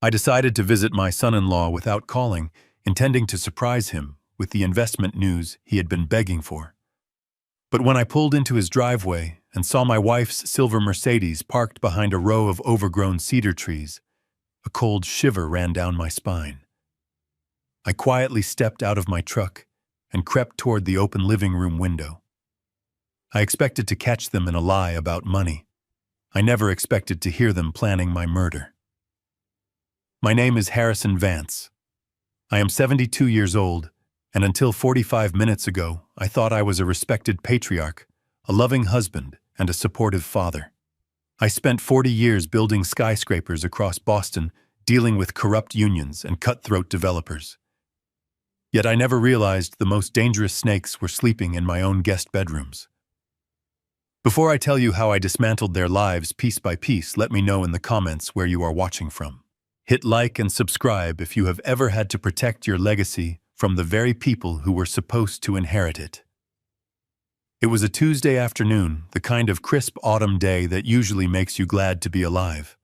I decided to visit my son-in-law without calling, intending to surprise him with the investment news he had been begging for. But when I pulled into his driveway and saw my wife's silver Mercedes parked behind a row of overgrown cedar trees, a cold shiver ran down my spine. I quietly stepped out of my truck and crept toward the open living room window. I expected to catch them in a lie about money. I never expected to hear them planning my murder. My name is Harrison Vance. I am 72 years old, and until 45 minutes ago, I thought I was a respected patriarch, a loving husband, and a supportive father. I spent 40 years building skyscrapers across Boston, dealing with corrupt unions and cutthroat developers. Yet I never realized the most dangerous snakes were sleeping in my own guest bedrooms. Before I tell you how I dismantled their lives piece by piece, let me know in the comments where you are watching from. Hit like and subscribe if you have ever had to protect your legacy from the very people who were supposed to inherit it. It was a Tuesday afternoon, the kind of crisp autumn day that usually makes you glad to be alive.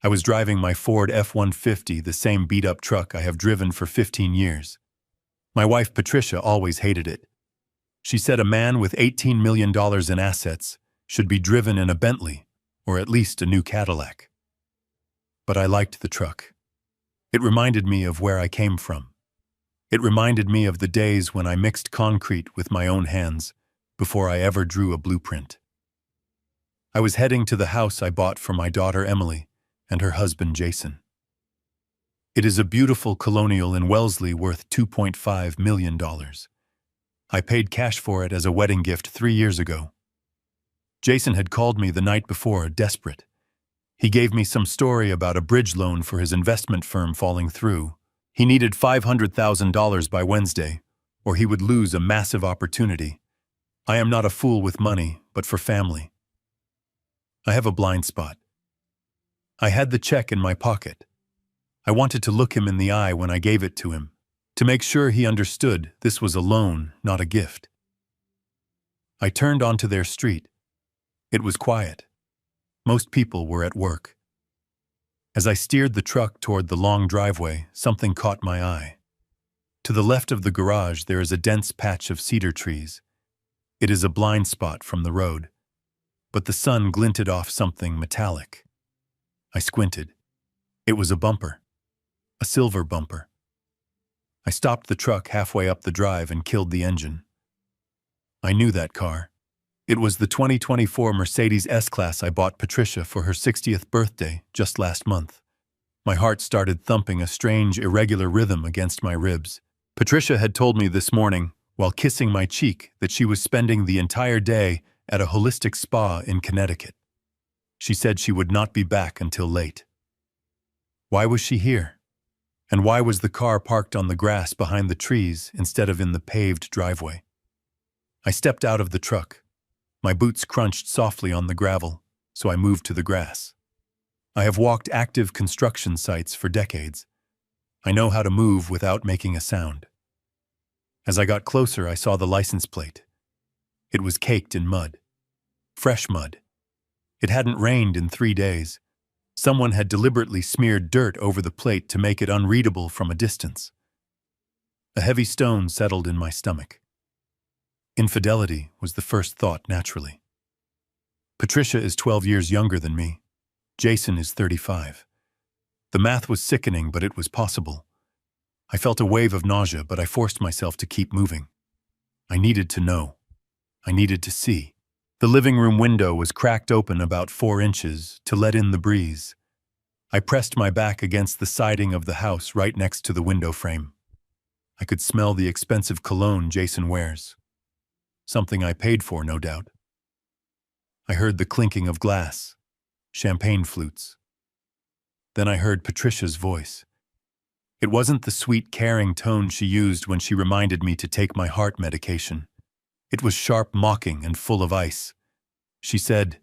I was driving my Ford F-150, the same beat-up truck I have driven for 15 years. My wife Patricia always hated it. She said a man with $18 million in assets should be driven in a Bentley, or at least a new Cadillac. But I liked the truck. It reminded me of where I came from. It reminded me of the days when I mixed concrete with my own hands before I ever drew a blueprint. I was heading to the house I bought for my daughter Emily and her husband Jason. It is a beautiful colonial in Wellesley worth $2.5 million. I paid cash for it as a wedding gift 3 years ago. Jason had called me the night before, desperate. He gave me some story about a bridge loan for his investment firm falling through. He needed $500,000 by Wednesday, or he would lose a massive opportunity. I am not a fool with money, but for family. I have a blind spot. I had the check in my pocket. I wanted to look him in the eye when I gave it to him, to make sure he understood this was a loan, not a gift. I turned onto their street. It was quiet. Most people were at work. As I steered the truck toward the long driveway, something caught my eye. To the left of the garage, there is a dense patch of cedar trees. It is a blind spot from the road, but the sun glinted off something metallic. I squinted. It was a bumper, a silver bumper. I stopped the truck halfway up the drive and killed the engine. I knew that car. It was the 2024 Mercedes S-Class I bought Patricia for her 60th birthday just last month. My heart started thumping a strange, irregular rhythm against my ribs. Patricia had told me this morning, while kissing my cheek, that she was spending the entire day at a holistic spa in Connecticut. She said she would not be back until late. Why was she here? And why was the car parked on the grass behind the trees instead of in the paved driveway? I stepped out of the truck. My boots crunched softly on the gravel, so I moved to the grass. I have walked active construction sites for decades. I know how to move without making a sound. As I got closer, I saw the license plate. It was caked in mud. Fresh mud. It hadn't rained in 3 days. Someone had deliberately smeared dirt over the plate to make it unreadable from a distance. A heavy stone settled in my stomach. Infidelity was the first thought naturally. Patricia is 12 years younger than me. Jason is 35. The math was sickening, but it was possible. I felt a wave of nausea, but I forced myself to keep moving. I needed to know. I needed to see. The living room window was cracked open about 4 inches to let in the breeze. I pressed my back against the siding of the house right next to the window frame. I could smell the expensive cologne Jason wears. Something I paid for, no doubt. I heard the clinking of glass, champagne flutes. Then I heard Patricia's voice. It wasn't the sweet, caring tone she used when she reminded me to take my heart medication. It was sharp, mocking, and full of ice. She said,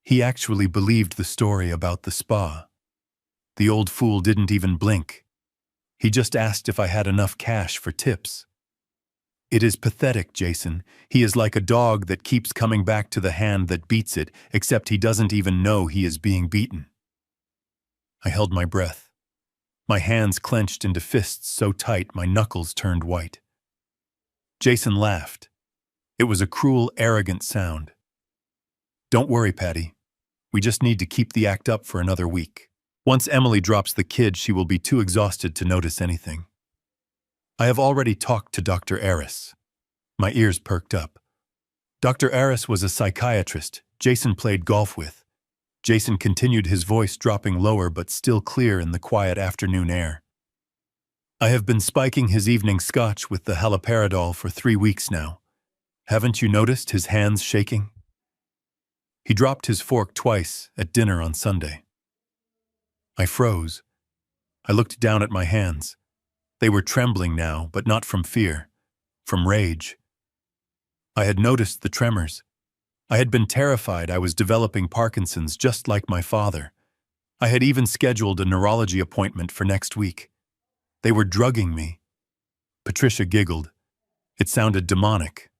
"He actually believed the story about the spa. The old fool didn't even blink. He just asked if I had enough cash for tips. It is pathetic, Jason. He is like a dog that keeps coming back to the hand that beats it, except he doesn't even know he is being beaten." I held my breath. My hands clenched into fists so tight my knuckles turned white. Jason laughed. It was a cruel, arrogant sound. "Don't worry, Patty. We just need to keep the act up for another week. Once Emily drops the kid, she will be too exhausted to notice anything. I have already talked to Dr. Aris." My ears perked up. Dr. Aris was a psychiatrist Jason played golf with. Jason continued, his voice dropping lower but still clear in the quiet afternoon air. "I have been spiking his evening scotch with the haloperidol for 3 weeks now. Haven't you noticed his hands shaking? He dropped his fork twice at dinner on Sunday." I froze. I looked down at my hands. They were trembling now, but not from fear, from rage. I had noticed the tremors. I had been terrified I was developing Parkinson's just like my father. I had even scheduled a neurology appointment for next week. They were drugging me. Patricia giggled. It sounded demonic.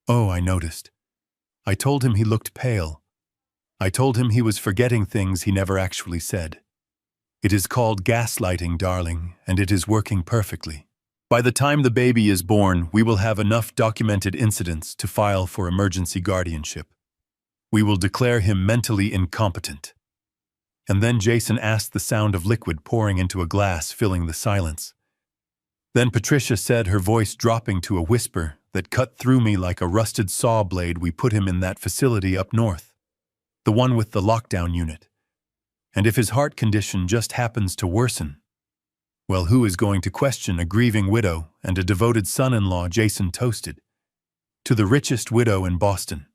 "Oh," I noticed. I told him he looked pale. I told him he was forgetting things he never actually said. "It is called gaslighting, darling, and it is working perfectly. By the time the baby is born, we will have enough documented incidents to file for emergency guardianship. We will declare him mentally incompetent." And then Jason asked, the sound of liquid pouring into a glass filling the silence. Then Patricia said, her voice dropping to a whisper that cut through me like a rusted saw blade, "We put him in that facility up north, the one with the lockdown unit. And if his heart condition just happens to worsen, well, who is going to question a grieving widow and a devoted son-in-law?" Jason toasted. "To the richest widow in Boston.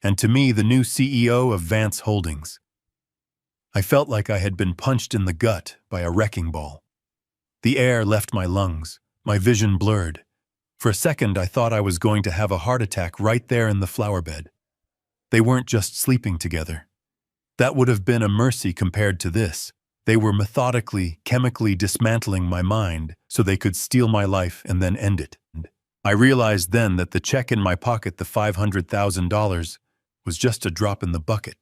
And to me, the new CEO of Vance Holdings." I felt like I had been punched in the gut by a wrecking ball. The air left my lungs, my vision blurred. For a second, I thought I was going to have a heart attack right there in the flower bed. They weren't just sleeping together. That would have been a mercy compared to this. They were methodically, chemically dismantling my mind so they could steal my life and then end it. I realized then that the check in my pocket, the $500,000, was just a drop in the bucket.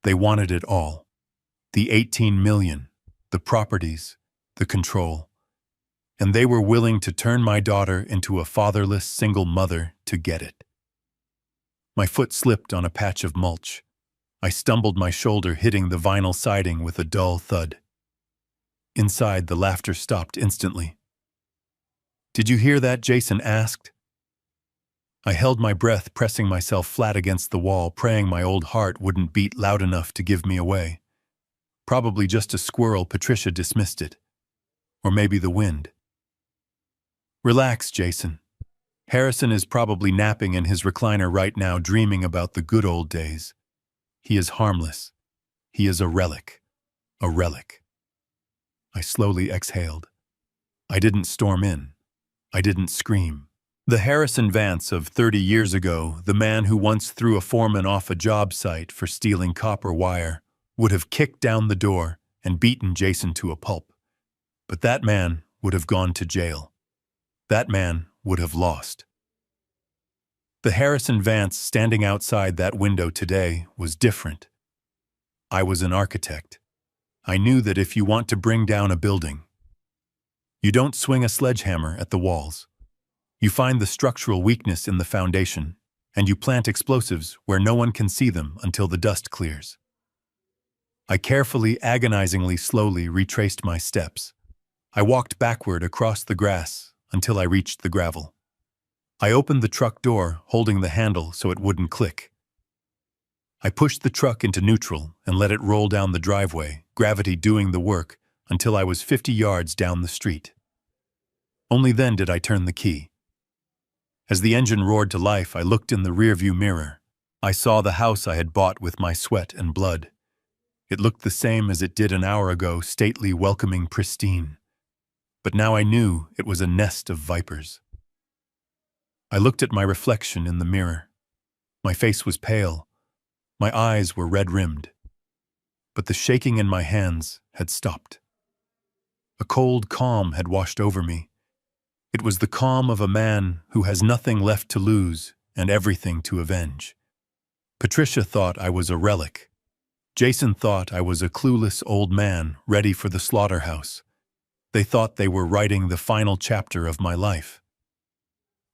They wanted it all. The 18 million, the properties, the control. And they were willing to turn my daughter into a fatherless single mother to get it. My foot slipped on a patch of mulch. I stumbled, my shoulder hitting the vinyl siding with a dull thud. Inside, the laughter stopped instantly. "Did you hear that?" Jason asked. I held my breath, pressing myself flat against the wall, praying my old heart wouldn't beat loud enough to give me away. Probably just a squirrel, Patricia dismissed it. Or maybe the wind. "Relax, Jason. Harrison is probably napping in his recliner right now, dreaming about the good old days. He is harmless. He is a relic. A relic." I slowly exhaled. I didn't storm in. I didn't scream. The Harrison Vance of 30 years ago, the man who once threw a foreman off a job site for stealing copper wire, would have kicked down the door and beaten Jason to a pulp. But that man would have gone to jail. That man would have lost. The Harrison Vance standing outside that window today was different. I was an architect. I knew that if you want to bring down a building, you don't swing a sledgehammer at the walls. You find the structural weakness in the foundation, and you plant explosives where no one can see them until the dust clears. I carefully, agonizingly, slowly retraced my steps. I walked backward across the grass until I reached the gravel. I opened the truck door, holding the handle so it wouldn't click. I pushed the truck into neutral and let it roll down the driveway, gravity doing the work, until I was 50 yards down the street. Only then did I turn the key. As the engine roared to life, I looked in the rearview mirror. I saw the house I had bought with my sweat and blood. It looked the same as it did an hour ago, stately, welcoming, pristine. But now I knew it was a nest of vipers. I looked at my reflection in the mirror. My face was pale. My eyes were red-rimmed. But the shaking in my hands had stopped. A cold calm had washed over me. It was the calm of a man who has nothing left to lose and everything to avenge. Patricia thought I was a relic. Jason thought I was a clueless old man ready for the slaughterhouse. They thought they were writing the final chapter of my life.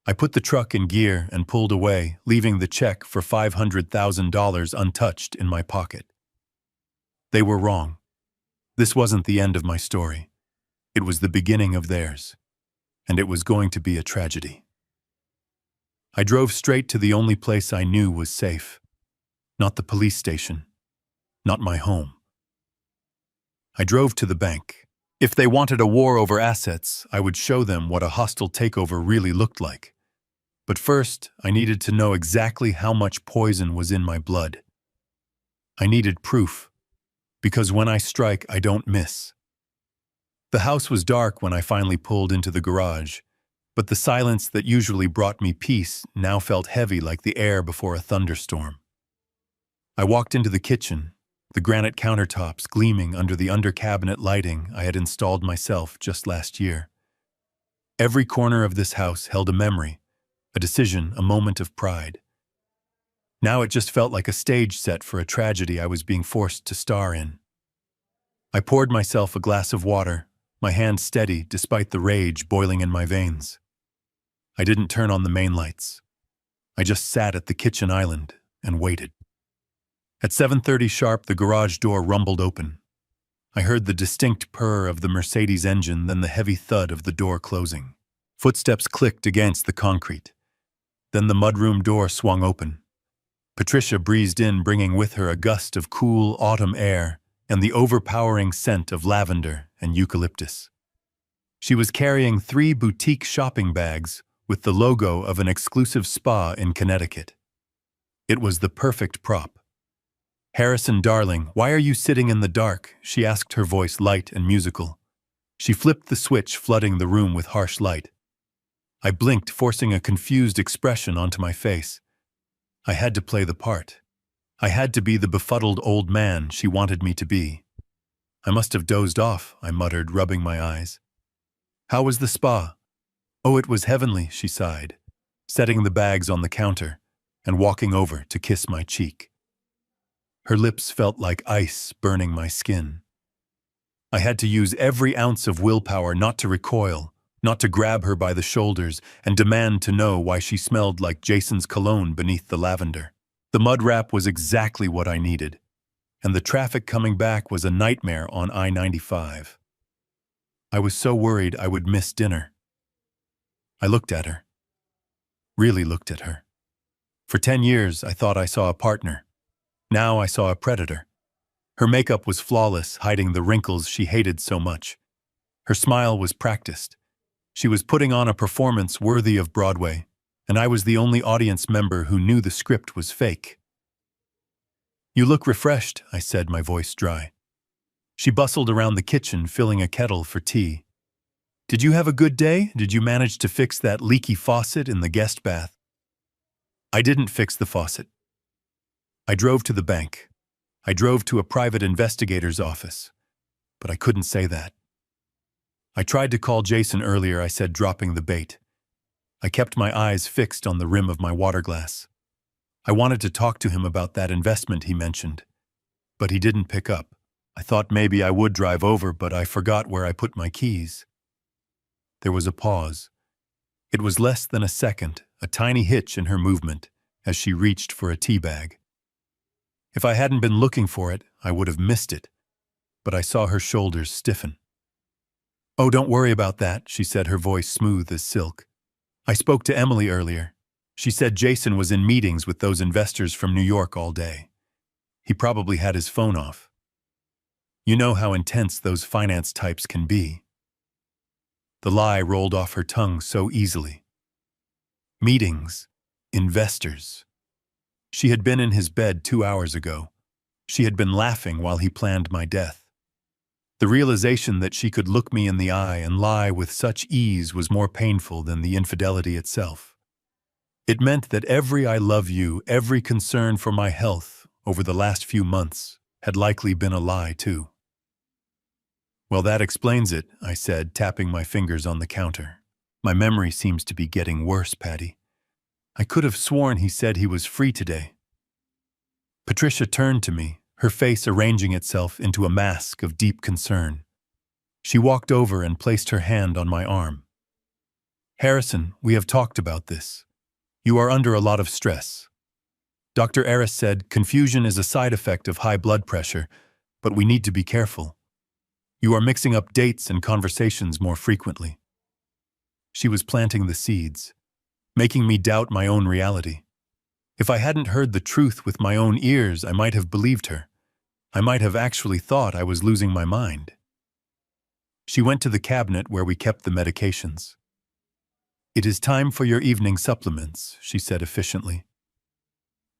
I put the truck in gear and pulled away, leaving the check for $500,000 untouched in my pocket. They were wrong. This wasn't the end of my story. It was the beginning of theirs, and it was going to be a tragedy. I drove straight to the only place I knew was safe. Not the police station. Not my home. I drove to the bank. If they wanted a war over assets, I would show them what a hostile takeover really looked like. But first, I needed to know exactly how much poison was in my blood. I needed proof, because when I strike, I don't miss. The house was dark when I finally pulled into the garage, but the silence that usually brought me peace now felt heavy like the air before a thunderstorm. I walked into the kitchen, the granite countertops gleaming under the under-cabinet lighting I had installed myself just last year. Every corner of this house held a memory, a decision, a moment of pride. Now it just felt like a stage set for a tragedy I was being forced to star in. I poured myself a glass of water, my hand steady despite the rage boiling in my veins. I didn't turn on the main lights. I just sat at the kitchen island and waited. At 7:30 sharp, the garage door rumbled open. I heard the distinct purr of the Mercedes engine, then the heavy thud of the door closing. Footsteps clicked against the concrete. Then the mudroom door swung open. Patricia breezed in, bringing with her a gust of cool autumn air and the overpowering scent of lavender and eucalyptus. She was carrying 3 boutique shopping bags with the logo of an exclusive spa in Connecticut. It was the perfect prop. "Harrison, darling, why are you sitting in the dark?" she asked, her voice light and musical. She flipped the switch, flooding the room with harsh light. I blinked, forcing a confused expression onto my face. I had to play the part. I had to be the befuddled old man she wanted me to be. I must have dozed off, I muttered, rubbing my eyes. "How was the spa?" "Oh, it was heavenly," she sighed, setting the bags on the counter and walking over to kiss my cheek. Her lips felt like ice burning my skin. I had to use every ounce of willpower not to recoil, not to grab her by the shoulders and demand to know why she smelled like Jason's cologne beneath the lavender. The mud wrap was exactly what I needed, and the traffic coming back was a nightmare on I-95. I was so worried I would miss dinner. I looked at her. Really looked at her. For 10 years, I thought I saw a partner. Now I saw a predator. Her makeup was flawless, hiding the wrinkles she hated so much. Her smile was practiced. She was putting on a performance worthy of Broadway, and I was the only audience member who knew the script was fake. "You look refreshed," I said, my voice dry. She bustled around the kitchen, filling a kettle for tea. "Did you have a good day? Did you manage to fix that leaky faucet in the guest bath?" "I didn't fix the faucet. I drove to the bank. I drove to a private investigator's office. But I couldn't say that. I tried to call Jason earlier," I said, dropping the bait. I kept my eyes fixed on the rim of my water glass. I wanted to talk to him about that investment he mentioned. But he didn't pick up. I thought maybe I would drive over, but I forgot where I put my keys. There was a pause. It was less than a second, a tiny hitch in her movement, as she reached for a tea bag. If I hadn't been looking for it, I would have missed it, but I saw her shoulders stiffen. "Oh, don't worry about that," she said, her voice smooth as silk. "I spoke to Emily earlier. She said Jason was in meetings with those investors from New York all day. He probably had his phone off. You know how intense those finance types can be." The lie rolled off her tongue so easily. Meetings. Investors. She had been in his bed 2 hours ago. She had been laughing while he planned my death. The realization that she could look me in the eye and lie with such ease was more painful than the infidelity itself. It meant that every "I love you," every concern for my health over the last few months had likely been a lie too. "Well, that explains it," I said, tapping my fingers on the counter. "My memory seems to be getting worse, Patty. I could have sworn he said he was free today." Patricia turned to me, her face arranging itself into a mask of deep concern. She walked over and placed her hand on my arm. "Harrison, we have talked about this. You are under a lot of stress. Dr. Eris said confusion is a side effect of high blood pressure, but we need to be careful. You are mixing up dates and conversations more frequently." She was planting the seeds, making me doubt my own reality. If I hadn't heard the truth with my own ears, I might have believed her. I might have actually thought I was losing my mind. She went to the cabinet where we kept the medications. "It is time for your evening supplements," she said efficiently.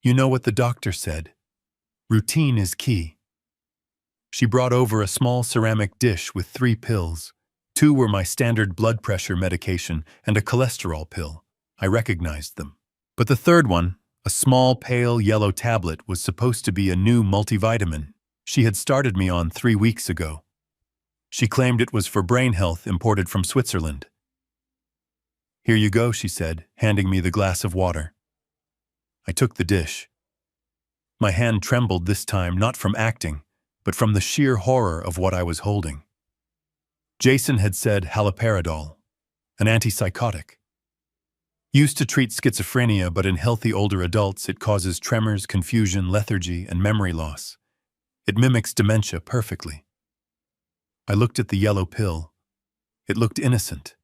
"You know what the doctor said. Routine is key." She brought over a small ceramic dish with 3 pills. 2 were my standard blood pressure medication and a cholesterol pill. I recognized them. But the third one, a small pale yellow tablet, was supposed to be a new multivitamin she had started me on 3 weeks ago. She claimed it was for brain health, imported from Switzerland. "Here you go," she said, handing me the glass of water. I took the dish. My hand trembled this time, not from acting, but from the sheer horror of what I was holding. Jason had said haloperidol, an antipsychotic. Used to treat schizophrenia, but in healthy older adults it causes tremors, confusion, lethargy, and memory loss. It mimics dementia perfectly. I looked at the yellow pill. It looked innocent.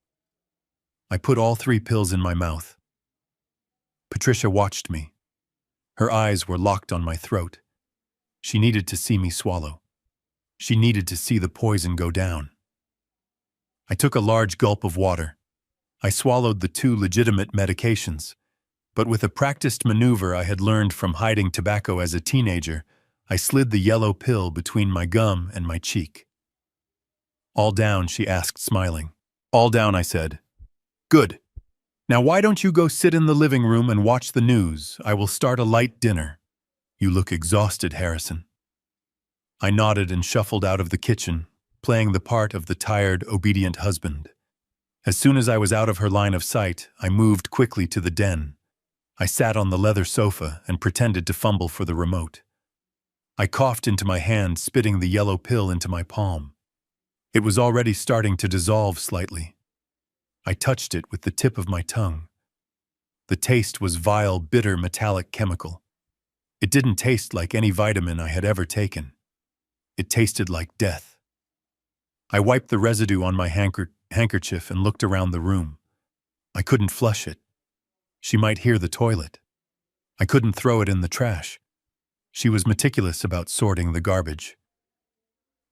I put all 3 pills in my mouth. Patricia watched me. Her eyes were locked on my throat. She needed to see me swallow. She needed to see the poison go down. I took a large gulp of water. I swallowed the 2 legitimate medications, but with a practiced maneuver I had learned from hiding tobacco as a teenager, I slid the yellow pill between my gum and my cheek. "All down?" she asked, smiling. "All down," I said. "Good. Now why don't you go sit in the living room and watch the news? I will start a light dinner. You look exhausted, Harrison." I nodded and shuffled out of the kitchen, playing the part of the tired, obedient husband. As soon as I was out of her line of sight, I moved quickly to the den. I sat on the leather sofa and pretended to fumble for the remote. I coughed into my hand, spitting the yellow pill into my palm. It was already starting to dissolve slightly. I touched it with the tip of my tongue. The taste was vile, bitter, metallic chemical. It didn't taste like any vitamin I had ever taken. It tasted like death. I wiped the residue on my handkerchief and looked around the room. I couldn't flush it. She might hear the toilet. I couldn't throw it in the trash. She was meticulous about sorting the garbage.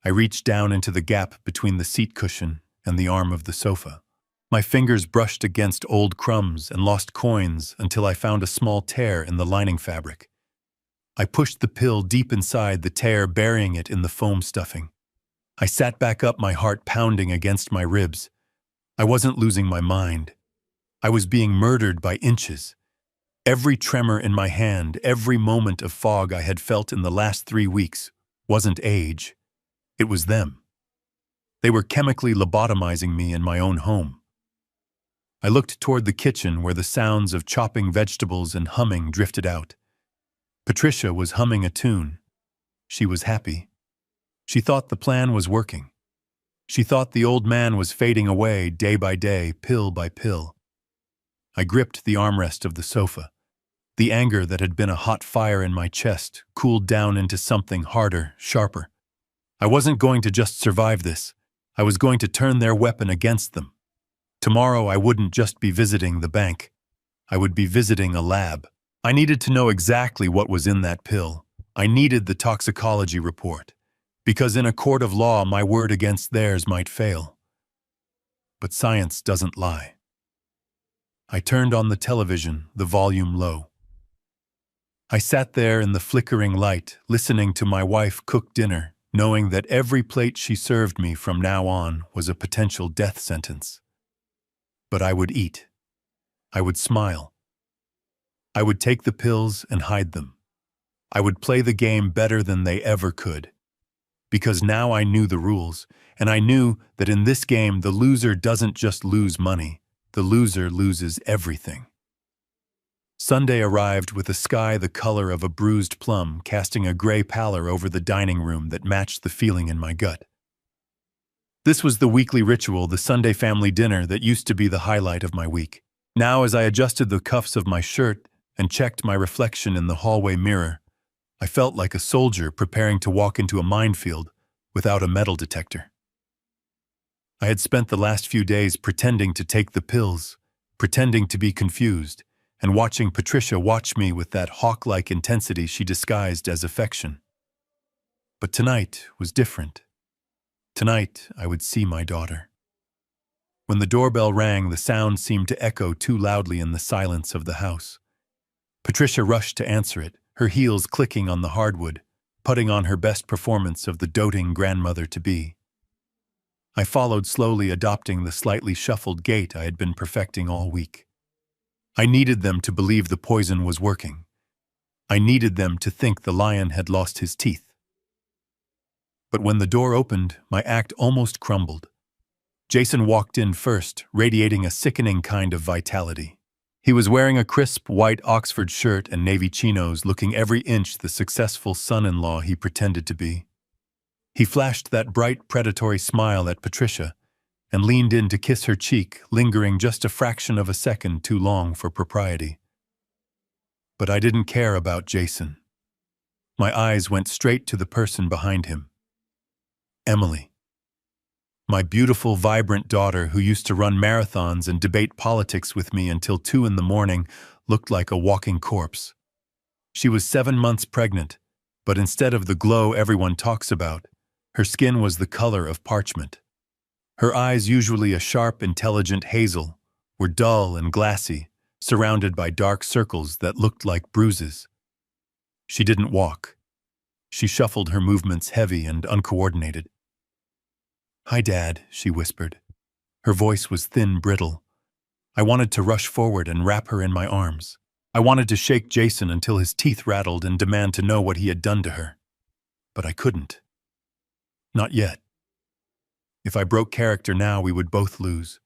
I reached down into the gap between the seat cushion and the arm of the sofa. My fingers brushed against old crumbs and lost coins until I found a small tear in the lining fabric. I pushed the pill deep inside the tear, burying it in the foam stuffing. I sat back up, my heart pounding against my ribs. I wasn't losing my mind. I was being murdered by inches. Every tremor in my hand, every moment of fog I had felt in the last 3 weeks wasn't age. It was them. They were chemically lobotomizing me in my own home. I looked toward the kitchen where the sounds of chopping vegetables and humming drifted out. Patricia was humming a tune. She was happy. She thought the plan was working. She thought the old man was fading away day by day, pill by pill. I gripped the armrest of the sofa. The anger that had been a hot fire in my chest cooled down into something harder, sharper. I wasn't going to just survive this. I was going to turn their weapon against them. Tomorrow I wouldn't just be visiting the bank. I would be visiting a lab. I needed to know exactly what was in that pill. I needed the toxicology report, because in a court of law my word against theirs might fail. But science doesn't lie. I turned on the television, the volume low. I sat there in the flickering light, listening to my wife cook dinner, knowing that every plate she served me from now on was a potential death sentence. But I would eat. I would smile. I would take the pills and hide them. I would play the game better than they ever could. Because now I knew the rules, and I knew that in this game the loser doesn't just lose money, the loser loses everything. Sunday arrived with a sky the color of a bruised plum, casting a gray pallor over the dining room that matched the feeling in my gut. This was the weekly ritual, the Sunday family dinner that used to be the highlight of my week. Now, as I adjusted the cuffs of my shirt and checked my reflection in the hallway mirror, I felt like a soldier preparing to walk into a minefield without a metal detector. I had spent the last few days pretending to take the pills, pretending to be confused, and watching Patricia watch me with that hawk-like intensity she disguised as affection. But tonight was different. Tonight, I would see my daughter. When the doorbell rang, the sound seemed to echo too loudly in the silence of the house. Patricia rushed to answer it, her heels clicking on the hardwood, putting on her best performance of the doting grandmother-to-be. I followed slowly, adopting the slightly shuffled gait I had been perfecting all week. I needed them to believe the poison was working. I needed them to think the lion had lost his teeth. But when the door opened, my act almost crumbled. Jason walked in first, radiating a sickening kind of vitality. He was wearing a crisp white Oxford shirt and navy chinos, looking every inch the successful son-in-law he pretended to be. He flashed that bright, predatory smile at Patricia and leaned in to kiss her cheek, lingering just a fraction of a second too long for propriety. But I didn't care about Jason. My eyes went straight to the person behind him. Emily. My beautiful, vibrant daughter, who used to run marathons and debate politics with me until 2 a.m, looked like a walking corpse. She was 7 months pregnant, but instead of the glow everyone talks about, her skin was the color of parchment. Her eyes, usually a sharp, intelligent hazel, were dull and glassy, surrounded by dark circles that looked like bruises. She didn't walk. She shuffled, her movements heavy and uncoordinated. "Hi, Dad," she whispered. Her voice was thin, brittle. I wanted to rush forward and wrap her in my arms. I wanted to shake Jason until his teeth rattled and demand to know what he had done to her. But I couldn't. Not yet. If I broke character now, we would both lose.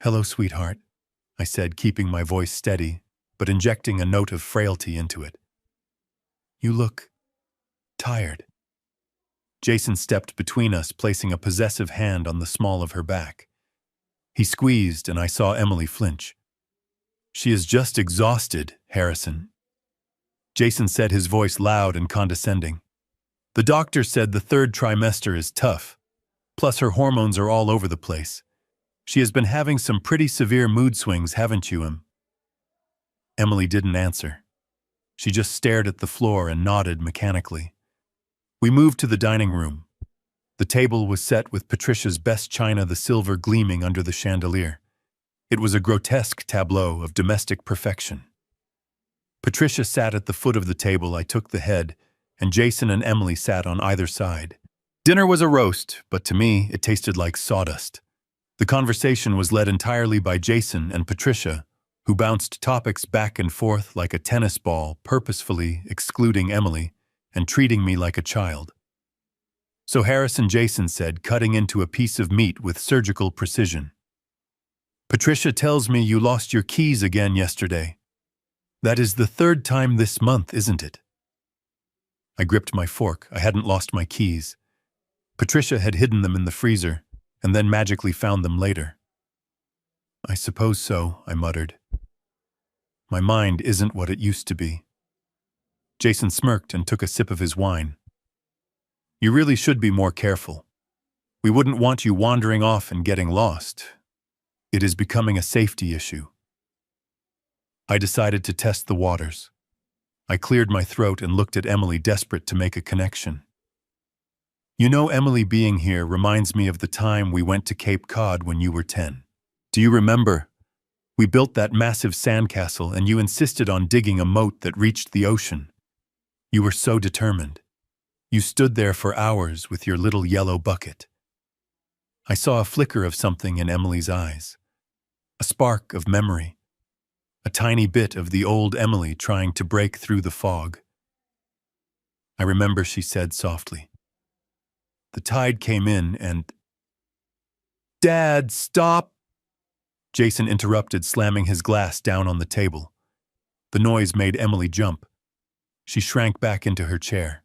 "Hello, sweetheart," I said, keeping my voice steady, but injecting a note of frailty into it. "You look tired." Jason stepped between us, placing a possessive hand on the small of her back. He squeezed, and I saw Emily flinch. "She is just exhausted, Harrison." Jason said, his voice loud and condescending. "The doctor said the 3rd trimester is tough. Plus her hormones are all over the place. She has been having some pretty severe mood swings, haven't you, Em?" Emily didn't answer. She just stared at the floor and nodded mechanically. We moved to the dining room. The table was set with Patricia's best china, the silver gleaming under the chandelier. It was a grotesque tableau of domestic perfection. Patricia sat at the foot of the table, I took the head, and Jason and Emily sat on either side. Dinner was a roast, but to me, it tasted like sawdust. The conversation was led entirely by Jason and Patricia, who bounced topics back and forth like a tennis ball, purposefully excluding Emily and treating me like a child. So Harrison, Jason said, cutting into a piece of meat with surgical precision. "Patricia tells me you lost your keys again yesterday. That is the 3rd time this month, isn't it?" I gripped my fork. I hadn't lost my keys. Patricia had hidden them in the freezer and then magically found them later. "I suppose so," I muttered. "My mind isn't what it used to be." Jason smirked and took a sip of his wine. "You really should be more careful. We wouldn't want you wandering off and getting lost. It is becoming a safety issue." I decided to test the waters. I cleared my throat and looked at Emily, desperate to make a connection. "You know, Emily, being here reminds me of the time we went to Cape Cod when you were 10. Do you remember? We built that massive sandcastle and you insisted on digging a moat that reached the ocean. You were so determined. You stood there for hours with your little yellow bucket." I saw a flicker of something in Emily's eyes. A spark of memory. A tiny bit of the old Emily trying to break through the fog. "I remember," she said softly. "The tide came in and—" "Dad, stop!" Jason interrupted, slamming his glass down on the table. The noise made Emily jump. She shrank back into her chair.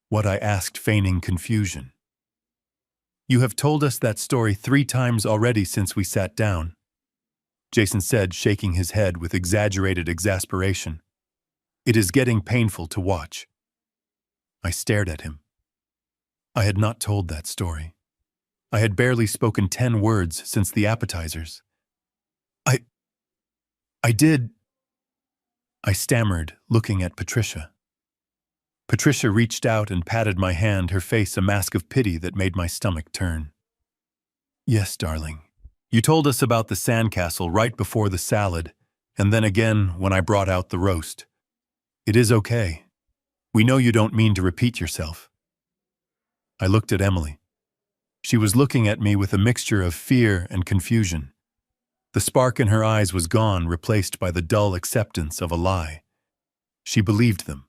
What? I asked, feigning confusion. You have told us that story 3 times already since we sat down, Jason said, shaking his head with exaggerated exasperation. It is getting painful to watch. I stared at him. I had not told that story. I had barely spoken 10 words since the appetizers. I did, I stammered, looking at Patricia. Patricia reached out and patted my hand, her face a mask of pity that made my stomach turn. Yes, darling. You told us about the sandcastle right before the salad, and then again when I brought out the roast. It is okay. We know you don't mean to repeat yourself. I looked at Emily. She was looking at me with a mixture of fear and confusion. The spark in her eyes was gone, replaced by the dull acceptance of a lie. She believed them.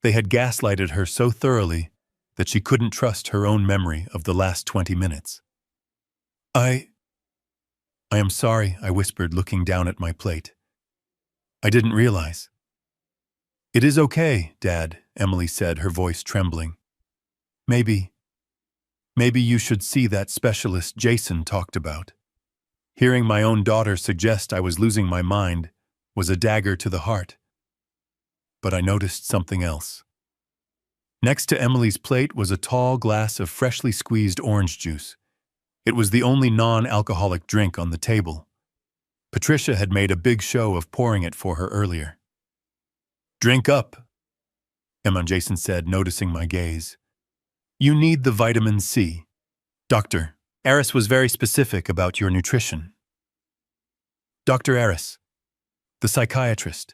They had gaslighted her so thoroughly that she couldn't trust her own memory of the last 20 minutes. I am sorry, I whispered, looking down at my plate. I didn't realize. It is okay, Dad, Emily said, her voice trembling. Maybe you should see that specialist Jason talked about. Hearing my own daughter suggest I was losing my mind was a dagger to the heart. But I noticed something else. Next to Emily's plate was a tall glass of freshly squeezed orange juice. It was the only non-alcoholic drink on the table. Patricia had made a big show of pouring it for her earlier. Drink up, Jason said, noticing my gaze. You need the vitamin C. Dr. Aris was very specific about your nutrition. Dr. Aris, the psychiatrist,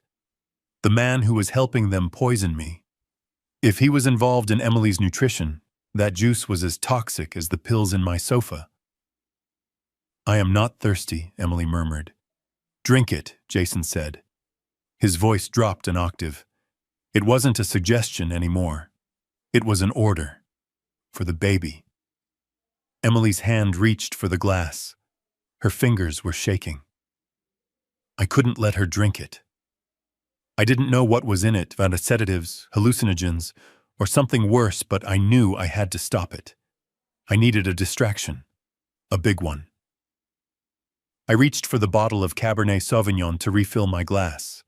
the man who was helping them poison me. If he was involved in Emily's nutrition, that juice was as toxic as the pills in my sofa. I am not thirsty, Emily murmured. Drink it, Jason said. His voice dropped an octave. It wasn't a suggestion anymore. It was an order. For the baby. Emily's hand reached for the glass. Her fingers were shaking. I couldn't let her drink it. I didn't know what was in it, sedatives, hallucinogens, or something worse, but I knew I had to stop it. I needed a distraction. A big one. I reached for the bottle of Cabernet Sauvignon to refill my glass.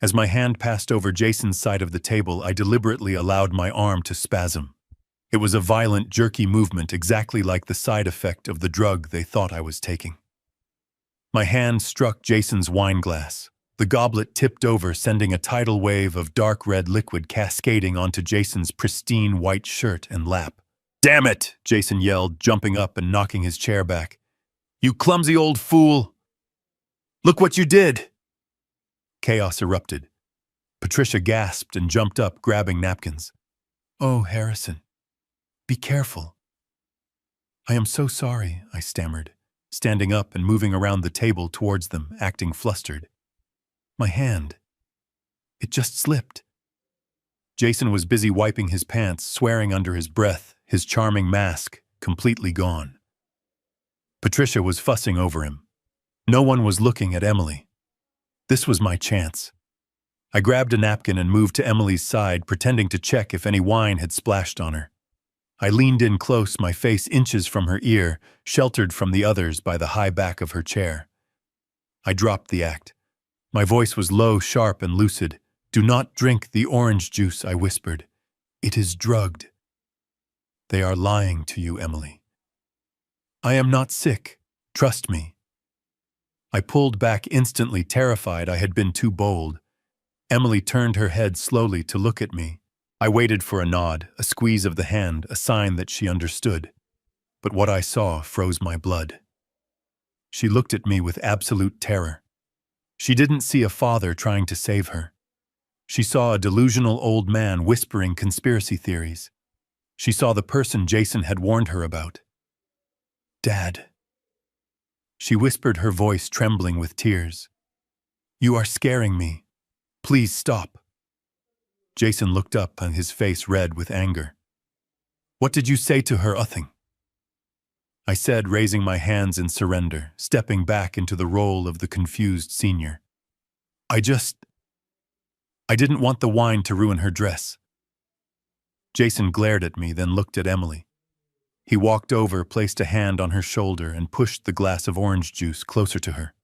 As my hand passed over Jason's side of the table, I deliberately allowed my arm to spasm. It was a violent, jerky movement, exactly like the side effect of the drug they thought I was taking. My hand struck Jason's wine glass. The goblet tipped over, sending a tidal wave of dark red liquid cascading onto Jason's pristine white shirt and lap. Damn it, Jason yelled, jumping up and knocking his chair back. You clumsy old fool! Look what you did! Chaos erupted. Patricia gasped and jumped up, grabbing napkins. Oh, Harrison. Be careful. I am so sorry, I stammered, standing up and moving around the table towards them, acting flustered. My hand. It just slipped. Jason was busy wiping his pants, swearing under his breath, his charming mask completely gone. Patricia was fussing over him. No one was looking at Emily. This was my chance. I grabbed a napkin and moved to Emily's side, pretending to check if any wine had splashed on her. I leaned in close, my face inches from her ear, sheltered from the others by the high back of her chair. I dropped the act. My voice was low, sharp, and lucid. Do not drink the orange juice, I whispered. It is drugged. They are lying to you, Emily. I am not sick. Trust me. I pulled back instantly, terrified I had been too bold. Emily turned her head slowly to look at me. I waited for a nod, a squeeze of the hand, a sign that she understood. But what I saw froze my blood. She looked at me with absolute terror. She didn't see a father trying to save her. She saw a delusional old man whispering conspiracy theories. She saw the person Jason had warned her about. Dad. She whispered, her voice trembling with tears. You are scaring me. Please stop. Jason looked up, and his face red with anger. What did you say to her, Uthing? I said, raising my hands in surrender, stepping back into the role of the confused senior. I didn't want the wine to ruin her dress. Jason glared at me, then looked at Emily. He walked over, placed a hand on her shoulder, and pushed the glass of orange juice closer to her.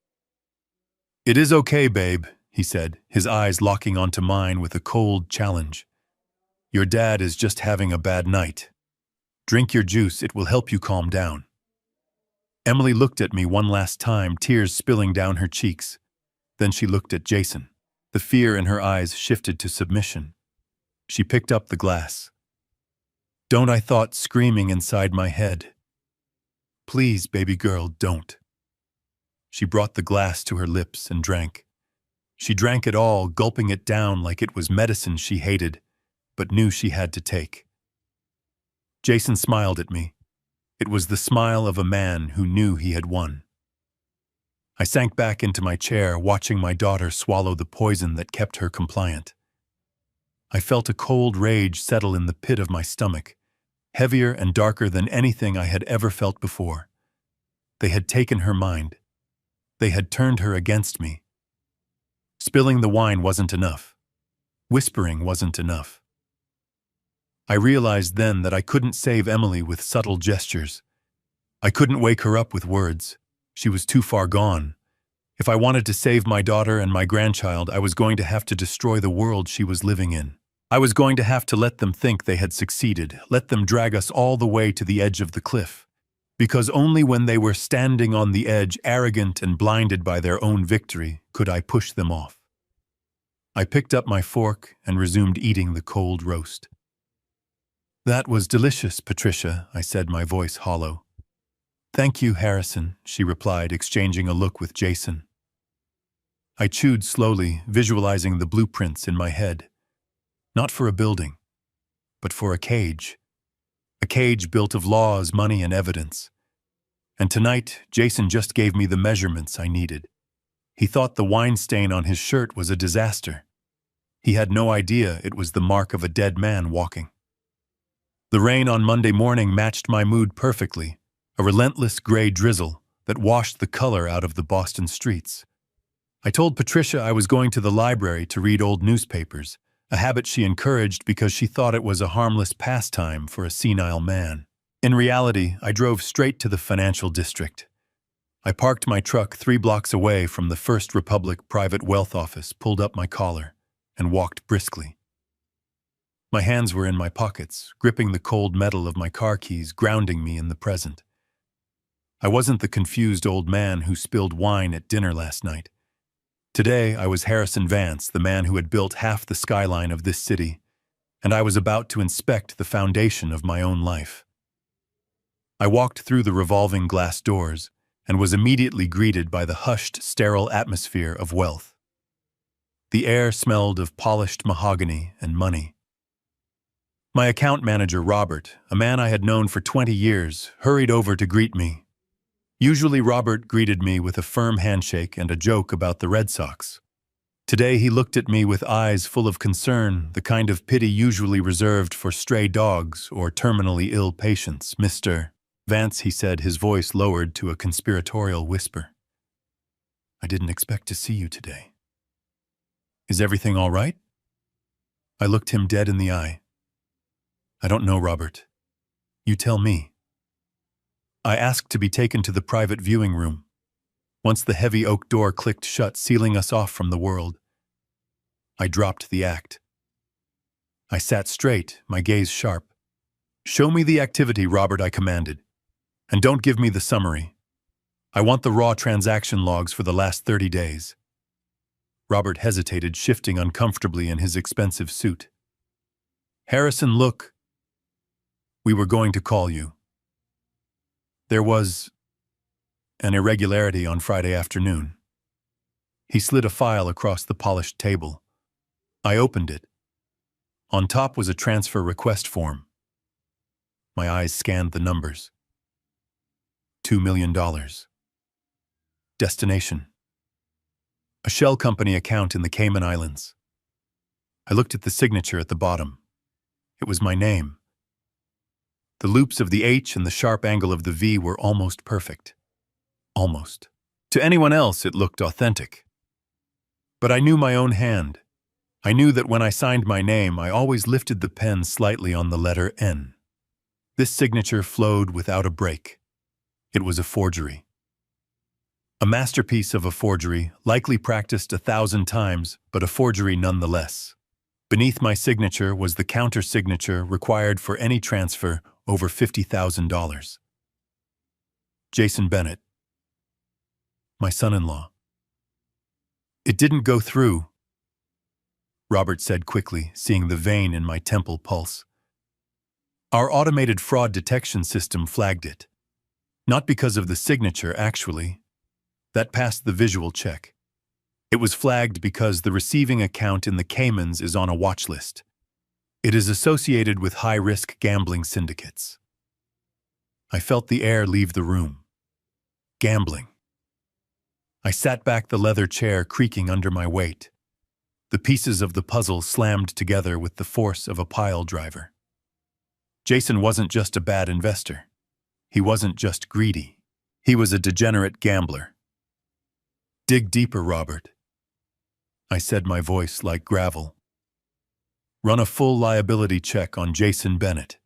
"It is okay, babe," he said, his eyes locking onto mine with a cold challenge. "Your dad is just having a bad night. Drink your juice, it will help you calm down." Emily looked at me one last time, tears spilling down her cheeks. Then she looked at Jason. The fear in her eyes shifted to submission. She picked up the glass. "Don't," I thought, screaming inside my head. "Please, baby girl, don't." She brought the glass to her lips and drank. She drank it all, gulping it down like it was medicine she hated, but knew she had to take. Jason smiled at me. It was the smile of a man who knew he had won. I sank back into my chair, watching my daughter swallow the poison that kept her compliant. I felt a cold rage settle in the pit of my stomach, heavier and darker than anything I had ever felt before. They had taken her mind. They had turned her against me. Spilling the wine wasn't enough. Whispering wasn't enough. I realized then that I couldn't save Emily with subtle gestures. I couldn't wake her up with words. She was too far gone. If I wanted to save my daughter and my grandchild, I was going to have to destroy the world she was living in. I was going to have to let them think they had succeeded, let them drag us all the way to the edge of the cliff. Because only when they were standing on the edge, arrogant and blinded by their own victory, could I push them off. I picked up my fork and resumed eating the cold roast. "That was delicious, Patricia," I said, my voice hollow. "Thank you, Harrison," she replied, exchanging a look with Jason. I chewed slowly, visualizing the blueprints in my head. Not for a building, but for a cage. A cage built of laws, money, and evidence. And tonight, Jason just gave me the measurements I needed. He thought the wine stain on his shirt was a disaster. He had no idea it was the mark of a dead man walking. The rain on Monday morning matched my mood perfectly, a relentless gray drizzle that washed the color out of the Boston streets. I told Patricia I was going to the library to read old newspapers, a habit she encouraged because she thought it was a harmless pastime for a senile man. In reality, I drove straight to the financial district. I parked my truck 3 blocks away from the First Republic private wealth office, pulled up my collar, and walked briskly. My hands were in my pockets, gripping the cold metal of my car keys, grounding me in the present. I wasn't the confused old man who spilled wine at dinner last night. Today, I was Harrison Vance, the man who had built half the skyline of this city, and I was about to inspect the foundation of my own life. I walked through the revolving glass doors and was immediately greeted by the hushed, sterile atmosphere of wealth. The air smelled of polished mahogany and money. My account manager, Robert, a man I had known for 20 years, hurried over to greet me. Usually Robert greeted me with a firm handshake and a joke about the Red Sox. Today he looked at me with eyes full of concern, the kind of pity usually reserved for stray dogs or terminally ill patients. "Mr. Vance," he said, his voice lowered to a conspiratorial whisper. "I didn't expect to see you today. Is everything all right?" I looked him dead in the eye. "I don't know, Robert. You tell me." I asked to be taken to the private viewing room. Once the heavy oak door clicked shut, sealing us off from the world, I dropped the act. I sat straight, my gaze sharp. "Show me the activity, Robert," I commanded. "And don't give me the summary. I want the raw transaction logs for the last 30 days. Robert hesitated, shifting uncomfortably in his expensive suit. "Harrison, look. We were going to call you. There was an irregularity on Friday afternoon." He slid a file across the polished table. I opened it. On top was a transfer request form. My eyes scanned the numbers. $2 million. Destination: a shell company account in the Cayman Islands. I looked at the signature at the bottom. It was my name. The loops of the H and the sharp angle of the V were almost perfect. Almost. To anyone else, it looked authentic. But I knew my own hand. I knew that when I signed my name, I always lifted the pen slightly on the letter N. This signature flowed without a break. It was a forgery. A masterpiece of a forgery, likely practiced 1,000 times, but a forgery nonetheless. Beneath my signature was the counter-signature required for any transfer over $50,000. Jason Bennett, my son-in-law. It didn't go through, Robert said quickly, seeing the vein in my temple pulse. Our automated fraud detection system flagged it. Not because of the signature, actually. That passed the visual check. It was flagged because the receiving account in the Caymans is on a watch list. It is associated with high-risk gambling syndicates. I felt the air leave the room. Gambling. I sat back, the leather chair creaking under my weight. The pieces of the puzzle slammed together with the force of a pile driver. Jason wasn't just a bad investor. He wasn't just greedy. He was a degenerate gambler. Dig deeper, Robert, I said, my voice like gravel. Run a full liability check on Jason Bennett.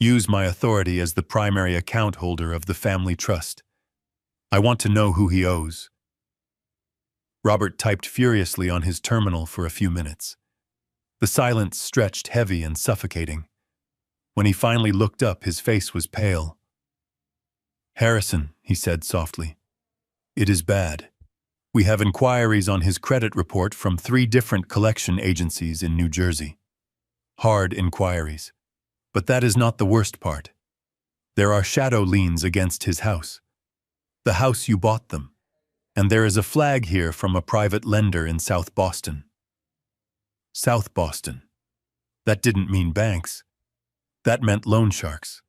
Use my authority as the primary account holder of the family trust. I want to know who he owes. Robert typed furiously on his terminal for a few minutes. The silence stretched heavy and suffocating. When he finally looked up, his face was pale. Harrison, he said softly. It is bad. We have inquiries on his credit report from 3 different collection agencies in New Jersey. Hard inquiries. But that is not the worst part. There are shadow liens against his house. The house you bought them. And there is a flag here from a private lender in South Boston. South Boston. That didn't mean banks. That meant loan sharks.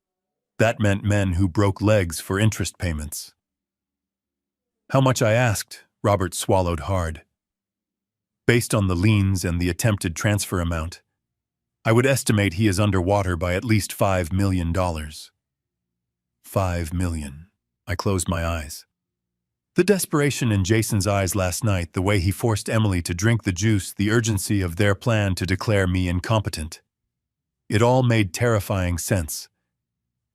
That meant men who broke legs for interest payments. How much, I asked. Robert swallowed hard. Based on the liens and the attempted transfer amount, I would estimate he is underwater by at least $5 million. $5 million. I closed my eyes. The desperation in Jason's eyes last night, the way he forced Emily to drink the juice, the urgency of their plan to declare me incompetent. It all made terrifying sense.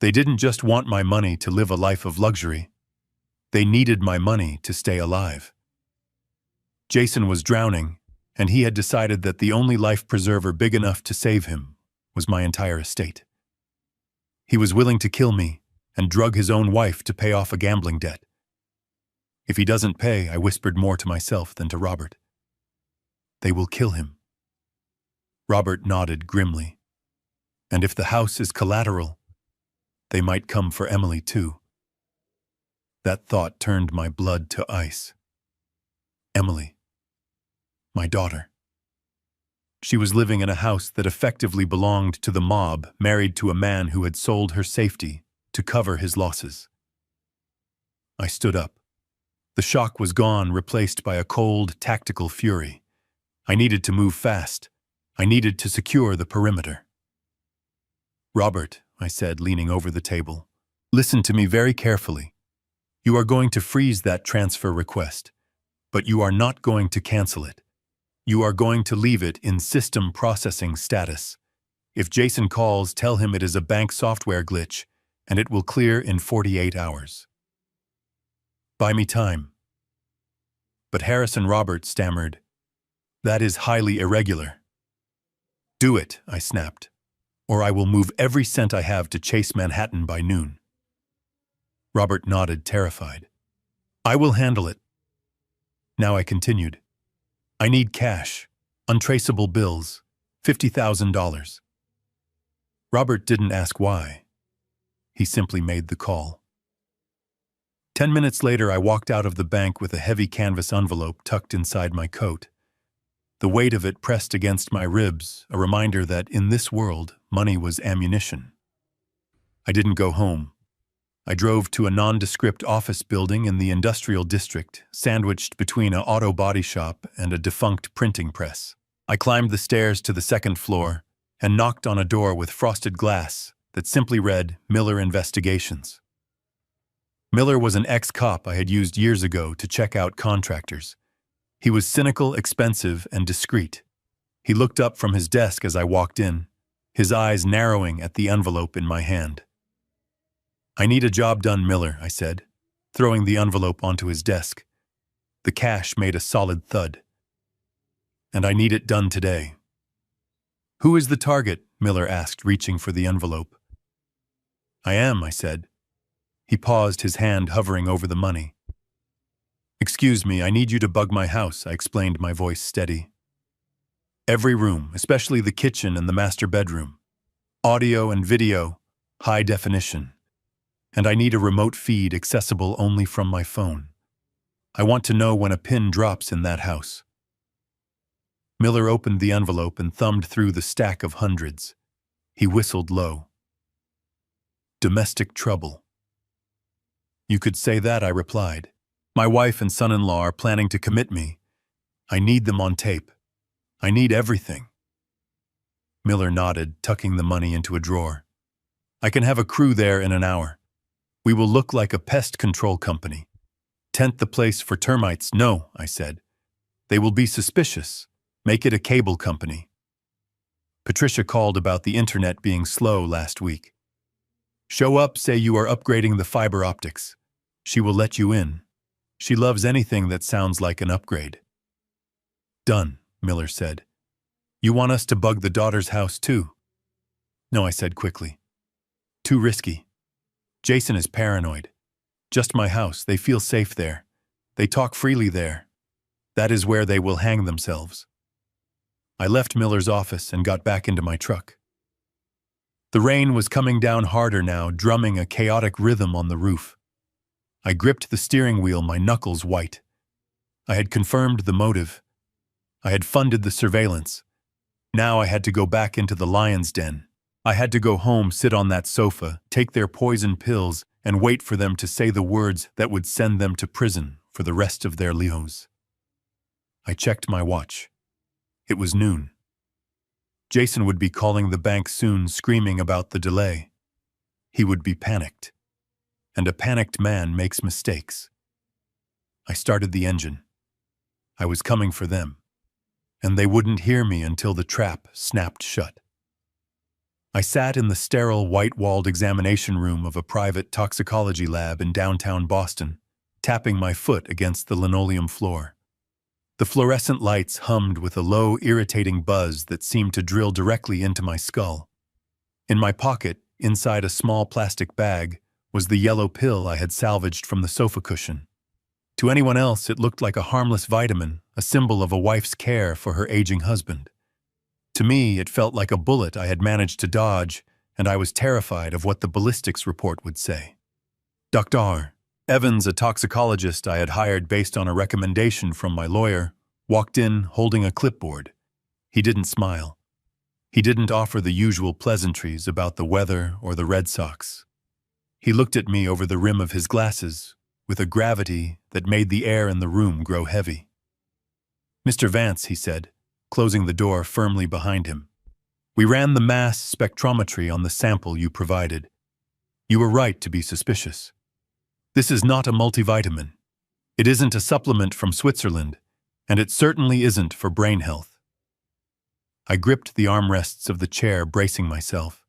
They didn't just want my money to live a life of luxury. They needed my money to stay alive. Jason was drowning, and he had decided that the only life preserver big enough to save him was my entire estate. He was willing to kill me and drug his own wife to pay off a gambling debt. If he doesn't pay, I whispered more to myself than to Robert. They will kill him. Robert nodded grimly. And if the house is collateral, they might come for Emily too. That thought turned my blood to ice. Emily. My daughter. She was living in a house that effectively belonged to the mob, married to a man who had sold her safety to cover his losses. I stood up. The shock was gone, replaced by a cold, tactical fury. I needed to move fast. I needed to secure the perimeter. Robert, I said, leaning over the table, listen to me very carefully. You are going to freeze that transfer request, but you are not going to cancel it. You are going to leave it in system processing status. If Jason calls, tell him it is a bank software glitch, and it will clear in 48 hours. Buy me time. But Harrison, Robert stammered, that is highly irregular. Do it, I snapped, or I will move every cent I have to chase Manhattan by noon. Robert nodded, terrified. I will handle it. Now I continued. I need cash, untraceable bills, $50,000. Robert didn't ask why. He simply made the call. 10 minutes later, I walked out of the bank with a heavy canvas envelope tucked inside my coat. The weight of it pressed against my ribs, a reminder that in this world, money was ammunition. I didn't go home. I drove to a nondescript office building in the industrial district, sandwiched between an auto body shop and a defunct printing press. I climbed the stairs to the 2nd floor and knocked on a door with frosted glass that simply read Miller Investigations. Miller was an ex-cop I had used years ago to check out contractors. He was cynical, expensive, and discreet. He looked up from his desk as I walked in, his eyes narrowing at the envelope in my hand. "I need a job done, Miller," I said, throwing the envelope onto his desk. The cash made a solid thud. "And I need it done today." "Who is the target?" Miller asked, reaching for the envelope. "I am," I said. He paused, his hand hovering over the money. "Excuse me, I need you to bug my house," I explained, my voice steady. "Every room, especially the kitchen and the master bedroom. Audio and video, high definition. And I need a remote feed accessible only from my phone. I want to know when a pin drops in that house." Miller opened the envelope and thumbed through the stack of hundreds. He whistled low. "Domestic trouble." "You could say that," I replied. "My wife and son-in-law are planning to commit me. I need them on tape. I need everything." Miller nodded, tucking the money into a drawer. "I can have a crew there in an hour. We will look like a pest control company. Tent the place for termites." "No," I said. "They will be suspicious. Make it a cable company." Patricia called about the internet being slow last week. "Show up, say you are upgrading the fiber optics. She will let you in. She loves anything that sounds like an upgrade." "Done," Miller said. "You want us to bug the daughter's house too?" "No," I said quickly. "Too risky. Jason is paranoid. Just my house, they feel safe there. They talk freely there. That is where they will hang themselves." I left Miller's office and got back into my truck. The rain was coming down harder now, drumming a chaotic rhythm on the roof. I gripped the steering wheel, my knuckles white. I had confirmed the motive. I had funded the surveillance. Now I had to go back into the lion's den. I had to go home, sit on that sofa, take their poison pills, and wait for them to say the words that would send them to prison for the rest of their lives. I checked my watch. It was noon. Jason would be calling the bank soon, screaming about the delay. He would be panicked. And a panicked man makes mistakes. I started the engine. I was coming for them. And they wouldn't hear me until the trap snapped shut. I sat in the sterile, white-walled examination room of a private toxicology lab in downtown Boston, tapping my foot against the linoleum floor. The fluorescent lights hummed with a low, irritating buzz that seemed to drill directly into my skull. In my pocket, inside a small plastic bag, was the yellow pill I had salvaged from the sofa cushion. To anyone else, it looked like a harmless vitamin, a symbol of a wife's care for her aging husband. To me, it felt like a bullet I had managed to dodge, and I was terrified of what the ballistics report would say. Dr. Evans, a toxicologist I had hired based on a recommendation from my lawyer, walked in holding a clipboard. He didn't smile. He didn't offer the usual pleasantries about the weather or the Red Sox. He looked at me over the rim of his glasses with a gravity that made the air in the room grow heavy. "Mr. Vance," he said, closing the door firmly behind him, "we ran the mass spectrometry on the sample you provided. You were right to be suspicious. This is not a multivitamin. It isn't a supplement from Switzerland, and it certainly isn't for brain health." I gripped the armrests of the chair, bracing myself.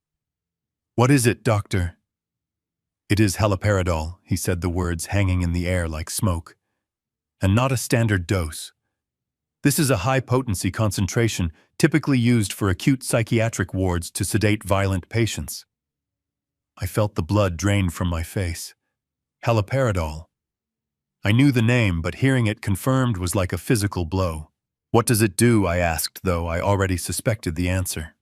"What is it, doctor?" "It is haloperidol," he said, the words hanging in the air like smoke. "And not a standard dose. This is a high-potency concentration typically used for acute psychiatric wards to sedate violent patients." I felt the blood drain from my face. Haloperidol. I knew the name, but hearing it confirmed was like a physical blow. "What does it do?" I asked, though I already suspected the answer.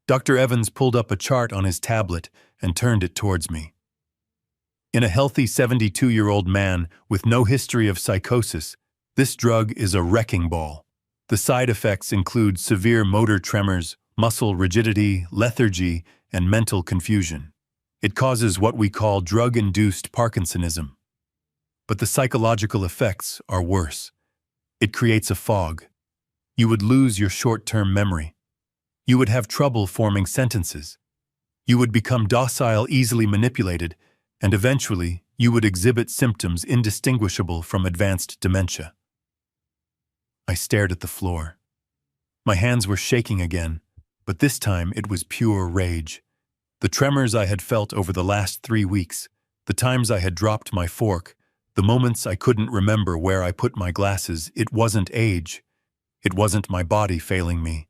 Dr. Evans pulled up a chart on his tablet and turned it towards me. "In a healthy 72-year-old man with no history of psychosis, this drug is a wrecking ball. The side effects include severe motor tremors, muscle rigidity, lethargy, and mental confusion. It causes what we call drug-induced Parkinsonism. But the psychological effects are worse. It creates a fog. You would lose your short-term memory. You would have trouble forming sentences. You would become docile, easily manipulated, and eventually you would exhibit symptoms indistinguishable from advanced dementia." I stared at the floor. My hands were shaking again, but this time it was pure rage. The tremors I had felt over the last 3 weeks, the times I had dropped my fork, the moments I couldn't remember where I put my glasses, it wasn't age. It wasn't my body failing me.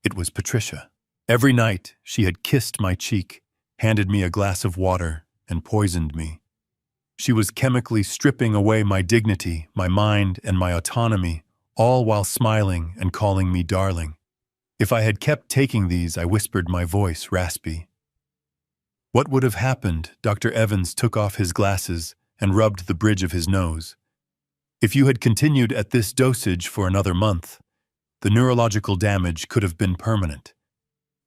It was Patricia. Every night, she had kissed my cheek, handed me a glass of water, and poisoned me. She was chemically stripping away my dignity, my mind, and my autonomy, all while smiling and calling me darling. If I had kept taking these, I whispered, my voice raspy. What would have happened? Dr. Evans took off his glasses and rubbed the bridge of his nose. If you had continued at this dosage for another month, the neurological damage could have been permanent.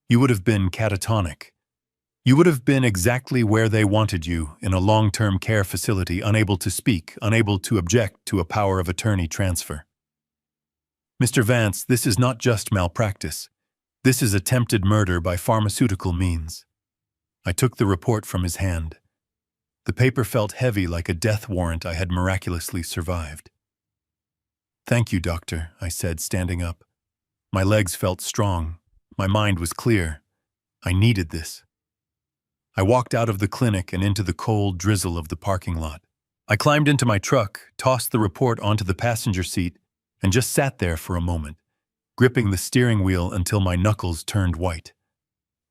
You would have been catatonic. You would have been exactly where they wanted you, in a long-term care facility, unable to speak, unable to object to a power of attorney transfer. Mr. Vance, this is not just malpractice. This is attempted murder by pharmaceutical means. I took the report from his hand. The paper felt heavy, like a death warrant I had miraculously survived. Thank you, doctor, I said, standing up. My legs felt strong. My mind was clear. I needed this. I walked out of the clinic and into the cold drizzle of the parking lot. I climbed into my truck, tossed the report onto the passenger seat, and just sat there for a moment, gripping the steering wheel until my knuckles turned white.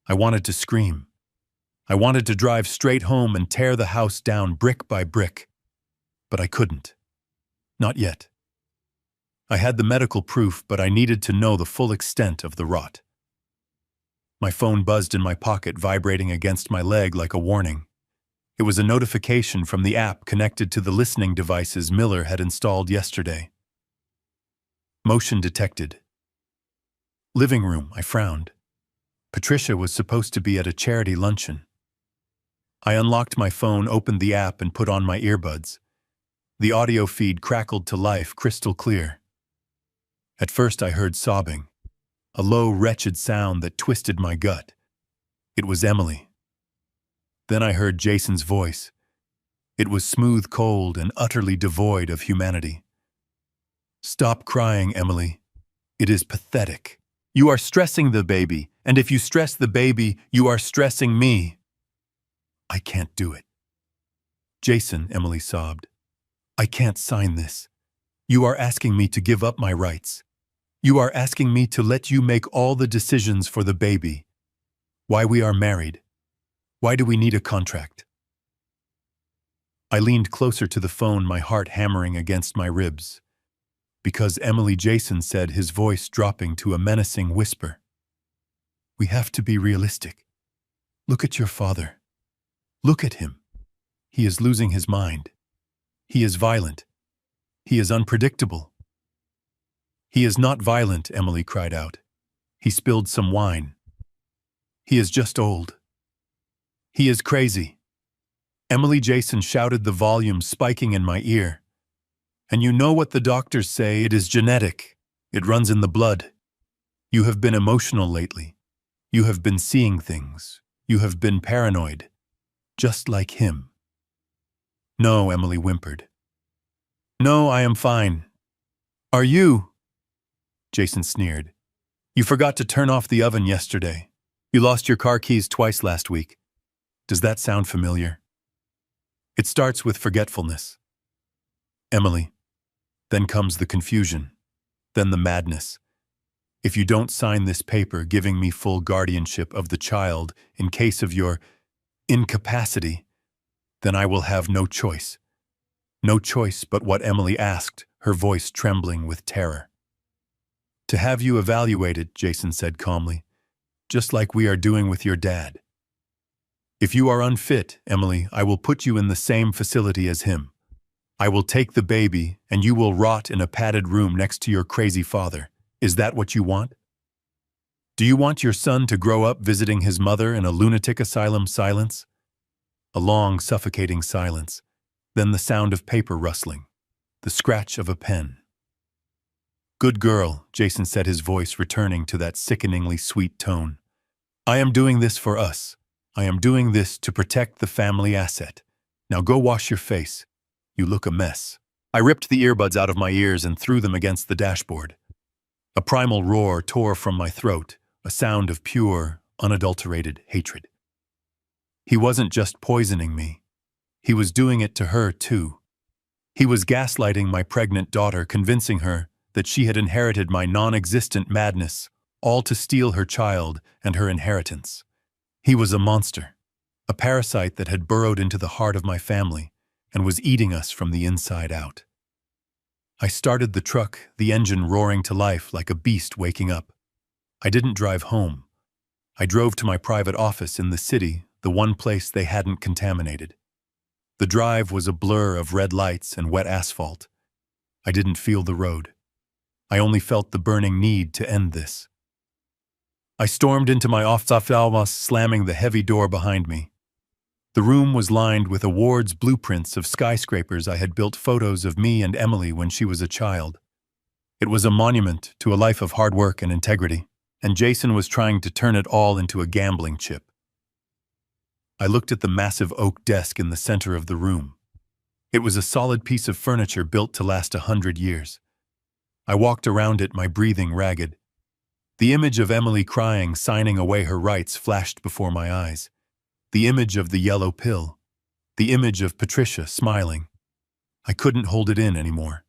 I wanted to scream. I wanted to drive straight home and tear the house down brick by brick. But I couldn't. Not yet. I had the medical proof, but I needed to know the full extent of the rot. My phone buzzed in my pocket, vibrating against my leg like a warning. It was a notification from the app connected to the listening devices Miller had installed yesterday. Motion detected. Living room, I frowned. Patricia was supposed to be at a charity luncheon. I unlocked my phone, opened the app, and put on my earbuds. The audio feed crackled to life, crystal clear. At first I heard sobbing, a low, wretched sound that twisted my gut. It was Emily. Then I heard Jason's voice. It was smooth, cold, and utterly devoid of humanity. Stop crying, Emily. It is pathetic. You are stressing the baby, and if you stress the baby, you are stressing me. I can't do it. Jason, Emily sobbed. I can't sign this. You are asking me to give up my rights. You are asking me to let you make all the decisions for the baby. Why we are married. Why do we need a contract? I leaned closer to the phone, my heart hammering against my ribs. Because Emily, Jason said, his voice dropping to a menacing whisper. We have to be realistic. Look at your father. Look at him. He is losing his mind. He is violent. He is unpredictable. He is not violent, Emily cried out. He spilled some wine. He is just old. He is crazy. Emily, Jason shouted, the volume spiking in my ear. And you know what the doctors say, it is genetic. It runs in the blood. You have been emotional lately. You have been seeing things. You have been paranoid. Just like him. No, Emily whimpered. No, I am fine. Are you? Jason sneered. You forgot to turn off the oven yesterday. You lost your car keys twice last week. Does that sound familiar? It starts with forgetfulness. Emily. Then comes the confusion. Then the madness. If you don't sign this paper giving me full guardianship of the child in case of your incapacity, then I will have no choice. No choice but what Emily asked, her voice trembling with terror. To have you evaluated, Jason said calmly, just like we are doing with your dad. If you are unfit, Emily, I will put you in the same facility as him. I will take the baby, and you will rot in a padded room next to your crazy father. Is that what you want? Do you want your son to grow up visiting his mother in a lunatic asylum? Silence. A long, suffocating silence. Then the sound of paper rustling. The scratch of a pen. Good girl, Jason said, his voice returning to that sickeningly sweet tone. I am doing this for us. I am doing this to protect the family asset. Now go wash your face. You look a mess. I ripped the earbuds out of my ears and threw them against the dashboard. A primal roar tore from my throat, a sound of pure, unadulterated hatred. He wasn't just poisoning me. He was doing it to her, too. He was gaslighting my pregnant daughter, convincing her that she had inherited my non-existent madness, all to steal her child and her inheritance. He was a monster, a parasite that had burrowed into the heart of my family and was eating us from the inside out. I started the truck, the engine roaring to life like a beast waking up. I didn't drive home. I drove to my private office in the city, the one place they hadn't contaminated. The drive was a blur of red lights and wet asphalt. I didn't feel the road. I only felt the burning need to end this. I stormed into my office, slamming the heavy door behind me. The room was lined with awards blueprints of skyscrapers I had built, photos of me and Emily when she was a child. It was a monument to a life of hard work and integrity, and Jason was trying to turn it all into a gambling chip. I looked at the massive oak desk in the center of the room. It was a solid piece of furniture built to last 100 years. I walked around it, my breathing ragged. The image of Emily crying, signing away her rights, flashed before my eyes. The image of the yellow pill. The image of Patricia smiling. I couldn't hold it in anymore.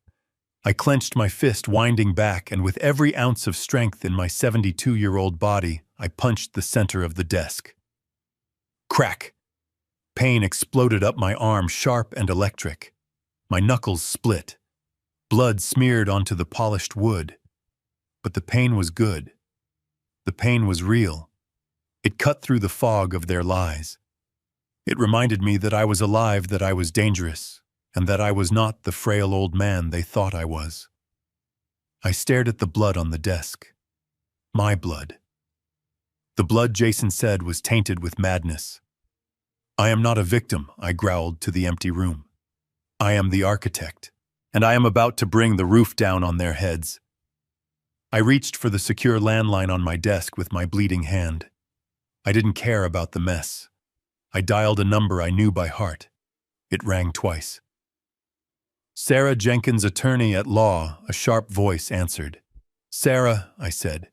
I clenched my fist, winding back, and with every ounce of strength in my 72-year-old body, I punched the center of the desk. Crack! Pain exploded up my arm, sharp and electric. My knuckles split. Blood smeared onto the polished wood. But the pain was good. The pain was real. It cut through the fog of their lies. It reminded me that I was alive, that I was dangerous, and that I was not the frail old man they thought I was. I stared at the blood on the desk. My blood. The blood, Jason said, was tainted with madness. I am not a victim, I growled to the empty room. I am the architect, and I am about to bring the roof down on their heads. I reached for the secure landline on my desk with my bleeding hand. I didn't care about the mess. I dialed a number I knew by heart. It rang twice. Sarah Jenkins, attorney at law, a sharp voice answered. Sarah, I said.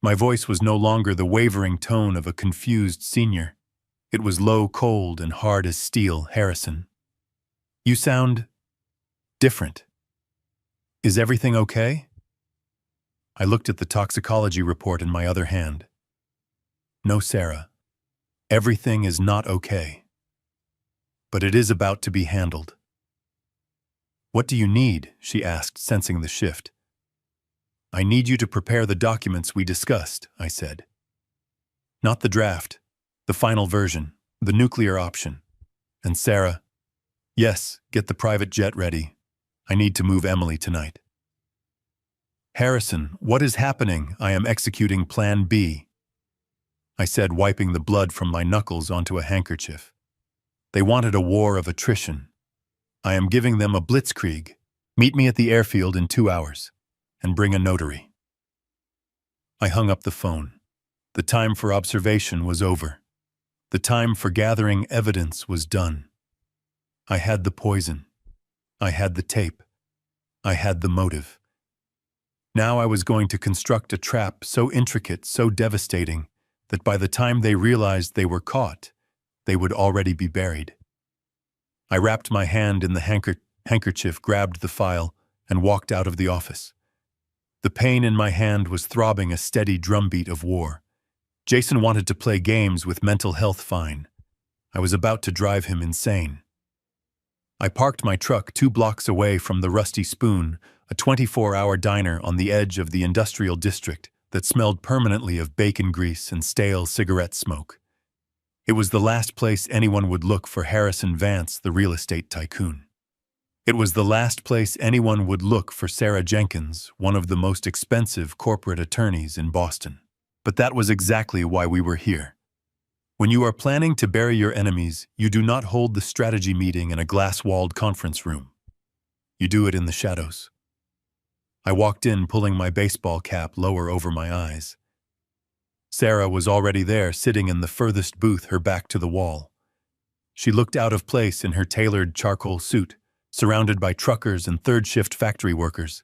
My voice was no longer the wavering tone of a confused senior. It was low, cold, and hard as steel. Harrison. You sound different. Is everything okay? I looked at the toxicology report in my other hand. No, Sarah. Everything is not okay. But it is about to be handled. What do you need? She asked, sensing the shift. I need you to prepare the documents we discussed, I said. Not the draft, the final version, the nuclear option. And Sarah, yes, get the private jet ready. I need to move Emily tonight. Harrison, what is happening? I am executing Plan B, I said, wiping the blood from my knuckles onto a handkerchief. They wanted a war of attrition. I am giving them a blitzkrieg. Meet me at the airfield in 2 hours, and bring a notary. I hung up the phone. The time for observation was over. The time for gathering evidence was done. I had the poison. I had the tape. I had the motive. Now I was going to construct a trap so intricate, so devastating, that by the time they realized they were caught, they would already be buried. I wrapped my hand in the handkerchief, grabbed the file, and walked out of the office. The pain in my hand was throbbing a steady drumbeat of war. Jason wanted to play games with mental health fine. I was about to drive him insane. I parked my truck 2 blocks away from the Rusty Spoon, a 24-hour diner on the edge of the industrial district that smelled permanently of bacon grease and stale cigarette smoke. It was the last place anyone would look for Harrison Vance, the real estate tycoon. It was the last place anyone would look for Sarah Jenkins, one of the most expensive corporate attorneys in Boston. But that was exactly why we were here. When you are planning to bury your enemies, you do not hold the strategy meeting in a glass-walled conference room. You do it in the shadows. I walked in, pulling my baseball cap lower over my eyes. Sarah was already there, sitting in the furthest booth, her back to the wall. She looked out of place in her tailored charcoal suit, surrounded by truckers and third-shift factory workers.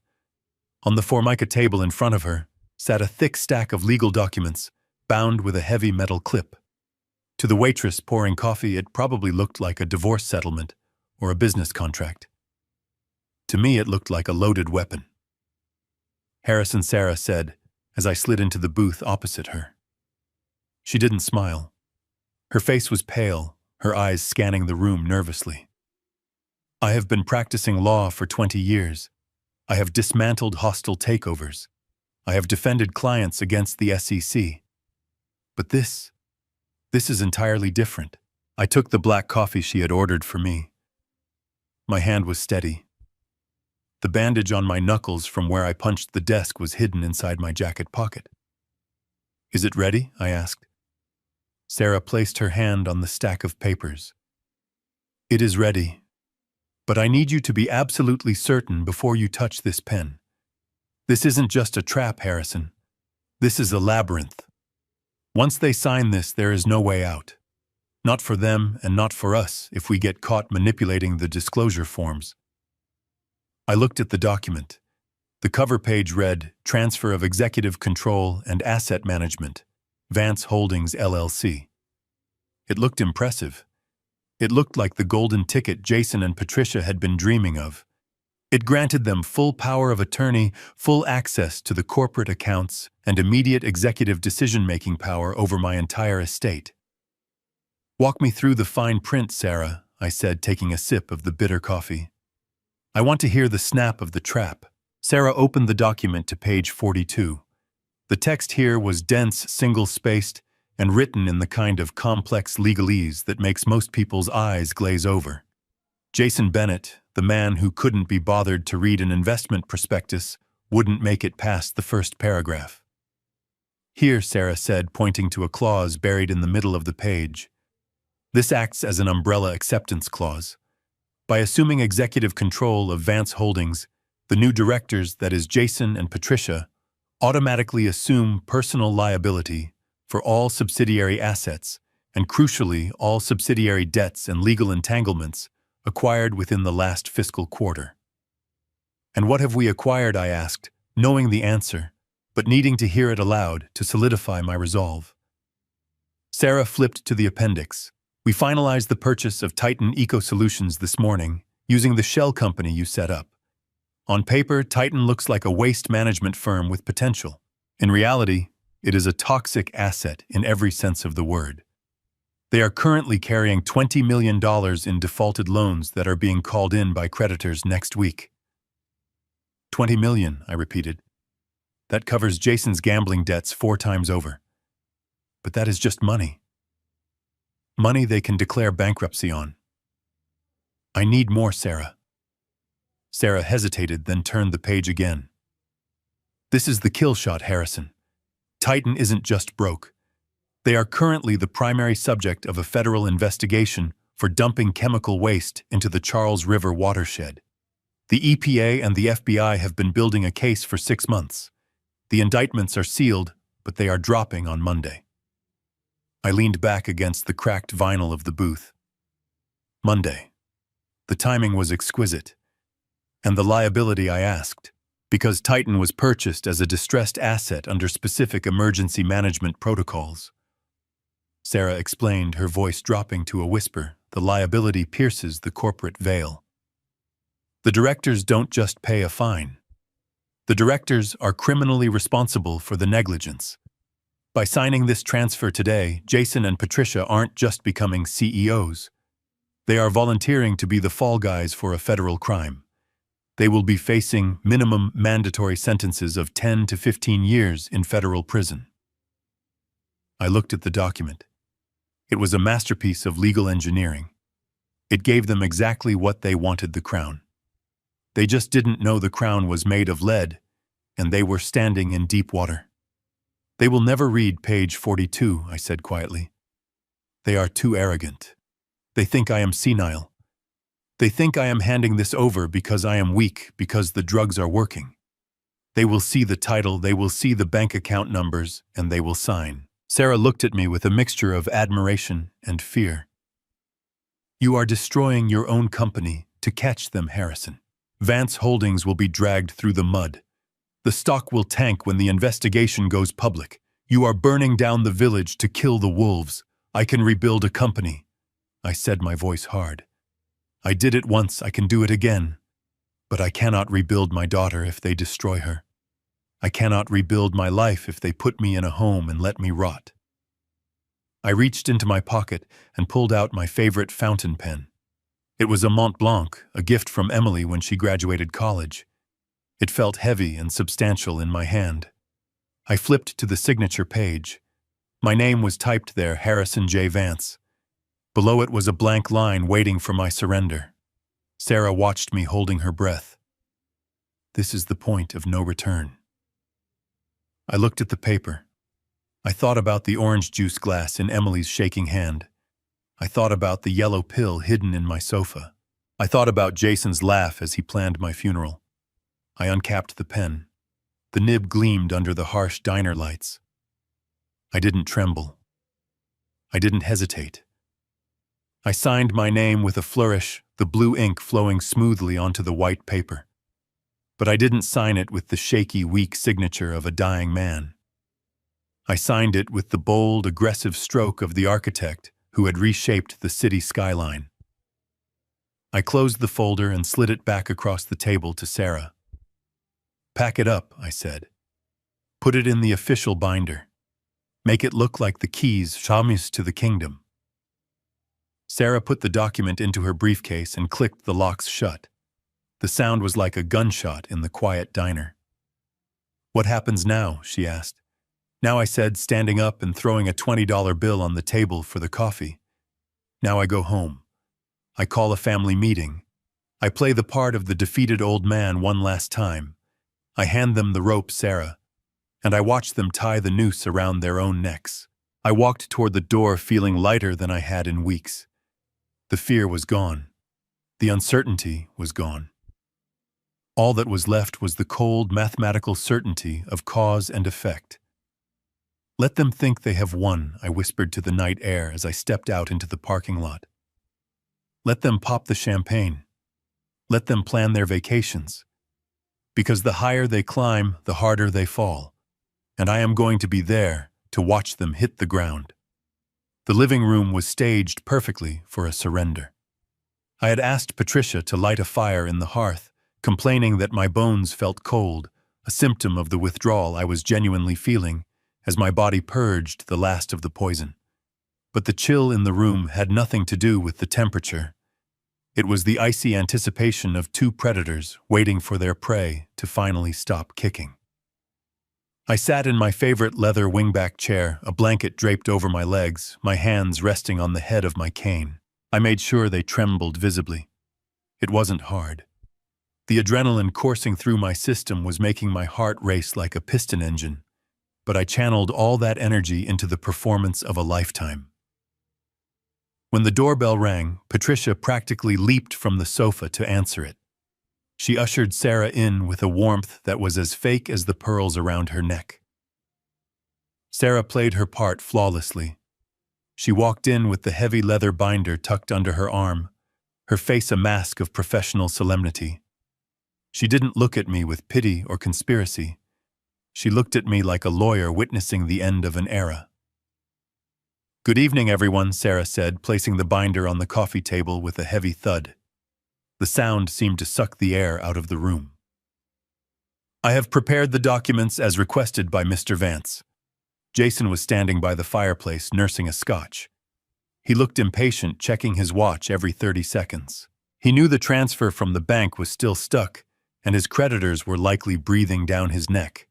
On the formica table in front of her sat a thick stack of legal documents, bound with a heavy metal clip. To the waitress pouring coffee, it probably looked like a divorce settlement or a business contract. To me, it looked like a loaded weapon. Harrison, Sarah said, as I slid into the booth opposite her. She didn't smile. Her face was pale, her eyes scanning the room nervously. I have been practicing law for 20 years. I have dismantled hostile takeovers. I have defended clients against the SEC. But this is entirely different. I took the black coffee she had ordered for me. My hand was steady. The bandage on my knuckles from where I punched the desk was hidden inside my jacket pocket. "Is it ready?" I asked. Sarah placed her hand on the stack of papers. "It is ready. But I need you to be absolutely certain before you touch this pen. This isn't just a trap, Harrison. This is a labyrinth. Once they sign this, there is no way out. Not for them and not for us if we get caught manipulating the disclosure forms." I looked at the document. The cover page read, "Transfer of Executive Control and Asset Management, Vance Holdings, LLC." It looked impressive. It looked like the golden ticket Jason and Patricia had been dreaming of. It granted them full power of attorney, full access to the corporate accounts, and immediate executive decision-making power over my entire estate. "Walk me through the fine print, Sarah," I said, taking a sip of the bitter coffee. "I want to hear the snap of the trap." Sarah opened the document to page 42. The text here was dense, single-spaced, and written in the kind of complex legalese that makes most people's eyes glaze over. Jason Bennett, the man who couldn't be bothered to read an investment prospectus, wouldn't make it past the first paragraph. "Here," Sarah said, pointing to a clause buried in the middle of the page. "This acts as an umbrella acceptance clause. By assuming executive control of Vance Holdings, the new directors, that is Jason and Patricia, automatically assume personal liability for all subsidiary assets and, crucially, all subsidiary debts and legal entanglements acquired within the last fiscal quarter." "And what have we acquired?" I asked, knowing the answer, but needing to hear it aloud to solidify my resolve. Sarah flipped to the appendix. "We finalized the purchase of Titan Eco Solutions this morning, using the shell company you set up. On paper, Titan looks like a waste management firm with potential. In reality, it is a toxic asset in every sense of the word. They are currently carrying $20 million in defaulted loans that are being called in by creditors next week." $20 million, I repeated. "That covers Jason's gambling debts 4 times over. But that is just money. Money they can declare bankruptcy on." "I need more, Sarah." Sarah hesitated, then turned the page again. "This is the kill shot, Harrison. Titan isn't just broke. They are currently the primary subject of a federal investigation for dumping chemical waste into the Charles River watershed. The EPA and the FBI have been building a case for 6 months. The indictments are sealed, but they are dropping on Monday." I leaned back against the cracked vinyl of the booth. Monday. The timing was exquisite. And the liability, I asked, because Titan was purchased as a distressed asset under specific emergency management protocols. Sarah explained, her voice dropping to a whisper. "The liability pierces the corporate veil. The directors don't just pay a fine. The directors are criminally responsible for the negligence. By signing this transfer today, Jason and Patricia aren't just becoming CEOs. They are volunteering to be the fall guys for a federal crime. They will be facing minimum mandatory sentences of 10 to 15 years in federal prison." I looked at the document. It was a masterpiece of legal engineering. It gave them exactly what they wanted: the crown. They just didn't know the crown was made of lead, and they were standing in deep water. "They will never read page 42, I said quietly. "They are too arrogant. They think I am senile. They think I am handing this over because I am weak, because the drugs are working. They will see the title, they will see the bank account numbers, and they will sign." Sarah looked at me with a mixture of admiration and fear. "You are destroying your own company to catch them, Harrison. Vance Holdings will be dragged through the mud. The stock will tank when the investigation goes public. You are burning down the village to kill the wolves. I can rebuild a company. I said, my voice hard. I did it once, I can do it again. But I cannot rebuild my daughter if they destroy her. I cannot rebuild my life if they put me in a home and let me rot. I reached into my pocket and pulled out my favorite fountain pen. It was a Mont Blanc, a gift from Emily when she graduated college. It felt heavy and substantial in my hand. I flipped to the signature page. My name was typed there, Harrison J. Vance. Below it was a blank line waiting for my surrender. Sarah watched me holding her breath. This is the point of no return. I looked at the paper. I thought about the orange juice glass in Emily's shaking hand. I thought about the yellow pill hidden in my sofa. I thought about Jason's laugh as he planned my funeral. I uncapped the pen. The nib gleamed under the harsh diner lights. I didn't tremble. I didn't hesitate. I signed my name with a flourish, the blue ink flowing smoothly onto the white paper. But I didn't sign it with the shaky, weak signature of a dying man. I signed it with the bold, aggressive stroke of the architect who had reshaped the city skyline. I closed the folder and slid it back across the table to Sarah. Pack it up, I said. Put it in the official binder. Make it look like the keys, chamis to the kingdom. Sarah put the document into her briefcase and clicked the locks shut. The sound was like a gunshot in the quiet diner. What happens now? She asked. Now, I said, standing up and throwing a $20 bill on the table for the coffee. Now I go home. I call a family meeting. I play the part of the defeated old man one last time. I hand them the rope, Sarah, and I watch them tie the noose around their own necks. I walked toward the door feeling lighter than I had in weeks. The fear was gone. The uncertainty was gone. All that was left was the cold, mathematical certainty of cause and effect. Let them think they have won, I whispered to the night air as I stepped out into the parking lot. Let them pop the champagne. Let them plan their vacations. Because the higher they climb, the harder they fall. And I am going to be there to watch them hit the ground. The living room was staged perfectly for a surrender. I had asked Patricia to light a fire in the hearth, complaining that my bones felt cold, a symptom of the withdrawal I was genuinely feeling as my body purged the last of the poison. But the chill in the room had nothing to do with the temperature. It was the icy anticipation of two predators waiting for their prey to finally stop kicking. I sat in my favorite leather wingback chair, a blanket draped over my legs, my hands resting on the head of my cane. I made sure they trembled visibly. It wasn't hard. The adrenaline coursing through my system was making my heart race like a piston engine, but I channeled all that energy into the performance of a lifetime. When the doorbell rang, Patricia practically leaped from the sofa to answer it. She ushered Sarah in with a warmth that was as fake as the pearls around her neck. Sarah played her part flawlessly. She walked in with the heavy leather binder tucked under her arm, her face a mask of professional solemnity. She didn't look at me with pity or conspiracy. She looked at me like a lawyer witnessing the end of an era. "Good evening, everyone," Sarah said, placing the binder on the coffee table with a heavy thud. The sound seemed to suck the air out of the room. "I have prepared the documents as requested by Mr. Vance." Jason was standing by the fireplace, nursing a scotch. He looked impatient, checking his watch every 30 seconds. He knew the transfer from the bank was still stuck, and his creditors were likely breathing down his neck.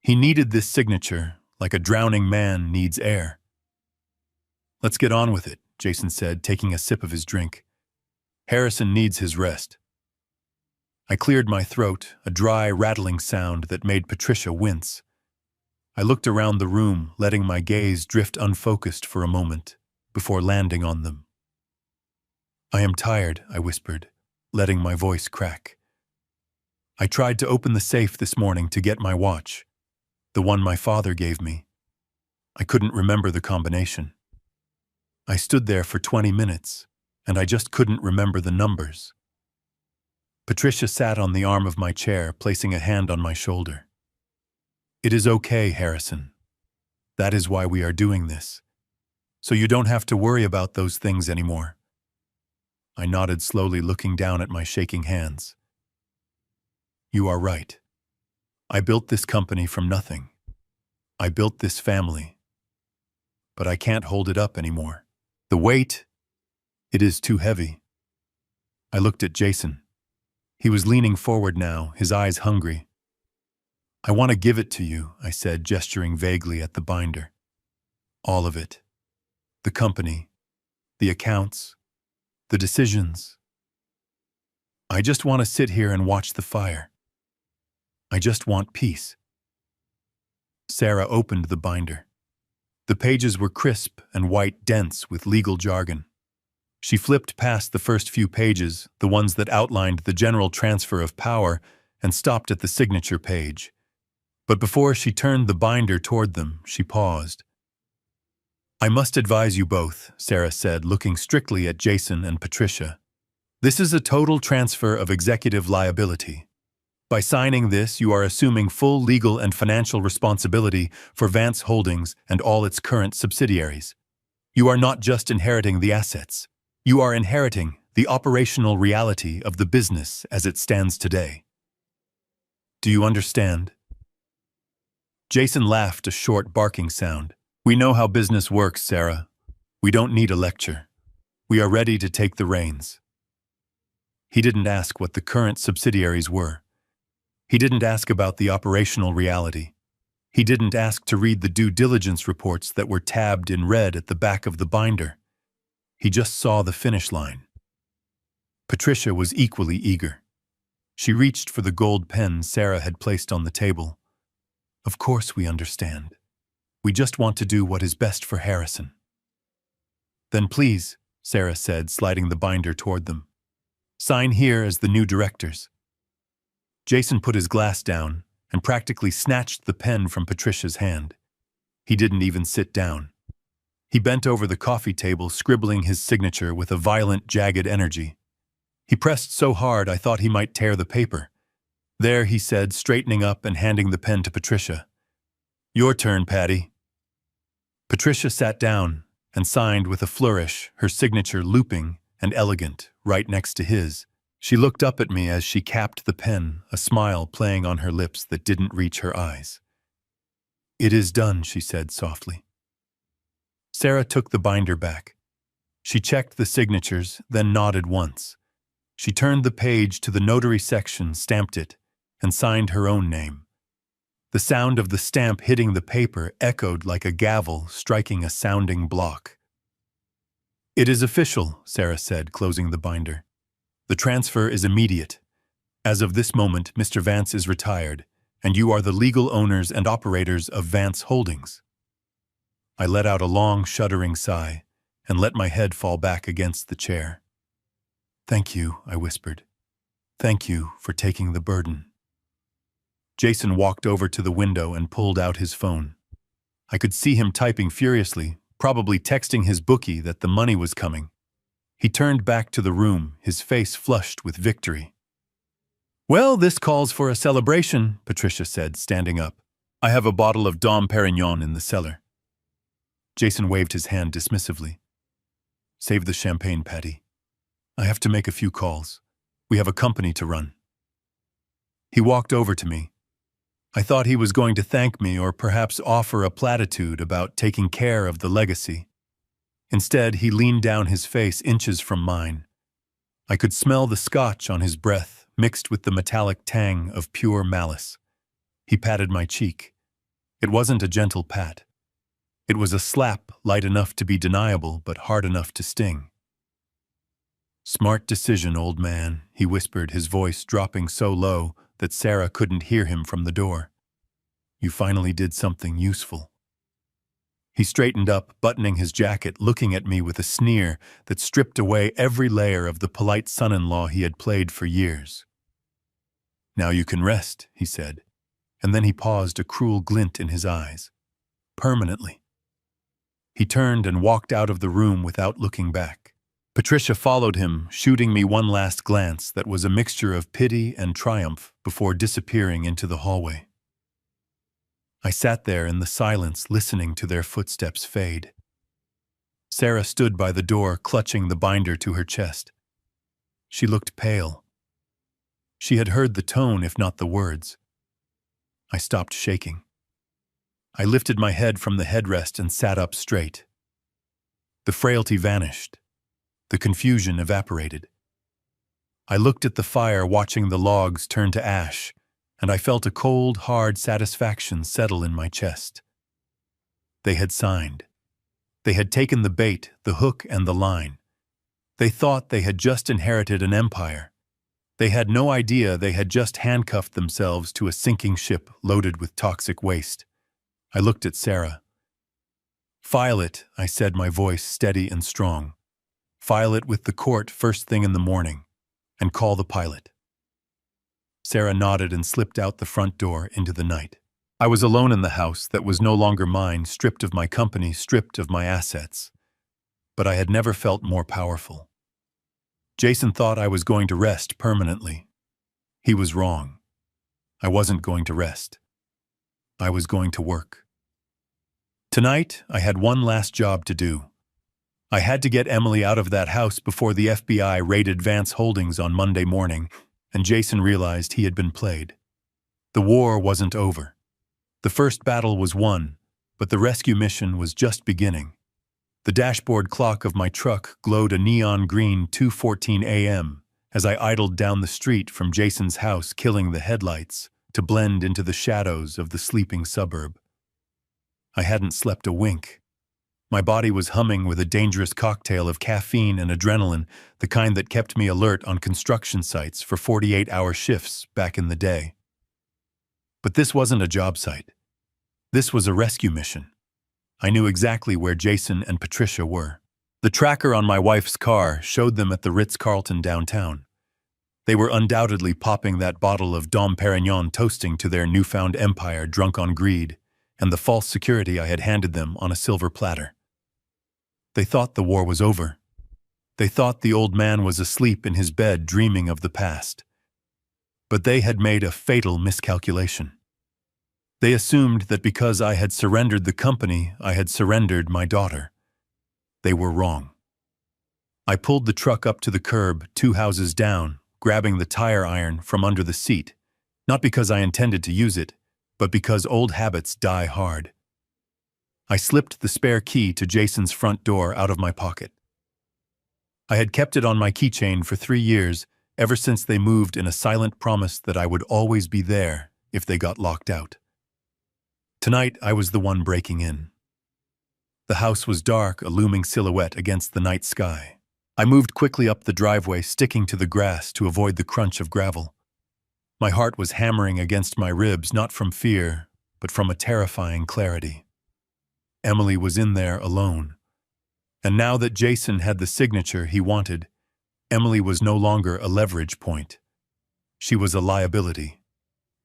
He needed this signature, like a drowning man needs air. "Let's get on with it," Jason said, taking a sip of his drink. "Harrison needs his rest." I cleared my throat, a dry, rattling sound that made Patricia wince. I looked around the room, letting my gaze drift unfocused for a moment, before landing on them. "I am tired," I whispered, letting my voice crack. "I tried to open the safe this morning to get my watch, the one my father gave me. I couldn't remember the combination. I stood there for 20 minutes, and I just couldn't remember the numbers. Patricia sat on the arm of my chair, placing a hand on my shoulder. It is okay, Harrison. That is why we are doing this. So you don't have to worry about those things anymore. I nodded slowly, looking down at my shaking hands. You are right. I built this company from nothing. I built this family. But I can't hold it up anymore. The weight, it is too heavy. I looked at Jason. He was leaning forward now, his eyes hungry. I want to give it to you, I said, gesturing vaguely at the binder. All of it. The company, the accounts, the decisions. I just want to sit here and watch the fire. I just want peace. Sarah opened the binder. The pages were crisp and white, dense with legal jargon. She flipped past the first few pages, the ones that outlined the general transfer of power, and stopped at the signature page. But before she turned the binder toward them, she paused. I must advise you both, Sarah said, looking strictly at Jason and Patricia. This is a total transfer of executive liability. By signing this, you are assuming full legal and financial responsibility for Vance Holdings and all its current subsidiaries. You are not just inheriting the assets. You are inheriting the operational reality of the business as it stands today. Do you understand? Jason laughed, a short barking sound. We know how business works, Sarah. We don't need a lecture. We are ready to take the reins. He didn't ask what the current subsidiaries were. He didn't ask about the operational reality. He didn't ask to read the due diligence reports that were tabbed in red at the back of the binder. He just saw the finish line. Patricia was equally eager. She reached for the gold pen Sarah had placed on the table. Of course we understand. We just want to do what is best for Harrison. Then please, Sarah said, sliding the binder toward them. Sign here as the new directors. Jason put his glass down and practically snatched the pen from Patricia's hand. He didn't even sit down. He bent over the coffee table, scribbling his signature with a violent, jagged energy. He pressed so hard I thought he might tear the paper. There, he said, straightening up and handing the pen to Patricia. Your turn, Patty. Patricia sat down and signed with a flourish, her signature looping and elegant, right next to his. She looked up at me as she capped the pen, a smile playing on her lips that didn't reach her eyes. It is done, she said softly. Sarah took the binder back. She checked the signatures, then nodded once. She turned the page to the notary section, stamped it, and signed her own name. The sound of the stamp hitting the paper echoed like a gavel striking a sounding block. It is official, Sarah said, closing the binder. The transfer is immediate. As of this moment, Mr. Vance is retired, and you are the legal owners and operators of Vance Holdings. I let out a long, shuddering sigh and let my head fall back against the chair. Thank you, I whispered. Thank you for taking the burden. Jason walked over to the window and pulled out his phone. I could see him typing furiously, probably texting his bookie that the money was coming. He turned back to the room, his face flushed with victory. Well, this calls for a celebration, Patricia said, standing up. I have a bottle of Dom Perignon in the cellar. Jason waved his hand dismissively. Save the champagne, Patty. I have to make a few calls. We have a company to run. He walked over to me. I thought he was going to thank me or perhaps offer a platitude about taking care of the legacy. Instead, he leaned down, his face inches from mine. I could smell the scotch on his breath, mixed with the metallic tang of pure malice. He patted my cheek. It wasn't a gentle pat. It was a slap light enough to be deniable, but hard enough to sting. Smart decision, old man, he whispered, his voice dropping so low that Sarah couldn't hear him from the door. You finally did something useful. He straightened up, buttoning his jacket, looking at me with a sneer that stripped away every layer of the polite son-in-law he had played for years. Now you can rest, he said, and then he paused, a cruel glint in his eyes. Permanently. He turned and walked out of the room without looking back. Patricia followed him, shooting me one last glance that was a mixture of pity and triumph before disappearing into the hallway. I sat there in the silence, listening to their footsteps fade. Sarah stood by the door, clutching the binder to her chest. She looked pale. She had heard the tone, if not the words. I stopped shaking. I lifted my head from the headrest and sat up straight. The frailty vanished. The confusion evaporated. I looked at the fire, watching the logs turn to ash, and I felt a cold, hard satisfaction settle in my chest. They had signed. They had taken the bait, the hook, and the line. They thought they had just inherited an empire. They had no idea they had just handcuffed themselves to a sinking ship loaded with toxic waste. I looked at Sarah. "File it," I said, my voice steady and strong. "File it with the court first thing in the morning, and call the pilot." Sarah nodded and slipped out the front door into the night. I was alone in the house that was no longer mine, stripped of my company, stripped of my assets. But I had never felt more powerful. Jason thought I was going to rest permanently. He was wrong. I wasn't going to rest. I was going to work. Tonight, I had one last job to do. I had to get Emily out of that house before the FBI raided Vance Holdings on Monday morning, and Jason realized he had been played. The war wasn't over. The first battle was won, but the rescue mission was just beginning. The dashboard clock of my truck glowed a neon green 2:14 a.m. as I idled down the street from Jason's house, killing the headlights to blend into the shadows of the sleeping suburb. I hadn't slept a wink. My body was humming with a dangerous cocktail of caffeine and adrenaline, the kind that kept me alert on construction sites for 48-hour shifts back in the day. But this wasn't a job site. This was a rescue mission. I knew exactly where Jason and Patricia were. The tracker on my wife's car showed them at the Ritz-Carlton downtown. They were undoubtedly popping that bottle of Dom Perignon, toasting to their newfound empire drunk on greed and the false security I had handed them on a silver platter. They thought the war was over. They thought the old man was asleep in his bed dreaming of the past. But they had made a fatal miscalculation. They assumed that because I had surrendered the company, I had surrendered my daughter. They were wrong. I pulled the truck up to the curb, 2 houses down, grabbing the tire iron from under the seat, not because I intended to use it, but because old habits die hard. I slipped the spare key to Jason's front door out of my pocket. I had kept it on my keychain for 3 years, ever since they moved, in a silent promise that I would always be there if they got locked out. Tonight, I was the one breaking in. The house was dark, a looming silhouette against the night sky. I moved quickly up the driveway, sticking to the grass to avoid the crunch of gravel. My heart was hammering against my ribs, not from fear, but from a terrifying clarity. Emily was in there alone. And now that Jason had the signature he wanted, Emily was no longer a leverage point. She was a liability,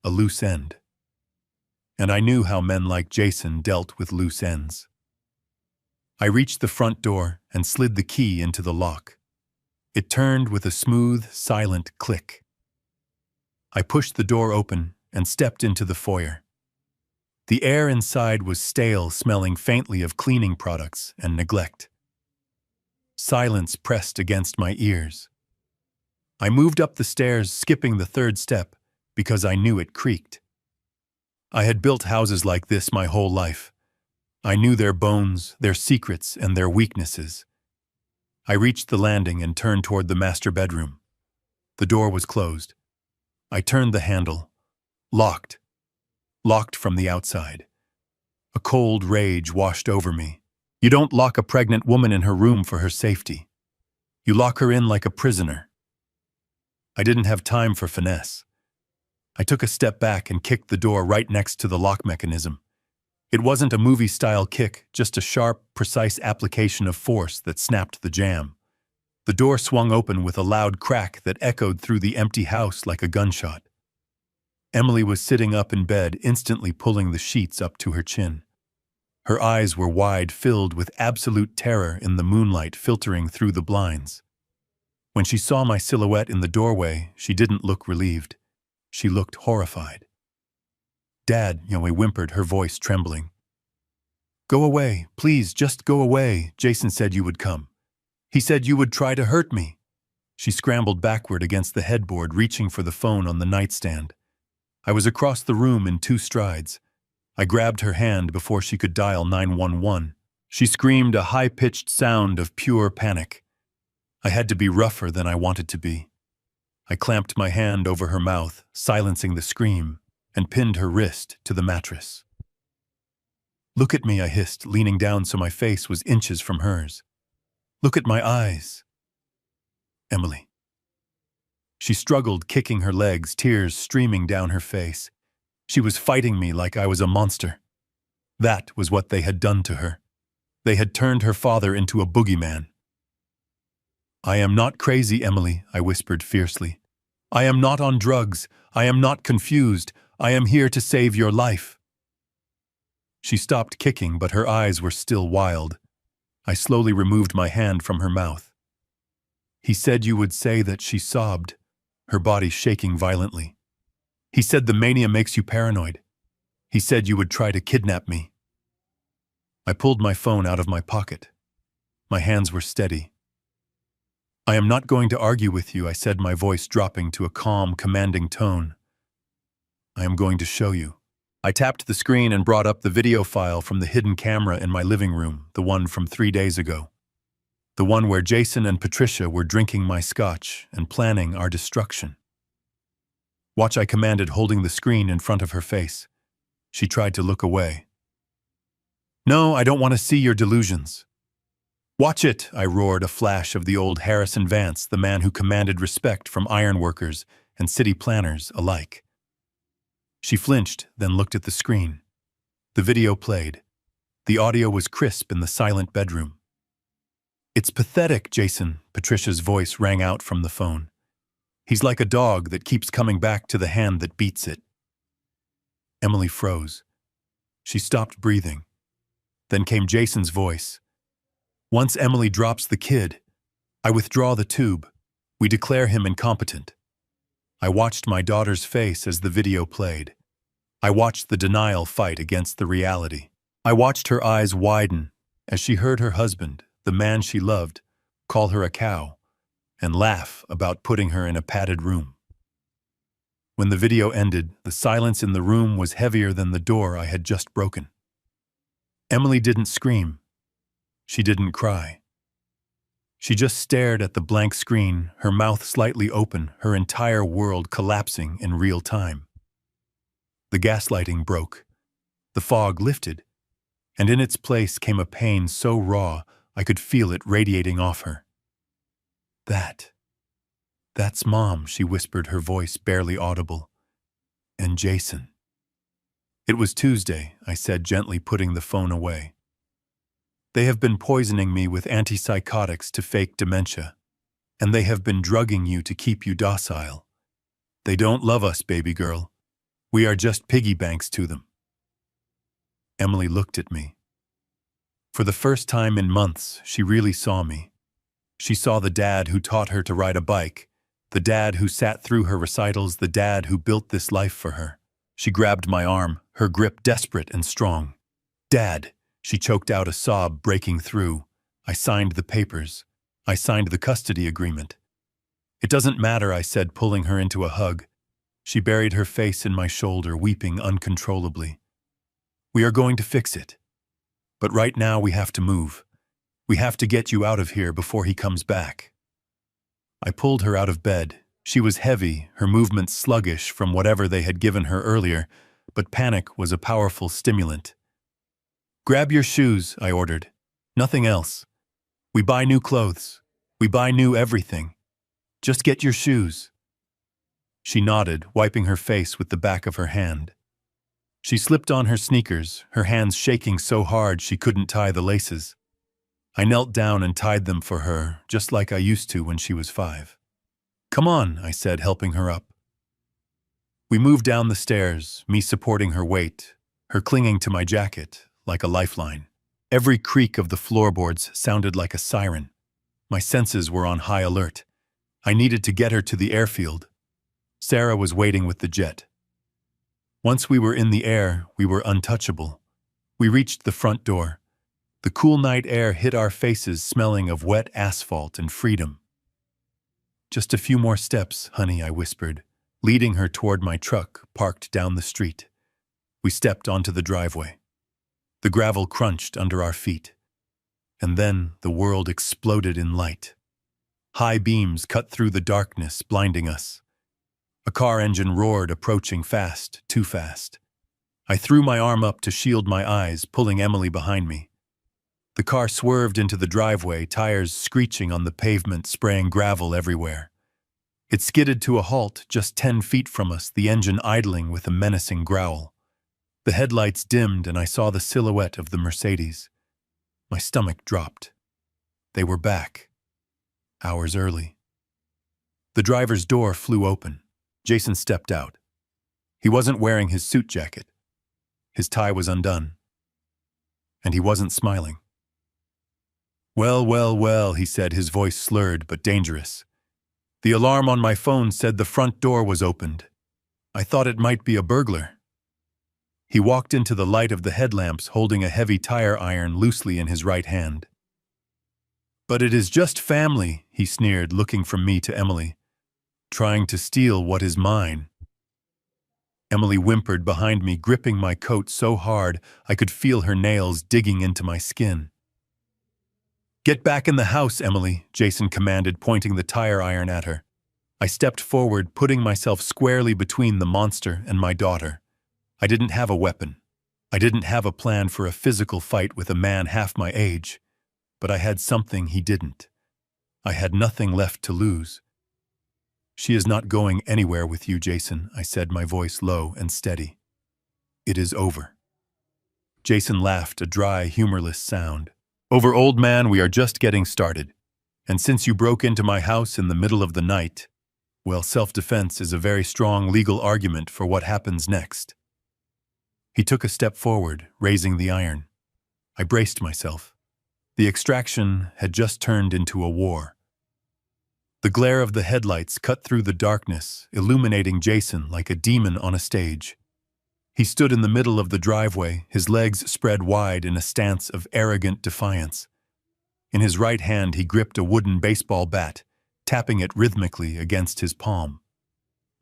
a loose end. And I knew how men like Jason dealt with loose ends. I reached the front door and slid the key into the lock. It turned with a smooth, silent click. I pushed the door open and stepped into the foyer. The air inside was stale, smelling faintly of cleaning products and neglect. Silence pressed against my ears. I moved up the stairs, skipping the 3rd step, because I knew it creaked. I had built houses like this my whole life. I knew their bones, their secrets, and their weaknesses. I reached the landing and turned toward the master bedroom. The door was closed. I turned the handle. Locked. Locked from the outside. A cold rage washed over me. You don't lock a pregnant woman in her room for her safety. You lock her in like a prisoner. I didn't have time for finesse. I took a step back and kicked the door right next to the lock mechanism. It wasn't a movie-style kick, just a sharp, precise application of force that snapped the jam. The door swung open with a loud crack that echoed through the empty house like a gunshot. Emily was sitting up in bed, instantly pulling the sheets up to her chin. Her eyes were wide, filled with absolute terror in the moonlight filtering through the blinds. When she saw my silhouette in the doorway, she didn't look relieved. She looked horrified. "Dad," Yoe whimpered, her voice trembling. "Go away, please, just go away. Jason said you would come. He said you would try to hurt me." She scrambled backward against the headboard, reaching for the phone on the nightstand. I was across the room in 2 strides. I grabbed her hand before she could dial 911. She screamed a high-pitched sound of pure panic. I had to be rougher than I wanted to be. I clamped my hand over her mouth, silencing the scream, and pinned her wrist to the mattress. "Look at me," I hissed, leaning down so my face was inches from hers. "Look at my eyes." "Emily." She struggled, kicking her legs, tears streaming down her face. She was fighting me like I was a monster. That was what they had done to her. They had turned her father into a boogeyman. "I am not crazy, Emily," I whispered fiercely. "I am not on drugs. I am not confused. I am here to save your life." She stopped kicking, but her eyes were still wild. I slowly removed my hand from her mouth. "He said you would say that," she sobbed, her body shaking violently. "He said the mania makes you paranoid. He said you would try to kidnap me." I pulled my phone out of my pocket. My hands were steady. "I am not going to argue with you," I said, my voice dropping to a calm, commanding tone. "I am going to show you." I tapped the screen and brought up the video file from the hidden camera in my living room, the one from 3 days ago. The one where Jason and Patricia were drinking my scotch and planning our destruction. "Watch," I commanded, holding the screen in front of her face. She tried to look away. "No, I don't want to see your delusions." "Watch it," I roared, a flash of the old Harrison Vance, the man who commanded respect from ironworkers and city planners alike. She flinched, then looked at the screen. The video played. The audio was crisp in the silent bedroom. "It's pathetic, Jason," Patricia's voice rang out from the phone. "He's like a dog that keeps coming back to the hand that beats it." Emily froze. She stopped breathing. Then came Jason's voice. "Once Emily drops the kid, I withdraw the tube. We declare him incompetent." I watched my daughter's face as the video played. I watched the denial fight against the reality. I watched her eyes widen as she heard her husband, the man she loved, call her a cow and laugh about putting her in a padded room. When the video ended, the silence in the room was heavier than the door I had just broken. Emily didn't scream. She didn't cry. She just stared at the blank screen, her mouth slightly open, her entire world collapsing in real time. The gaslighting broke. The fog lifted, and in its place came a pain so raw I could feel it radiating off her. That's Mom," she whispered, her voice barely audible. "And Jason." "It was Tuesday," I said, gently putting the phone away. "They have been poisoning me with antipsychotics to fake dementia, and they have been drugging you to keep you docile. They don't love us, baby girl. We are just piggy banks to them." Emily looked at me. For the first time in months, she really saw me. She saw the dad who taught her to ride a bike, the dad who sat through her recitals, the dad who built this life for her. She grabbed my arm, her grip desperate and strong. "Dad," she choked out, a sob breaking through. "I signed the papers. I signed the custody agreement." "It doesn't matter," I said, pulling her into a hug. She buried her face in my shoulder, weeping uncontrollably. "We are going to fix it. But right now we have to move. We have to get you out of here before he comes back." I pulled her out of bed. She was heavy, her movements sluggish from whatever they had given her earlier, but panic was a powerful stimulant. "Grab your shoes," I ordered. "Nothing else. We buy new clothes. We buy new everything. Just get your shoes." She nodded, wiping her face with the back of her hand. She slipped on her sneakers, her hands shaking so hard she couldn't tie the laces. I knelt down and tied them for her, just like I used to when she was 5. "Come on," I said, helping her up. We moved down the stairs, me supporting her weight, her clinging to my jacket, like a lifeline. Every creak of the floorboards sounded like a siren. My senses were on high alert. I needed to get her to the airfield. Sarah was waiting with the jet. Once we were in the air, we were untouchable. We reached the front door. The cool night air hit our faces, smelling of wet asphalt and freedom. "Just a few more steps, honey," I whispered, leading her toward my truck parked down the street. We stepped onto the driveway. The gravel crunched under our feet. And then the world exploded in light. High beams cut through the darkness, blinding us. A car engine roared, approaching fast, too fast. I threw my arm up to shield my eyes, pulling Emily behind me. The car swerved into the driveway, tires screeching on the pavement, spraying gravel everywhere. It skidded to a halt just 10 feet from us, the engine idling with a menacing growl. The headlights dimmed and I saw the silhouette of the Mercedes. My stomach dropped. They were back. Hours early. The driver's door flew open. Jason stepped out. He wasn't wearing his suit jacket. His tie was undone. And he wasn't smiling. "Well, well, well," he said, his voice slurred but dangerous. "The alarm on my phone said the front door was opened. I thought it might be a burglar." He walked into the light of the headlamps, holding a heavy tire iron loosely in his right hand. "But it is just family," he sneered, looking from me to Emily. "Trying to steal what is mine." Emily whimpered behind me, gripping my coat so hard I could feel her nails digging into my skin. "Get back in the house, Emily," Jason commanded, pointing the tire iron at her. I stepped forward, putting myself squarely between the monster and my daughter. I didn't have a weapon. I didn't have a plan for a physical fight with a man half my age. But I had something he didn't. I had nothing left to lose. "She is not going anywhere with you, Jason," I said, my voice low and steady. "It is over." Jason laughed, a dry, humorless sound. "Over, old man, we are just getting started. And since you broke into my house in the middle of the night, well, self-defense is a very strong legal argument for what happens next." He took a step forward, raising the iron. I braced myself. The extraction had just turned into a war. The glare of the headlights cut through the darkness, illuminating Jason like a demon on a stage. He stood in the middle of the driveway, his legs spread wide in a stance of arrogant defiance. In his right hand he gripped a wooden baseball bat, tapping it rhythmically against his palm.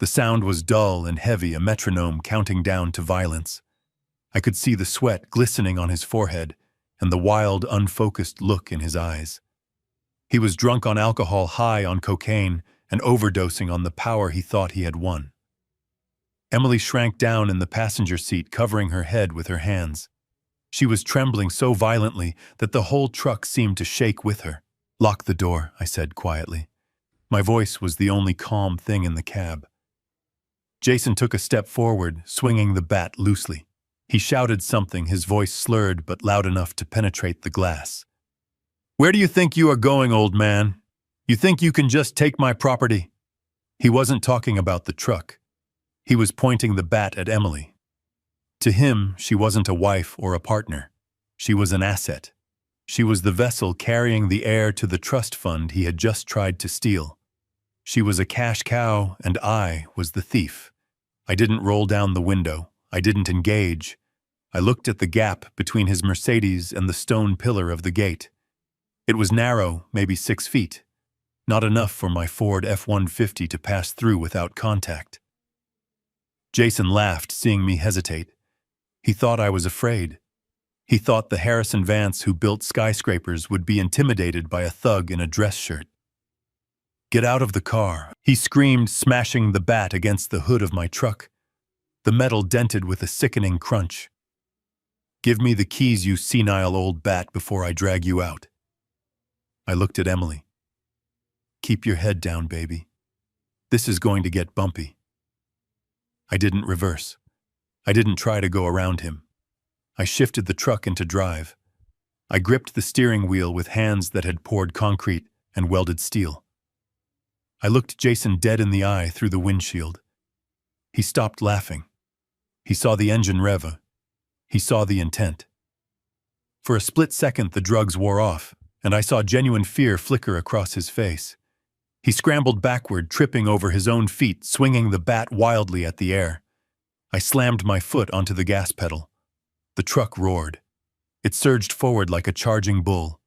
The sound was dull and heavy, a metronome counting down to violence. I could see the sweat glistening on his forehead and the wild, unfocused look in his eyes. He was drunk on alcohol, high on cocaine, and overdosing on the power he thought he had won. Emily shrank down in the passenger seat, covering her head with her hands. She was trembling so violently that the whole truck seemed to shake with her. "Lock the door," I said quietly. My voice was the only calm thing in the cab. Jason took a step forward, swinging the bat loosely. He shouted something, his voice slurred but loud enough to penetrate the glass. "Where do you think you are going, old man? You think you can just take my property?" He wasn't talking about the truck. He was pointing the bat at Emily. To him, she wasn't a wife or a partner. She was an asset. She was the vessel carrying the heir to the trust fund he had just tried to steal. She was a cash cow, and I was the thief. I didn't roll down the window. I didn't engage. I looked at the gap between his Mercedes and the stone pillar of the gate. It was narrow, maybe 6 feet. Not enough for my Ford F-150 to pass through without contact. Jason laughed, seeing me hesitate. He thought I was afraid. He thought the Harrison Vance who built skyscrapers would be intimidated by a thug in a dress shirt. "Get out of the car," he screamed, smashing the bat against the hood of my truck. The metal dented with a sickening crunch. "Give me the keys, you senile old bat, before I drag you out." I looked at Emily. "Keep your head down, baby. This is going to get bumpy." I didn't reverse. I didn't try to go around him. I shifted the truck into drive. I gripped the steering wheel with hands that had poured concrete and welded steel. I looked Jason dead in the eye through the windshield. He stopped laughing. He saw the engine rev. He saw the intent. For a split second, the drugs wore off, and I saw genuine fear flicker across his face. He scrambled backward, tripping over his own feet, swinging the bat wildly at the air. I slammed my foot onto the gas pedal. The truck roared. It surged forward like a charging bull.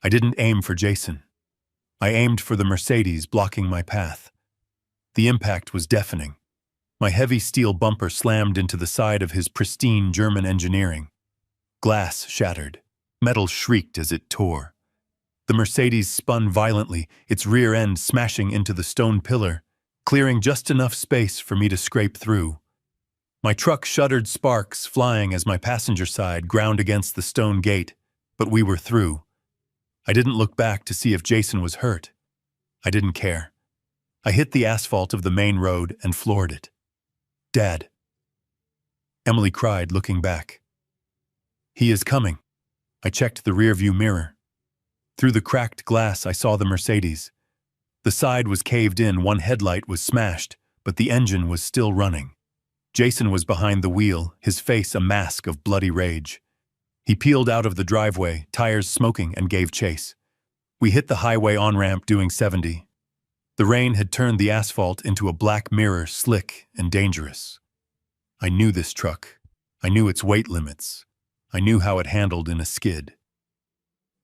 I didn't aim for Jason. I aimed for the Mercedes blocking my path. The impact was deafening. My heavy steel bumper slammed into the side of his pristine German engineering. Glass shattered. Metal shrieked as it tore. The Mercedes spun violently, its rear end smashing into the stone pillar, clearing just enough space for me to scrape through. My truck shuddered, sparks flying as my passenger side ground against the stone gate, but we were through. I didn't look back to see if Jason was hurt. I didn't care. I hit the asphalt of the main road and floored it. "Dad," Emily cried, looking back. "He is coming." I checked the rearview mirror. Through the cracked glass, I saw the Mercedes. The side was caved in, one headlight was smashed, but the engine was still running. Jason was behind the wheel, his face a mask of bloody rage. He peeled out of the driveway, tires smoking, and gave chase. We hit the highway on-ramp doing 70. The rain had turned the asphalt into a black mirror, slick and dangerous. I knew this truck. I knew its weight limits. I knew how it handled in a skid.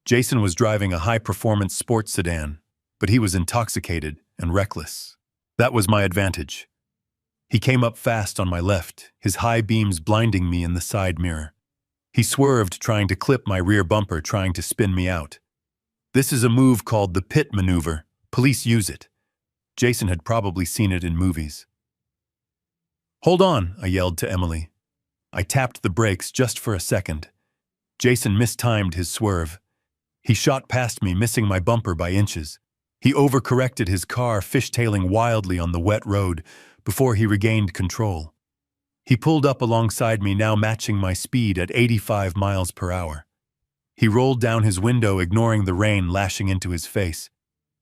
Jason was driving a high-performance sports sedan, but he was intoxicated and reckless. That was my advantage. He came up fast on my left, his high beams blinding me in the side mirror. He swerved, trying to clip my rear bumper, trying to spin me out. This is a move called the pit maneuver. Police use it. Jason had probably seen it in movies. "Hold on," I yelled to Emily. I tapped the brakes just for a second. Jason mistimed his swerve. He shot past me, missing my bumper by inches. He overcorrected his car, fishtailing wildly on the wet road, before he regained control. He pulled up alongside me, now matching my speed at 85 miles per hour. He rolled down his window, ignoring the rain lashing into his face.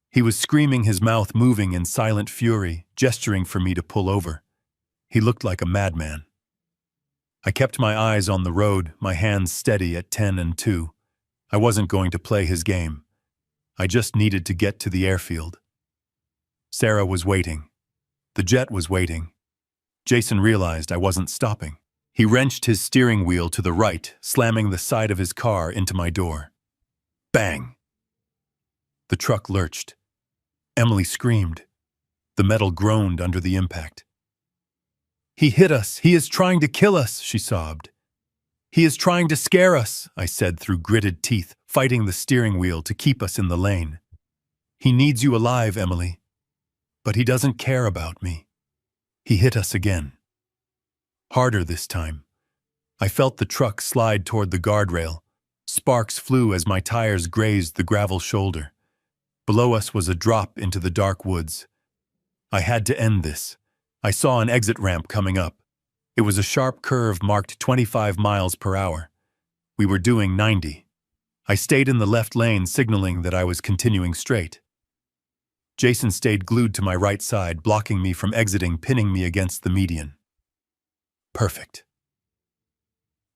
He was screaming, his mouth moving in silent fury, gesturing for me to pull over. He looked like a madman. I kept my eyes on the road, my hands steady at 10 and 2. I wasn't going to play his game. I just needed to get to the airfield. Sarah was waiting. The jet was waiting. Jason realized I wasn't stopping. He wrenched his steering wheel to the right, slamming the side of his car into my door. Bang! The truck lurched. Emily screamed. The metal groaned under the impact. "He hit us! He is trying to kill us!" she sobbed. "He is trying to scare us," I said through gritted teeth, fighting the steering wheel to keep us in the lane. "He needs you alive, Emily. But he doesn't care about me." He hit us again. Harder this time. I felt the truck slide toward the guardrail. Sparks flew as my tires grazed the gravel shoulder. Below us was a drop into the dark woods. I had to end this. I saw an exit ramp coming up. It was a sharp curve marked 25 miles per hour. We were doing 90. I stayed in the left lane, signaling that I was continuing straight. Jason stayed glued to my right side, blocking me from exiting, pinning me against the median. Perfect.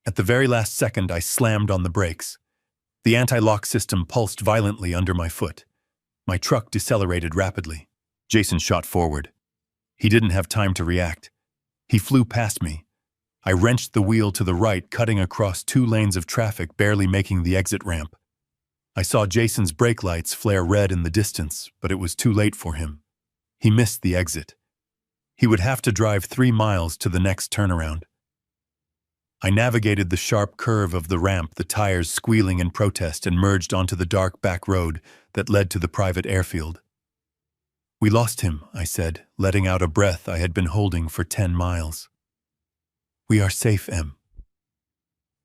At the very last second, I slammed on the brakes. The anti-lock system pulsed violently under my foot. My truck decelerated rapidly. Jason shot forward. He didn't have time to react. He flew past me. I wrenched the wheel to the right, cutting across 2 lanes of traffic, barely making the exit ramp. I saw Jason's brake lights flare red in the distance, but it was too late for him. He missed the exit. He would have to drive 3 miles to the next turnaround. I navigated the sharp curve of the ramp, the tires squealing in protest, and merged onto the dark back road that led to the private airfield. "We lost him," I said, letting out a breath I had been holding for 10 miles. "We are safe, Em."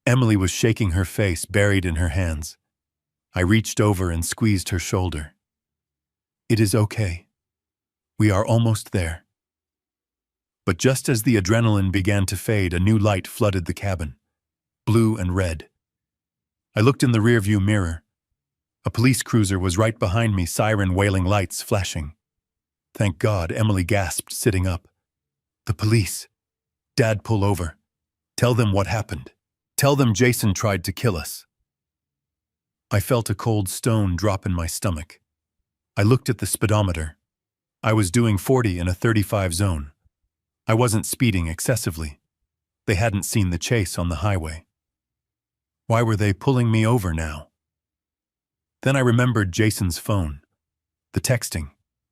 Emily was shaking her face, buried in her hands. I reached over and squeezed her shoulder. "It is okay. We are almost there." But just as the adrenaline began to fade, a new light flooded the cabin. Blue and red. I looked in the rearview mirror. A police cruiser was right behind me, siren wailing, lights flashing. "Thank God," Emily gasped, sitting up. "The police. Dad, pull over. Tell them what happened. Tell them Jason tried to kill us." I felt a cold stone drop in my stomach. I looked at the speedometer. I was doing 40 in a 35 zone. I wasn't speeding excessively. They hadn't seen the chase on the highway. Why were they pulling me over now? Then I remembered Jason's phone. The texting.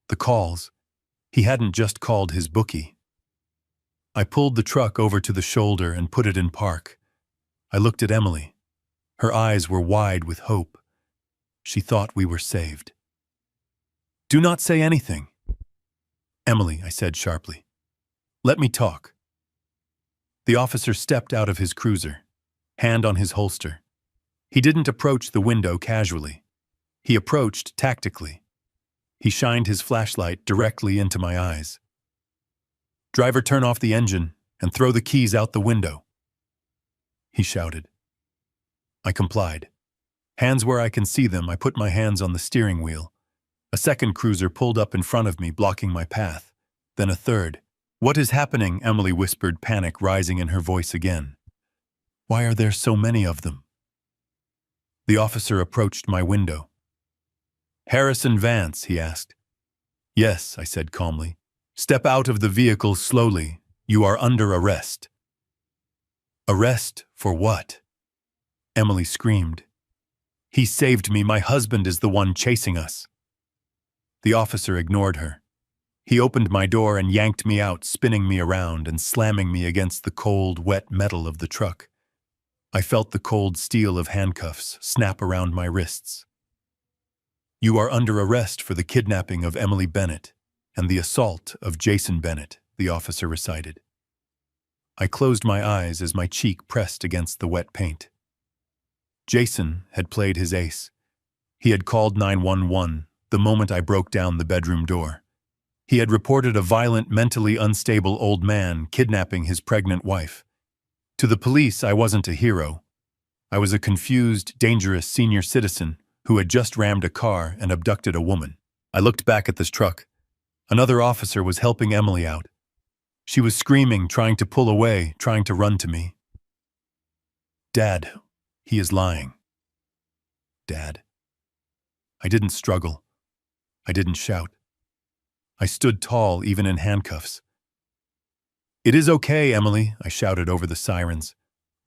The calls. He hadn't just called his bookie. I pulled the truck over to the shoulder and put it in park. I looked at Emily. Her eyes were wide with hope. She thought we were saved. "Do not say anything." "Emily," I said sharply. "Let me talk." The officer stepped out of his cruiser, hand on his holster. He didn't approach the window casually. He approached tactically. He shined his flashlight directly into my eyes. "Driver, turn off the engine and throw the keys out the window," he shouted. I complied. Hands where I can see them, I put my hands on the steering wheel. A second cruiser pulled up in front of me, blocking my path. Then a third. "What is happening?" Emily whispered, panic rising in her voice again. "Why are there so many of them?" The officer approached my window. "Harrison Vance?" he asked. "Yes," I said calmly. "Step out of the vehicle slowly. You are under arrest." "Arrest for what?" Emily screamed. "He saved me. My husband is the one chasing us." The officer ignored her. He opened my door and yanked me out, spinning me around and slamming me against the cold, wet metal of the truck. I felt the cold steel of handcuffs snap around my wrists. "You are under arrest for the kidnapping of Emily Bennett and the assault of Jason Bennett," the officer recited. I closed my eyes as my cheek pressed against the wet paint. Jason had played his ace. He had called 911 the moment I broke down the bedroom door. He had reported a violent, mentally unstable old man kidnapping his pregnant wife. To the police, I wasn't a hero. I was a confused, dangerous senior citizen who had just rammed a car and abducted a woman. I looked back at this truck. Another officer was helping Emily out. She was screaming, trying to pull away, trying to run to me. "Dad, he is lying." "Dad." I didn't struggle. I didn't shout. I stood tall, even in handcuffs. "It is okay, Emily," I shouted over the sirens.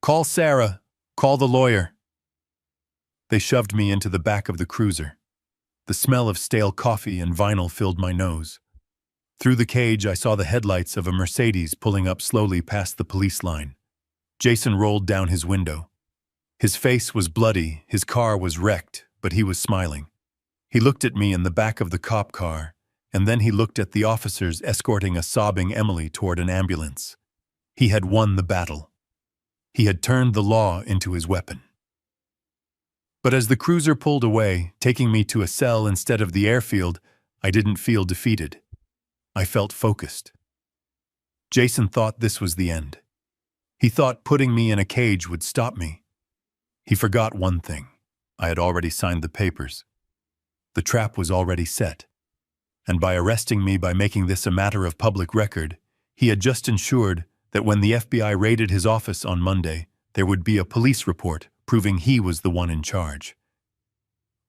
"Call Sarah. Call the lawyer." They shoved me into the back of the cruiser. The smell of stale coffee and vinyl filled my nose. Through the cage, I saw the headlights of a Mercedes pulling up slowly past the police line. Jason rolled down his window. His face was bloody, his car was wrecked, but he was smiling. He looked at me in the back of the cop car, and then he looked at the officers escorting a sobbing Emily toward an ambulance. He had won the battle. He had turned the law into his weapon. But as the cruiser pulled away, taking me to a cell instead of the airfield, I didn't feel defeated. I felt focused. Jason thought this was the end. He thought putting me in a cage would stop me. He forgot one thing. I had already signed the papers. The trap was already set. And by arresting me by making this a matter of public record, he had just ensured that when the FBI raided his office on Monday, there would be a police report proving he was the one in charge.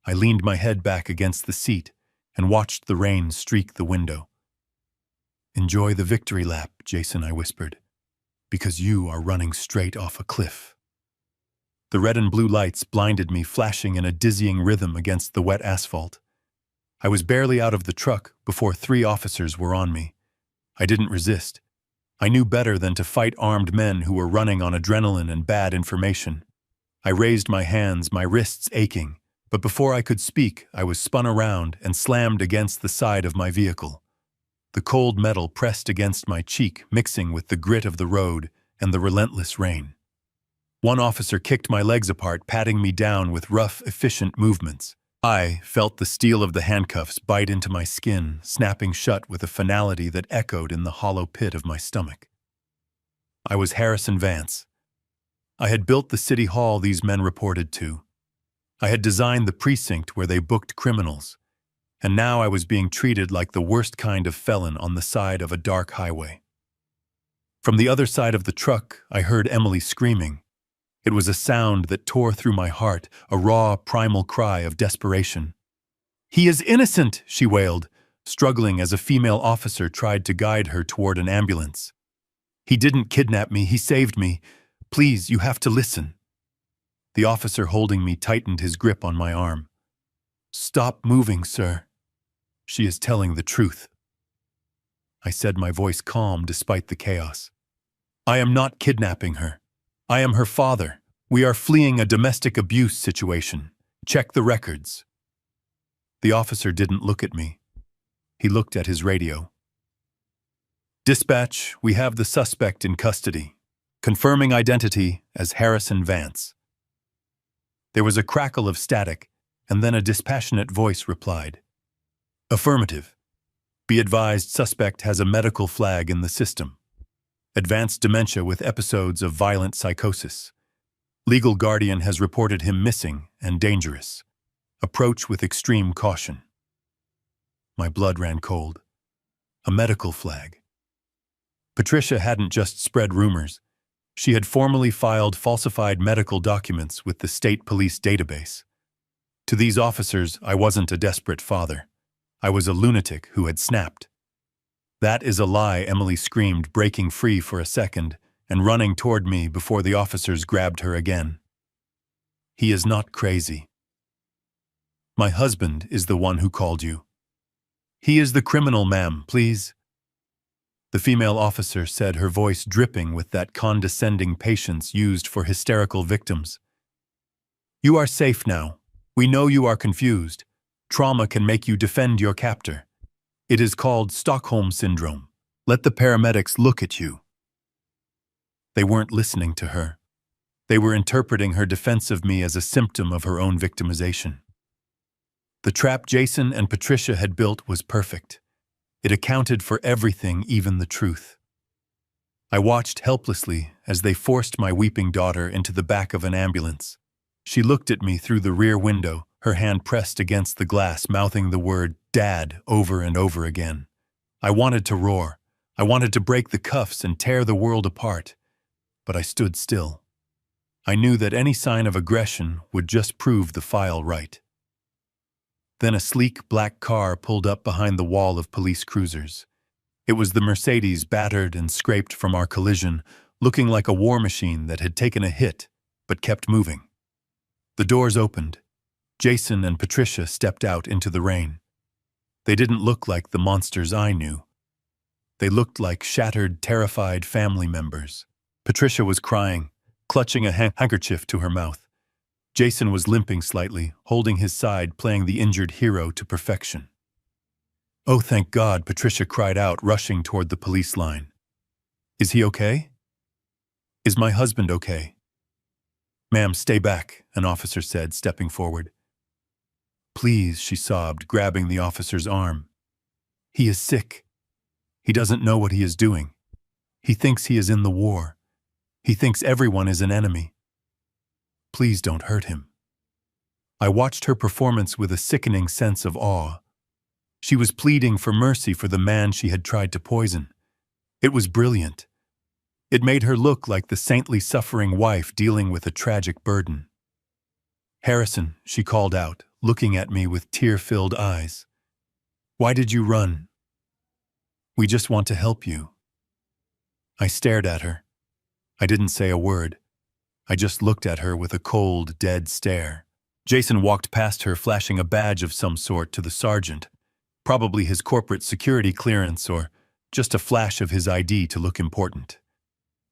I leaned my head back against the seat and watched the rain streak the window. "Enjoy the victory lap, Jason," I whispered, "because you are running straight off a cliff." The red and blue lights blinded me, flashing in a dizzying rhythm against the wet asphalt. I was barely out of the truck before 3 officers were on me. I didn't resist. I knew better than to fight armed men who were running on adrenaline and bad information. I raised my hands, my wrists aching, but before I could speak, I was spun around and slammed against the side of my vehicle. The cold metal pressed against my cheek, mixing with the grit of the road and the relentless rain. One officer kicked my legs apart, patting me down with rough, efficient movements. I felt the steel of the handcuffs bite into my skin, snapping shut with a finality that echoed in the hollow pit of my stomach. I was Harrison Vance. I had built the city hall these men reported to. I had designed the precinct where they booked criminals. And now I was being treated like the worst kind of felon on the side of a dark highway. From the other side of the truck, I heard Emily screaming. It was a sound that tore through my heart, a raw, primal cry of desperation. "He is innocent!" she wailed, struggling as a female officer tried to guide her toward an ambulance. "He didn't kidnap me, he saved me. Please, you have to listen." The officer holding me tightened his grip on my arm. "Stop moving, sir. She is telling the truth." I said, my voice calm despite the chaos. "I am not kidnapping her. I am her father. We are fleeing a domestic abuse situation. Check the records." The officer didn't look at me. He looked at his radio. "Dispatch, we have the suspect in custody. Confirming identity as Harrison Vance." There was a crackle of static, and then a dispassionate voice replied. "Affirmative. Be advised, suspect has a medical flag in the system. Advanced dementia with episodes of violent psychosis. Legal guardian has reported him missing and dangerous. Approach with extreme caution." My blood ran cold. A medical flag. Patricia hadn't just spread rumors. She had formally filed falsified medical documents with the state police database. To these officers, I wasn't a desperate father. I was a lunatic who had snapped. "That is a lie," Emily screamed, breaking free for a second and running toward me before the officers grabbed her again. "He is not crazy. My husband is the one who called you. He is the criminal, ma'am, please." The female officer said, her voice dripping with that condescending patience used for hysterical victims. "You are safe now. We know you are confused. Trauma can make you defend your captor. It is called Stockholm Syndrome. Let the paramedics look at you." They weren't listening to her. They were interpreting her defense of me as a symptom of her own victimization. The trap Jason and Patricia had built was perfect. It accounted for everything, even the truth. I watched helplessly as they forced my weeping daughter into the back of an ambulance. She looked at me through the rear window, her hand pressed against the glass, mouthing the word "Dad" over and over again. I wanted to roar. I wanted to break the cuffs and tear the world apart. But I stood still. I knew that any sign of aggression would just prove the file right. Then a sleek black car pulled up behind the wall of police cruisers. It was the Mercedes, battered and scraped from our collision, looking like a war machine that had taken a hit but kept moving. The doors opened. Jason and Patricia stepped out into the rain. They didn't look like the monsters I knew. They looked like shattered, terrified family members. Patricia was crying, clutching a handkerchief to her mouth. Jason was limping slightly, holding his side, playing the injured hero to perfection. "Oh, thank God," Patricia cried out, rushing toward the police line. "Is he okay? Is my husband okay?" "Ma'am, stay back," an officer said, stepping forward. "Please," she sobbed, grabbing the officer's arm. "He is sick. He doesn't know what he is doing. He thinks he is in the war. He thinks everyone is an enemy. Please don't hurt him." I watched her performance with a sickening sense of awe. She was pleading for mercy for the man she had tried to poison. It was brilliant. It made her look like the saintly suffering wife dealing with a tragic burden. "Harrison," she called out, looking at me with tear-filled eyes. "Why did you run?" "We just want to help you." I stared at her. I didn't say a word. I just looked at her with a cold, dead stare. Jason walked past her, flashing a badge of some sort to the sergeant, probably his corporate security clearance or just a flash of his ID to look important.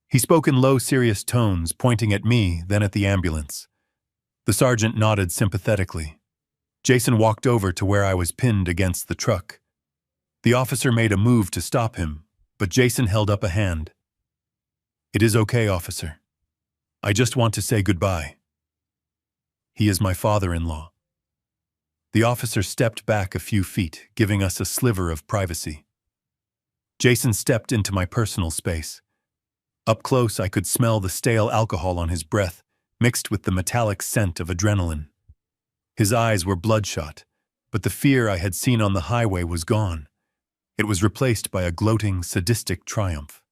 He spoke in low, serious tones, pointing at me, then at the ambulance. The sergeant nodded sympathetically. Jason walked over to where I was pinned against the truck. The officer made a move to stop him, but Jason held up a hand. "It is okay, officer. I just want to say goodbye. He is my father-in-law." The officer stepped back a few feet, giving us a sliver of privacy. Jason stepped into my personal space. Up close, I could smell the stale alcohol on his breath, mixed with the metallic scent of adrenaline. His eyes were bloodshot, but the fear I had seen on the highway was gone. It was replaced by a gloating, sadistic triumph.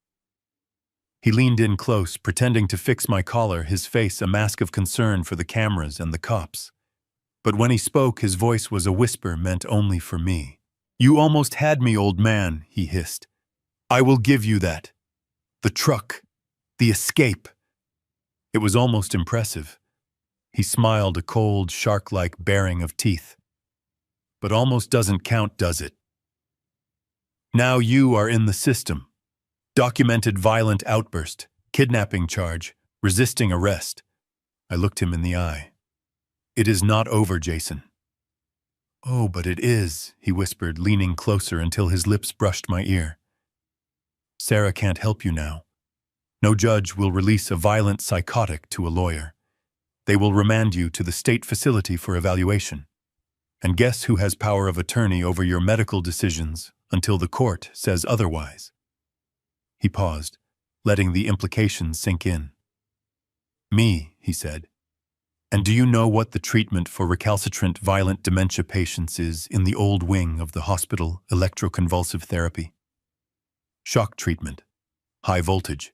He leaned in close, pretending to fix my collar, his face a mask of concern for the cameras and the cops. But when he spoke, his voice was a whisper meant only for me. "You almost had me, old man," he hissed. "I will give you that. The truck. The escape." It was almost impressive. He smiled, a cold, shark-like baring of teeth. "But almost doesn't count, does it? Now you are in the system. Documented violent outburst, kidnapping charge, resisting arrest." I looked him in the eye. "It is not over, Jason." "Oh, but it is," he whispered, leaning closer until his lips brushed my ear. "Sarah can't help you now. No judge will release a violent psychotic to a lawyer. They will remand you to the state facility for evaluation. And guess who has power of attorney over your medical decisions until the court says otherwise?" He paused, letting the implications sink in. "Me," he said. "And do you know what the treatment for recalcitrant violent dementia patients is in the old wing of the hospital? Electroconvulsive therapy. Shock treatment. High voltage."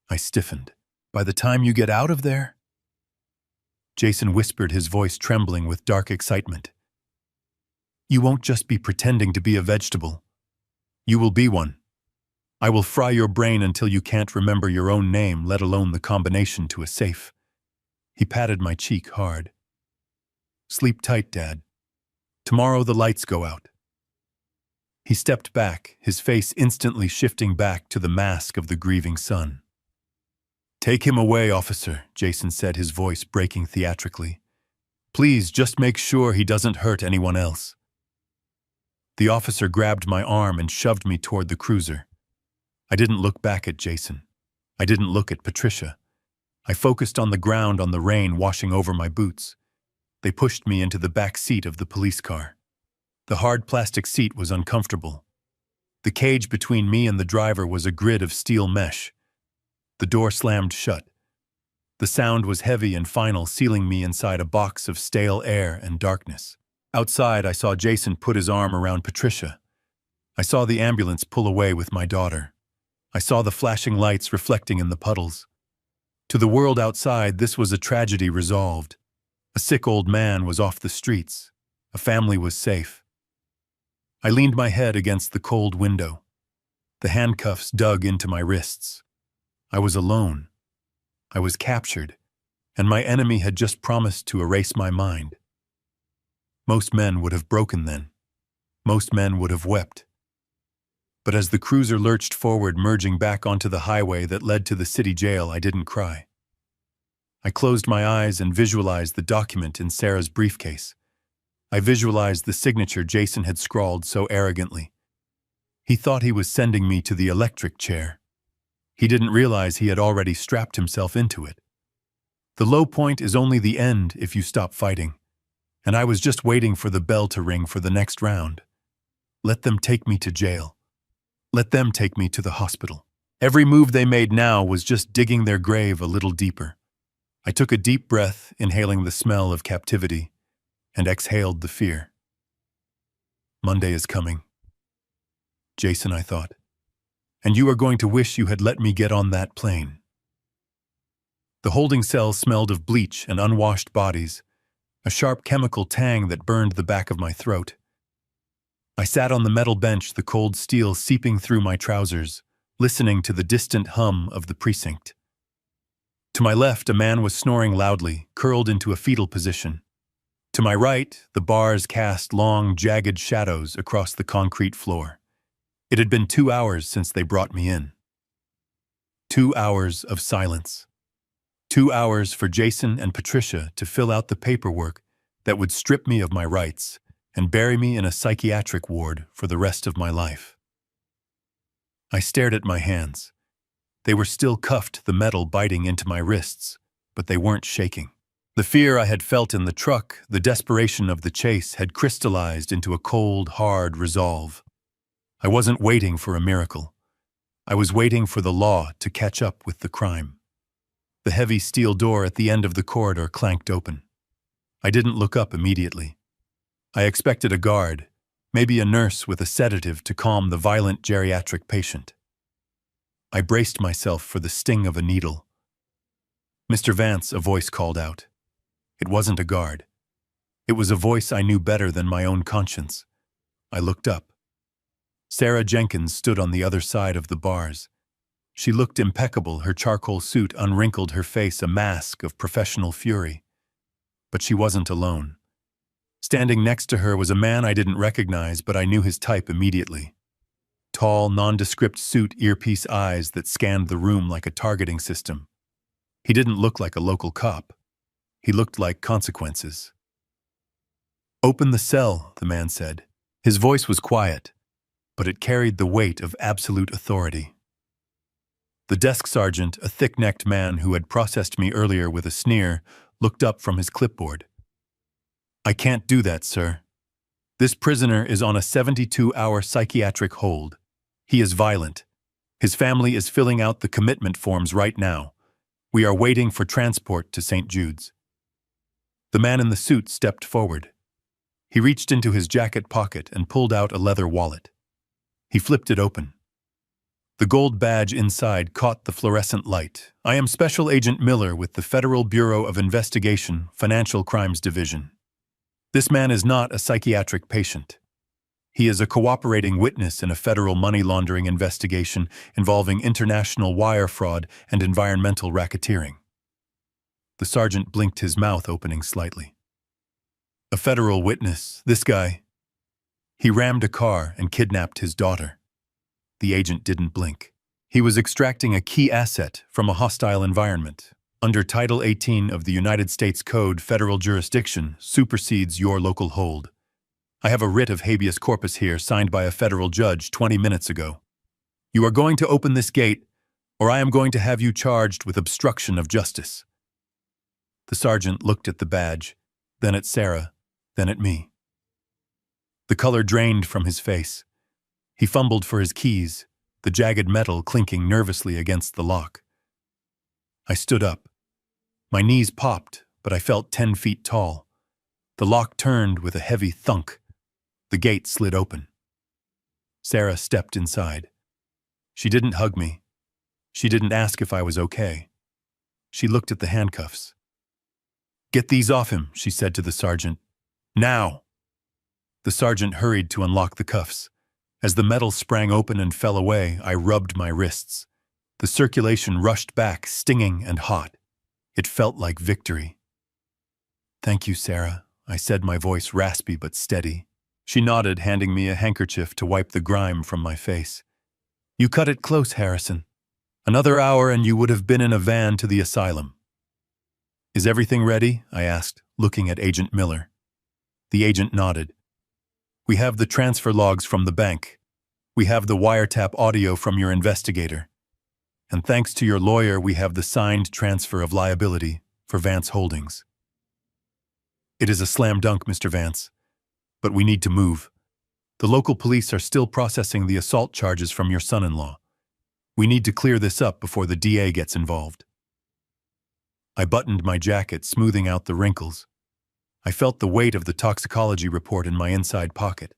I stiffened. "By the time you get out of there?" Jason whispered, his voice trembling with dark excitement. "You won't just be pretending to be a vegetable. You will be one. I will fry your brain until you can't remember your own name, let alone the combination to a safe." He patted my cheek hard. "Sleep tight, Dad. Tomorrow the lights go out." He stepped back, his face instantly shifting back to the mask of the grieving son. "Take him away, officer," Jason said, his voice breaking theatrically. "Please, just make sure he doesn't hurt anyone else." The officer grabbed my arm and shoved me toward the cruiser. I didn't look back at Jason. I didn't look at Patricia. I focused on the ground, on the rain washing over my boots. They pushed me into the back seat of the police car. The hard plastic seat was uncomfortable. The cage between me and the driver was a grid of steel mesh. The door slammed shut. The sound was heavy and final, sealing me inside a box of stale air and darkness. Outside, I saw Jason put his arm around Patricia. I saw the ambulance pull away with my daughter. I saw the flashing lights reflecting in the puddles. To the world outside, this was a tragedy resolved. A sick old man was off the streets. A family was safe. I leaned my head against the cold window. The handcuffs dug into my wrists. I was alone. I was captured, and my enemy had just promised to erase my mind. Most men would have broken then. Most men would have wept. But as the cruiser lurched forward, merging back onto the highway that led to the city jail, I didn't cry. I closed my eyes and visualized the document in Sarah's briefcase. I visualized the signature Jason had scrawled so arrogantly. He thought he was sending me to the electric chair. He didn't realize he had already strapped himself into it. The low point is only the end if you stop fighting. And I was just waiting for the bell to ring for the next round. Let them take me to jail. Let them take me to the hospital. Every move they made now was just digging their grave a little deeper. I took a deep breath, inhaling the smell of captivity, and exhaled the fear. Monday is coming. Jason, I thought. And you are going to wish you had let me get on that plane. The holding cell smelled of bleach and unwashed bodies, a sharp chemical tang that burned the back of my throat. I sat on the metal bench, the cold steel seeping through my trousers, listening to the distant hum of the precinct. To my left, a man was snoring loudly, curled into a fetal position. To my right, the bars cast long, jagged shadows across the concrete floor. It had been 2 hours since they brought me in. 2 hours of silence. 2 hours for Jason and Patricia to fill out the paperwork that would strip me of my rights and bury me in a psychiatric ward for the rest of my life. I stared at my hands. They were still cuffed, the metal biting into my wrists, but they weren't shaking. The fear I had felt in the truck, the desperation of the chase, had crystallized into a cold, hard resolve. I wasn't waiting for a miracle. I was waiting for the law to catch up with the crime. The heavy steel door at the end of the corridor clanked open. I didn't look up immediately. I expected a guard, maybe a nurse with a sedative to calm the violent geriatric patient. I braced myself for the sting of a needle. "Mr. Vance," a voice called out. It wasn't a guard. It was a voice I knew better than my own conscience. I looked up. Sarah Jenkins stood on the other side of the bars. She looked impeccable, her charcoal suit unwrinkled, her face a mask of professional fury. But she wasn't alone. Standing next to her was a man I didn't recognize, but I knew his type immediately. Tall, nondescript suit, earpiece eyes that scanned the room like a targeting system. He didn't look like a local cop. He looked like consequences. "Open the cell," the man said. His voice was quiet, but it carried the weight of absolute authority. The desk sergeant, a thick-necked man who had processed me earlier with a sneer, looked up from his clipboard. "I can't do that, sir. This prisoner is on a 72-hour psychiatric hold. He is violent. His family is filling out the commitment forms right now. We are waiting for transport to St. Jude's." The man in the suit stepped forward. He reached into his jacket pocket and pulled out a leather wallet. He flipped it open. The gold badge inside caught the fluorescent light. "I am Special Agent Miller with the Federal Bureau of Investigation, Financial Crimes Division. This man is not a psychiatric patient. He is a cooperating witness in a federal money laundering investigation involving international wire fraud and environmental racketeering." The sergeant blinked, his mouth opening slightly. "A federal witness, this guy. He rammed a car and kidnapped his daughter." The agent didn't blink. "He was extracting a key asset from a hostile environment. Under Title 18 of the United States Code, federal jurisdiction supersedes your local hold. I have a writ of habeas corpus here signed by a federal judge 20 minutes ago. You are going to open this gate, or I am going to have you charged with obstruction of justice." The sergeant looked at the badge, then at Sarah, then at me. The color drained from his face. He fumbled for his keys, the jagged metal clinking nervously against the lock. I stood up. My knees popped, but I felt 10 feet tall. The lock turned with a heavy thunk. The gate slid open. Sarah stepped inside. She didn't hug me. She didn't ask if I was okay. She looked at the handcuffs. "Get these off him," she said to the sergeant. "Now!" The sergeant hurried to unlock the cuffs. As the metal sprang open and fell away, I rubbed my wrists. The circulation rushed back, stinging and hot. It felt like victory. "Thank you, Sarah," I said, my voice raspy but steady. She nodded, handing me a handkerchief to wipe the grime from my face. "You cut it close, Harrison. Another hour and you would have been in a van to the asylum." "Is everything ready?" I asked, looking at Agent Miller. The agent nodded. "We have the transfer logs from the bank. We have the wiretap audio from your investigator. And thanks to your lawyer, we have the signed transfer of liability for Vance Holdings." "It is a slam dunk, Mr. Vance. But we need to move. The local police are still processing the assault charges from your son-in-law. We need to clear this up before the DA gets involved." I buttoned my jacket, smoothing out the wrinkles. I felt the weight of the toxicology report in my inside pocket.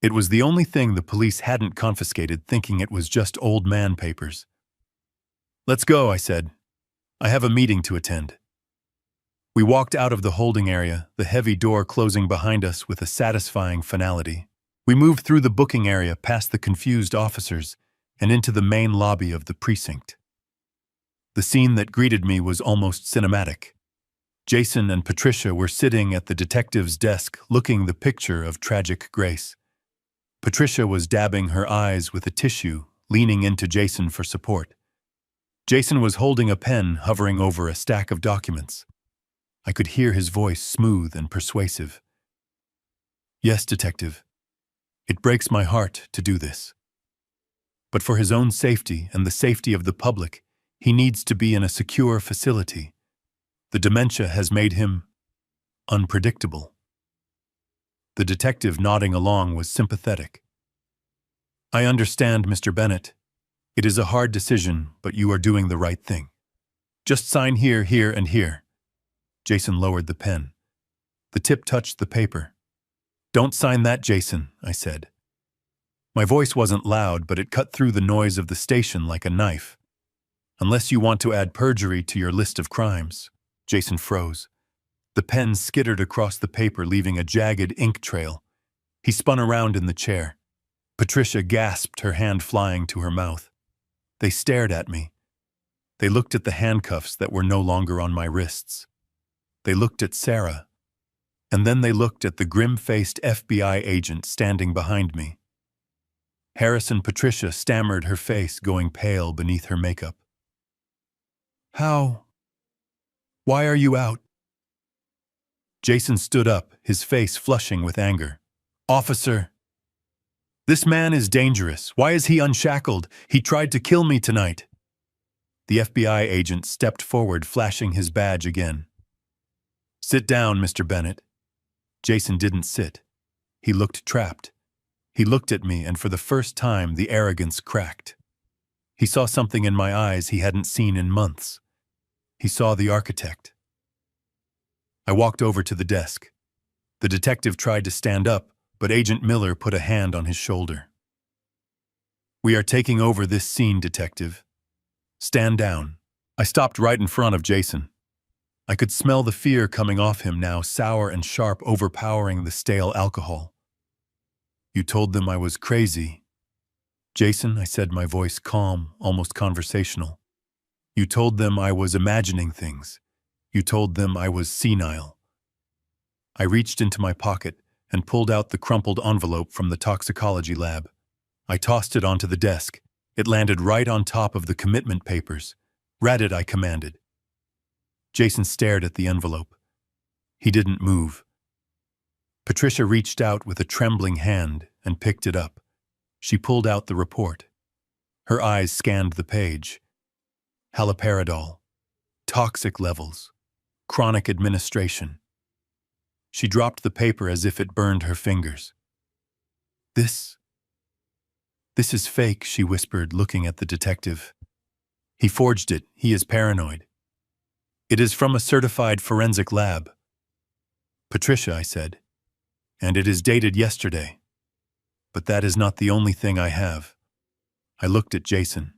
It was the only thing the police hadn't confiscated, thinking it was just old man papers. "Let's go," I said. "I have a meeting to attend." We walked out of the holding area, the heavy door closing behind us with a satisfying finality. We moved through the booking area, past the confused officers, and into the main lobby of the precinct. The scene that greeted me was almost cinematic. Jason and Patricia were sitting at the detective's desk, looking the picture of tragic grace. Patricia was dabbing her eyes with a tissue, leaning into Jason for support. Jason was holding a pen, hovering over a stack of documents. I could hear his voice, smooth and persuasive. "Yes, detective. It breaks my heart to do this. But for his own safety and the safety of the public, he needs to be in a secure facility. The dementia has made him unpredictable." The detective, nodding along, was sympathetic. "I understand, Mr. Bennett. It is a hard decision, but you are doing the right thing. Just sign here, here, and here." Jason lowered the pen. The tip touched the paper. "Don't sign that, Jason," I said. My voice wasn't loud, but it cut through the noise of the station like a knife. "Unless you want to add perjury to your list of crimes." Jason froze. The pen skittered across the paper, leaving a jagged ink trail. He spun around in the chair. Patricia gasped, her hand flying to her mouth. They stared at me. They looked at the handcuffs that were no longer on my wrists. They looked at Sarah. And then they looked at the grim-faced FBI agent standing behind me. Harrison Patricia stammered, her face going pale beneath her makeup. "How? Why are you out?" Jason stood up, his face flushing with anger. "Officer, this man is dangerous. Why is he unshackled? He tried to kill me tonight." The FBI agent stepped forward, flashing his badge again. "Sit down, Mr. Bennett." Jason didn't sit. He looked trapped. He looked at me, and for the first time, the arrogance cracked. He saw something in my eyes he hadn't seen in months. He saw the architect. I walked over to the desk. The detective tried to stand up, but Agent Miller put a hand on his shoulder. "We are taking over this scene, detective. Stand down." I stopped right in front of Jason. I could smell the fear coming off him now, sour and sharp, overpowering the stale alcohol. "You told them I was crazy." "Jason," I said, my voice calm, almost conversational. "You told them I was imagining things. You told them I was senile." I reached into my pocket and pulled out the crumpled envelope from the toxicology lab. I tossed it onto the desk. It landed right on top of the commitment papers. "Read it," I commanded. Jason stared at the envelope. He didn't move. Patricia reached out with a trembling hand and picked it up. She pulled out the report. Her eyes scanned the page. Haloperidol. Toxic levels. Chronic administration. She dropped the paper as if it burned her fingers. This is fake," she whispered, looking at the detective. "He forged it. He is paranoid. It is from a certified forensic lab." "Patricia," I said, "and it is dated yesterday. But that is not the only thing I have." I looked at Jason.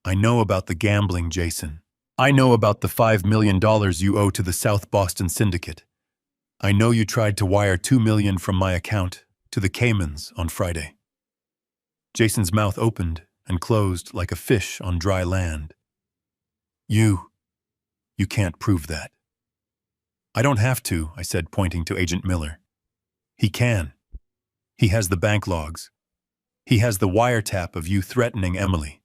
"I know about the gambling, Jason. I know about the $5 million you owe to the South Boston Syndicate. I know you tried to wire $2 million from my account to the Caymans on Friday." Jason's mouth opened and closed like a fish on dry land. You can't prove that." "I don't have to," I said, pointing to Agent Miller. "He can. He has the bank logs. He has the wiretap of you threatening Emily.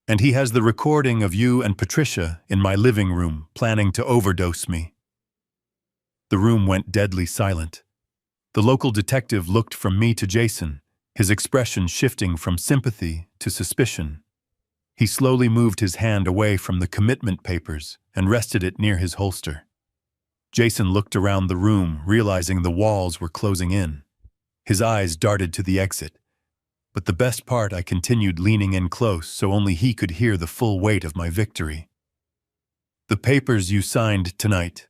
And he has the recording of you and Patricia in my living room planning to overdose me." The room went deadly silent. The local detective looked from me to Jason, his expression shifting from sympathy to suspicion. He slowly moved his hand away from the commitment papers and rested it near his holster. Jason looked around the room, realizing the walls were closing in. His eyes darted to the exit. But the best part, I continued leaning in close so only he could hear the full weight of my victory. "The papers you signed tonight.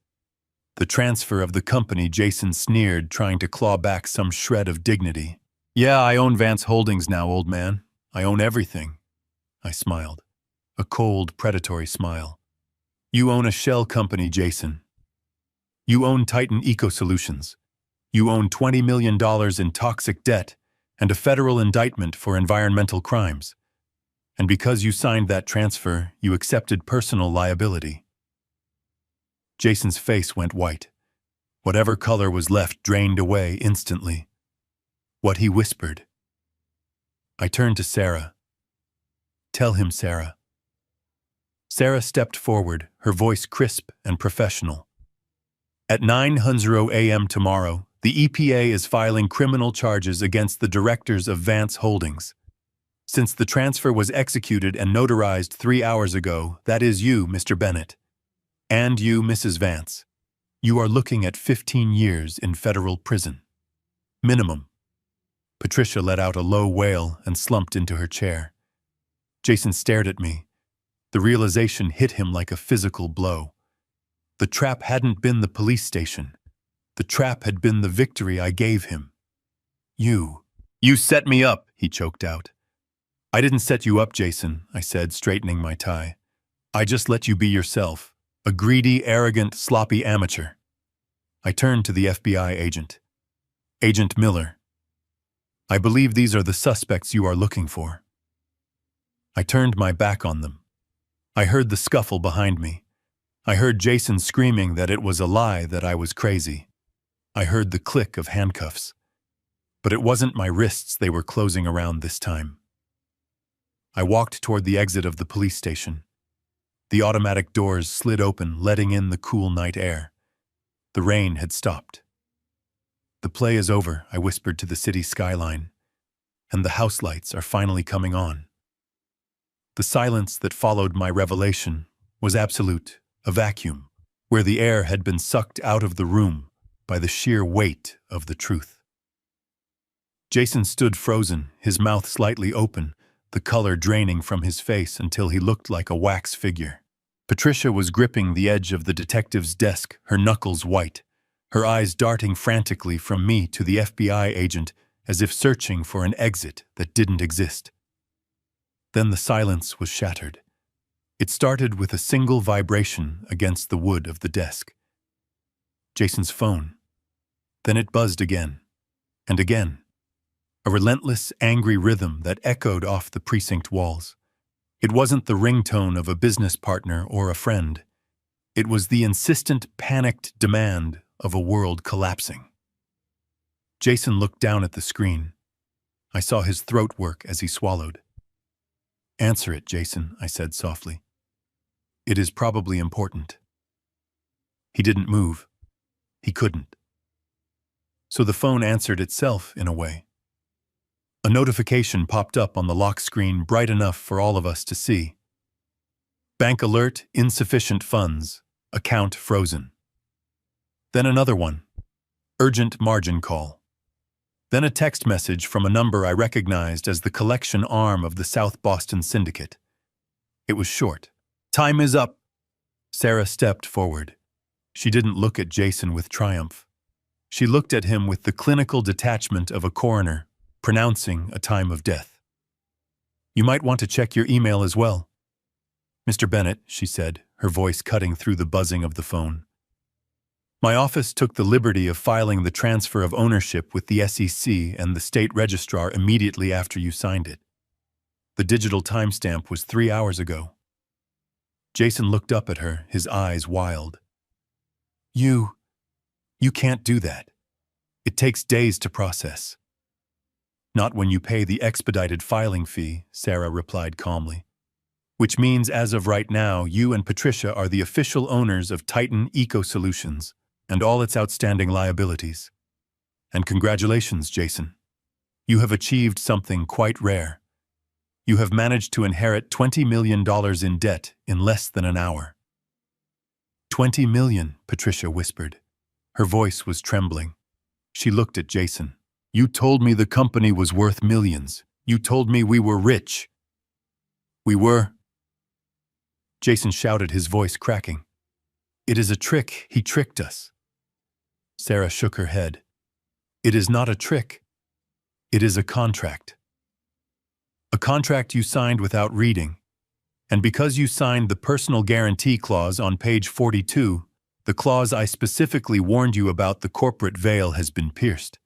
The transfer of the company," Jason sneered, trying to claw back some shred of dignity. "Yeah, I own Vance Holdings now, old man. I own everything." I smiled. A cold, predatory smile. "You own a shell company, Jason. You own Titan Eco Solutions. You own $20 million in toxic debt and a federal indictment for environmental crimes. And because you signed that transfer, you accepted personal liability." Jason's face went white. Whatever color was left drained away instantly. What he whispered. I turned to Sarah. "Tell him, Sarah." Sarah stepped forward, her voice crisp and professional. "At 9:00 a.m. tomorrow, the EPA is filing criminal charges against the directors of Vance Holdings. Since the transfer was executed and notarized 3 hours ago, that is you, Mr. Bennett. And you, Mrs. Vance. You are looking at 15 years in federal prison. Minimum." Patricia let out a low wail and slumped into her chair. Jason stared at me. The realization hit him like a physical blow. The trap hadn't been the police station. The trap had been the victory I gave him. You You set me up, he choked out. I didn't set you up, Jason, I said, straightening my tie. I just let you be yourself, a greedy, arrogant, sloppy amateur. I turned to the FBI agent. Agent Miller. I believe these are the suspects you are looking for. I turned my back on them. I heard the scuffle behind me. I heard Jason screaming that it was a lie, that I was crazy. I heard the click of handcuffs. But it wasn't my wrists they were closing around this time. I walked toward the exit of the police station. The automatic doors slid open, letting in the cool night air. The rain had stopped. The play is over, I whispered to the city skyline, and the house lights are finally coming on. The silence that followed my revelation was absolute, a vacuum, where the air had been sucked out of the room by the sheer weight of the truth. Jason stood frozen, his mouth slightly open, the color draining from his face until he looked like a wax figure. Patricia was gripping the edge of the detective's desk, her knuckles white, her eyes darting frantically from me to the FBI agent as if searching for an exit that didn't exist. Then the silence was shattered. It started with a single vibration against the wood of the desk. Jason's phone. Then it buzzed again, and again. A relentless, angry rhythm that echoed off the precinct walls. It wasn't the ringtone of a business partner or a friend. It was the insistent, panicked demand of a world collapsing. Jason looked down at the screen. I saw his throat work as he swallowed. Answer it, Jason, I said softly. It is probably important. He didn't move. He couldn't. So the phone answered itself in a way. A notification popped up on the lock screen, bright enough for all of us to see. Bank alert, insufficient funds, account frozen. Then another one, urgent margin call. Then a text message from a number I recognized as the collection arm of the South Boston Syndicate. It was short. Time is up. Sarah stepped forward. She didn't look at Jason with triumph. She looked at him with the clinical detachment of a coroner, pronouncing a time of death. You might want to check your email as well. Mr. Bennett, she said, her voice cutting through the buzzing of the phone. My office took the liberty of filing the transfer of ownership with the SEC and the state registrar immediately after you signed it. The digital timestamp was 3 hours ago. Jason looked up at her, his eyes wild. You can't do that. It takes days to process. Not when you pay the expedited filing fee, Sarah replied calmly. Which means as of right now, you and Patricia are the official owners of Titan Eco Solutions and all its outstanding liabilities. And congratulations, Jason. You have achieved something quite rare. You have managed to inherit $20 million in debt in less than an hour. $20 million, Patricia whispered. Her voice was trembling. She looked at Jason. You told me the company was worth millions. You told me we were rich. We were. Jason shouted, his voice cracking. It is a trick. He tricked us. Sarah shook her head. It is not a trick. It is a contract. A contract you signed without reading. And because you signed the personal guarantee clause on page 42, the clause I specifically warned you about, the corporate veil has been pierced.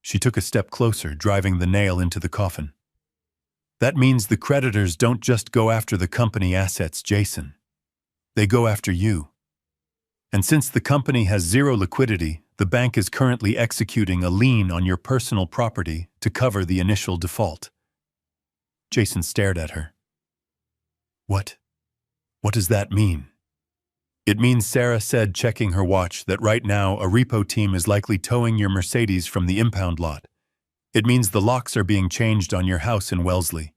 She took a step closer, driving the nail into the coffin. That means the creditors don't just go after the company assets, Jason. They go after you. And since the company has zero liquidity, the bank is currently executing a lien on your personal property to cover the initial default. Jason stared at her. What does that mean? It means, Sarah said, checking her watch, that right now a repo team is likely towing your Mercedes from the impound lot. It means the locks are being changed on your house in Wellesley.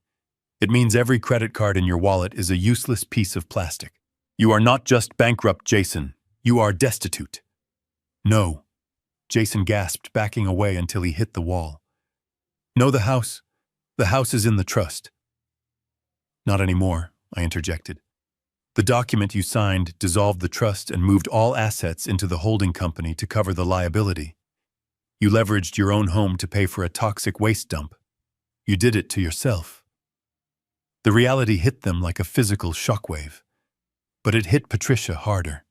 It means every credit card in your wallet is a useless piece of plastic. You are not just bankrupt, Jason. You are destitute. No. Jason gasped, backing away until he hit the wall. No, the house. The house is in the trust. Not anymore, I interjected. The document you signed dissolved the trust and moved all assets into the holding company to cover the liability. You leveraged your own home to pay for a toxic waste dump. You did it to yourself. The reality hit them like a physical shockwave, but it hit Patricia harder.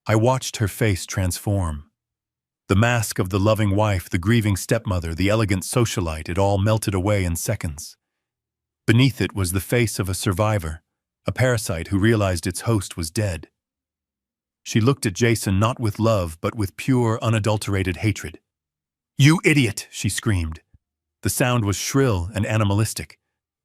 I watched her face transform. The mask of the loving wife, the grieving stepmother, the elegant socialite, it all melted away in seconds. Beneath it was the face of a survivor, a parasite who realized its host was dead. She looked at Jason not with love, but with pure, unadulterated hatred. "You idiot!" she screamed. The sound was shrill and animalistic.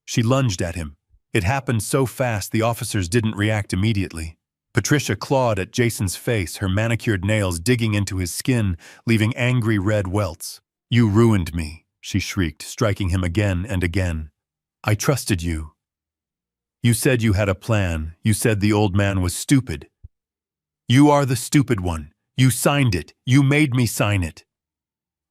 She lunged at him. It happened so fast the officers didn't react immediately. Patricia clawed at Jason's face, her manicured nails digging into his skin, leaving angry red welts. "You ruined me," she shrieked, striking him again and again. "I trusted you. You said you had a plan. You said the old man was stupid. You are the stupid one. You signed it. You made me sign it."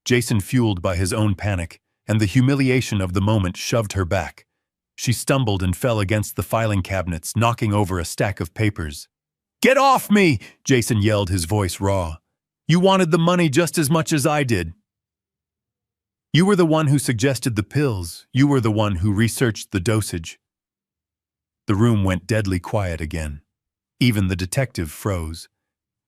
Jason, fueled by his own panic and the humiliation of the moment, shoved her back. She stumbled and fell against the filing cabinets, knocking over a stack of papers. "Get off me!" Jason yelled, his voice raw. "You wanted the money just as much as I did. You were the one who suggested the pills. You were the one who researched the dosage." The room went deadly quiet again. Even the detective froze.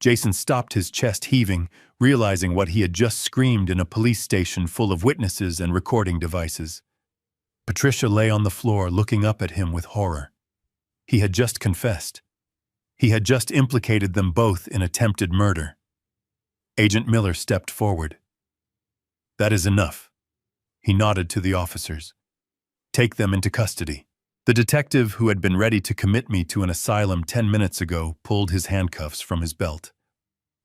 Jason stopped, his chest heaving, realizing what he had just screamed in a police station full of witnesses and recording devices. Patricia lay on the floor, looking up at him with horror. He had just confessed. He had just implicated them both in attempted murder. Agent Miller stepped forward. "That is enough." He nodded to the officers. "Take them into custody." The detective, who had been ready to commit me to an asylum 10 minutes ago, pulled his handcuffs from his belt.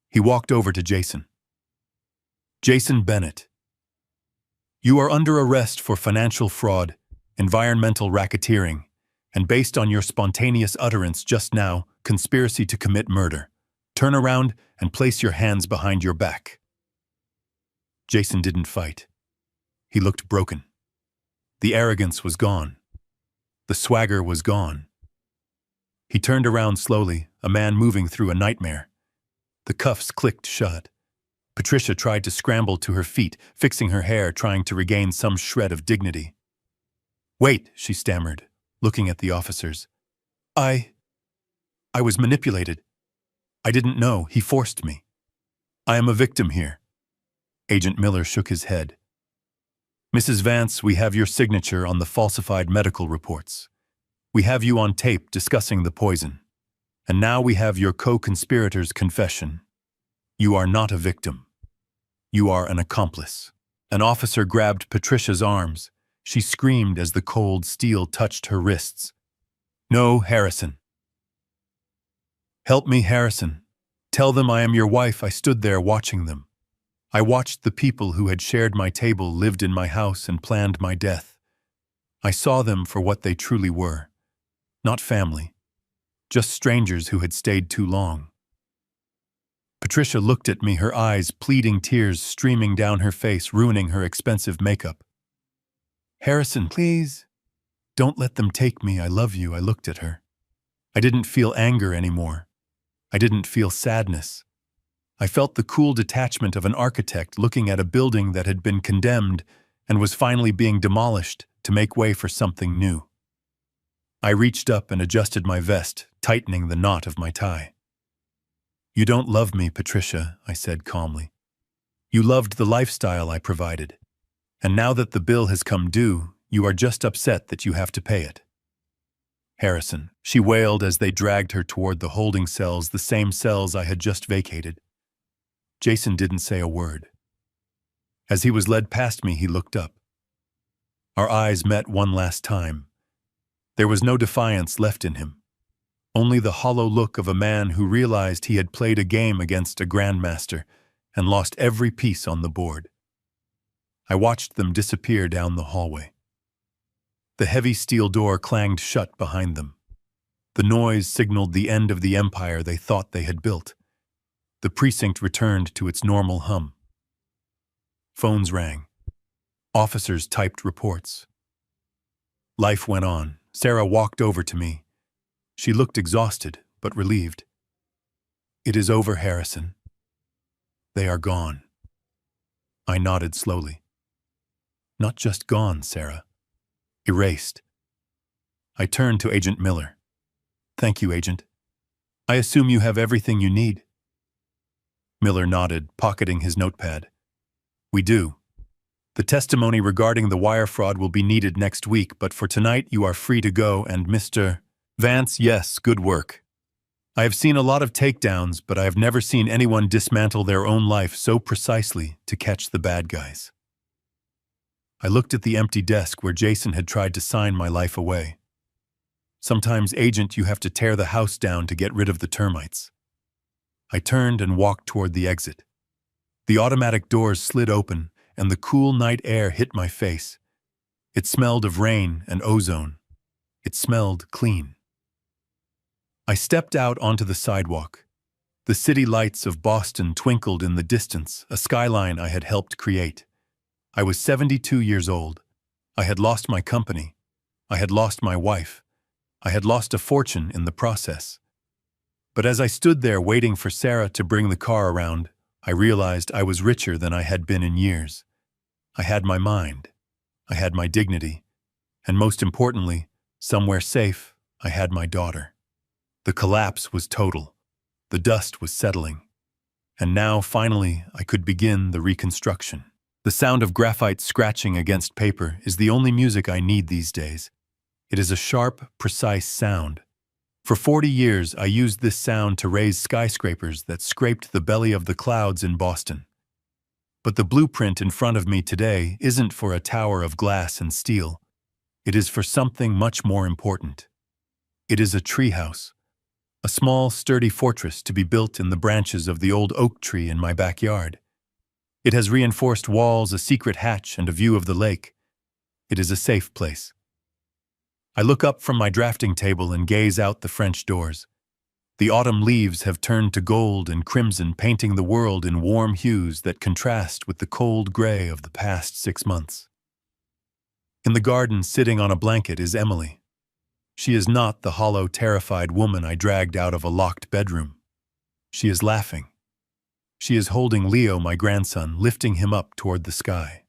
He walked over to Jason. "Jason Bennett, you are under arrest for financial fraud, environmental racketeering, and based on your spontaneous utterance just now, conspiracy to commit murder. Turn around and place your hands behind your back." Jason didn't fight. He looked broken. The arrogance was gone. The swagger was gone. He turned around slowly, a man moving through a nightmare. The cuffs clicked shut. Patricia tried to scramble to her feet, fixing her hair, trying to regain some shred of dignity. "Wait," she stammered, looking at the officers. I was manipulated. I didn't know. He forced me. I am a victim here." Agent Miller shook his head. "Mrs. Vance, we have your signature on the falsified medical reports. We have you on tape discussing the poison. And now we have your co-conspirator's confession. You are not a victim. You are an accomplice." An officer grabbed Patricia's arms. She screamed as the cold steel touched her wrists. "No, Harrison. Help me, Harrison. Tell them I am your wife." I stood there watching them. I watched the people who had shared my table, lived in my house, and planned my death. I saw them for what they truly were. Not family. Just strangers who had stayed too long. Patricia looked at me, her eyes pleading, tears streaming down her face, ruining her expensive makeup. "Harrison, please. Don't let them take me. I love you." I looked at her. I didn't feel anger anymore. I didn't feel sadness. I felt the cool detachment of an architect looking at a building that had been condemned and was finally being demolished to make way for something new. I reached up and adjusted my vest, tightening the knot of my tie. "You don't love me, Patricia," I said calmly. "You loved the lifestyle I provided. And now that the bill has come due, you are just upset that you have to pay it." "Harrison," she wailed as they dragged her toward the holding cells, the same cells I had just vacated. Jason didn't say a word. As he was led past me, he looked up. Our eyes met one last time. There was no defiance left in him, only the hollow look of a man who realized he had played a game against a grandmaster and lost every piece on the board. I watched them disappear down the hallway. The heavy steel door clanged shut behind them. The noise signaled the end of the empire they thought they had built. The precinct returned to its normal hum. Phones rang. Officers typed reports. Life went on. Sarah walked over to me. She looked exhausted, but relieved. "It is over, Harrison. They are gone." I nodded slowly. Not just gone, Sarah. Erased. I turned to Agent Miller. Thank you, Agent. I assume you have everything you need. Miller nodded, pocketing his notepad. We do. The testimony regarding the wire fraud will be needed next week, but for tonight you are free to go, and Mr. Vance, yes, good work. I have seen a lot of takedowns, but I have never seen anyone dismantle their own life so precisely to catch the bad guys. I looked at the empty desk where Jason had tried to sign my life away. Sometimes, Agent, you have to tear the house down to get rid of the termites. I turned and walked toward the exit. The automatic doors slid open, and the cool night air hit my face. It smelled of rain and ozone. It smelled clean. I stepped out onto the sidewalk. The city lights of Boston twinkled in the distance, a skyline I had helped create. I was 72 years old. I had lost my company. I had lost my wife. I had lost a fortune in the process. But as I stood there waiting for Sarah to bring the car around, I realized I was richer than I had been in years. I had my mind. I had my dignity. And most importantly, somewhere safe, I had my daughter. The collapse was total. The dust was settling. And now, finally, I could begin the reconstruction. The sound of graphite scratching against paper is the only music I need these days. It is a sharp, precise sound. For 40 years, I used this sound to raise skyscrapers that scraped the belly of the clouds in Boston. But the blueprint in front of me today isn't for a tower of glass and steel. It is for something much more important. It is a treehouse. A small, sturdy fortress to be built in the branches of the old oak tree in my backyard. It has reinforced walls, a secret hatch, and a view of the lake. It is a safe place. I look up from my drafting table and gaze out the French doors. The autumn leaves have turned to gold and crimson, painting the world in warm hues that contrast with the cold gray of the past 6 months. In the garden, sitting on a blanket, is Emily. She is not the hollow, terrified woman I dragged out of a locked bedroom. She is laughing. She is holding Leo, my grandson, lifting him up toward the sky.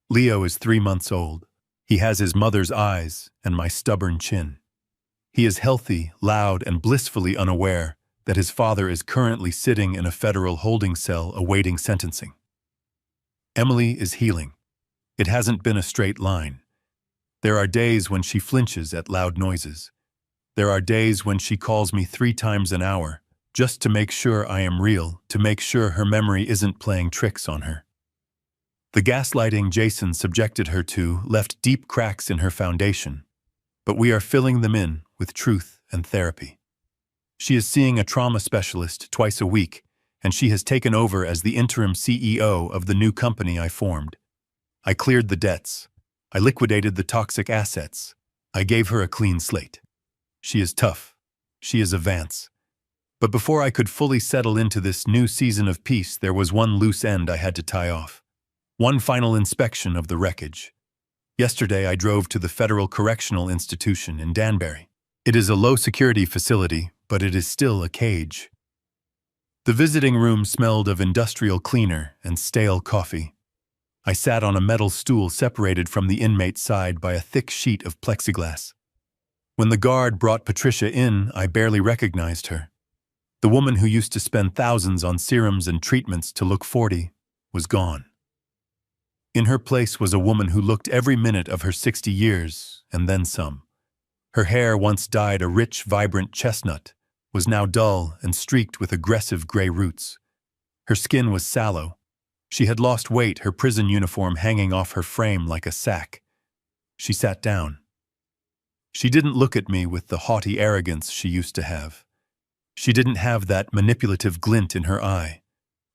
Leo is 3 months old. He has his mother's eyes and my stubborn chin. He is healthy, loud, and blissfully unaware that his father is currently sitting in a federal holding cell awaiting sentencing. Emily is healing. It hasn't been a straight line. There are days when she flinches at loud noises. There are days when she calls me 3 times an hour, just to make sure I am real, to make sure her memory isn't playing tricks on her. The gaslighting Jason subjected her to left deep cracks in her foundation, but we are filling them in with truth and therapy. She is seeing a trauma specialist twice a week, and she has taken over as the interim CEO of the new company I formed. I cleared the debts. I liquidated the toxic assets. I gave her a clean slate. She is tough. She is a Vance. But before I could fully settle into this new season of peace, there was one loose end I had to tie off. One final inspection of the wreckage. Yesterday, I drove to the Federal Correctional Institution in Danbury. It is a low-security facility, but it is still a cage. The visiting room smelled of industrial cleaner and stale coffee. I sat on a metal stool separated from the inmate's side by a thick sheet of plexiglass. When the guard brought Patricia in, I barely recognized her. The woman who used to spend thousands on serums and treatments to look 40 was gone. In her place was a woman who looked every minute of her 60 years, and then some. Her hair, once dyed a rich, vibrant chestnut, was now dull and streaked with aggressive gray roots. Her skin was sallow. She had lost weight, her prison uniform hanging off her frame like a sack. She sat down. She didn't look at me with the haughty arrogance she used to have. She didn't have that manipulative glint in her eye.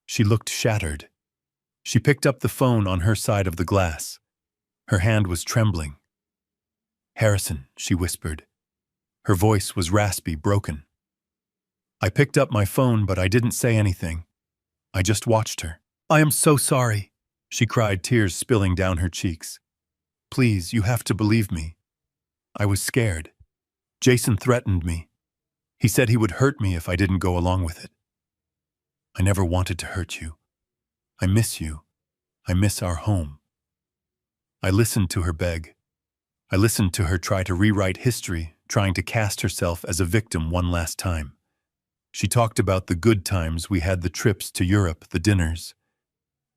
She looked shattered. She picked up the phone on her side of the glass. Her hand was trembling. "Harrison," she whispered. Her voice was raspy, broken. I picked up my phone, but I didn't say anything. I just watched her. "I am so sorry," she cried, tears spilling down her cheeks. "Please, you have to believe me. I was scared. Jason threatened me. He said he would hurt me if I didn't go along with it. I never wanted to hurt you. I miss you. I miss our home. I listened to her beg. I listened to her try to rewrite history, trying to cast herself as a victim one last time. She talked about the good times we had, the trips to Europe, the dinners.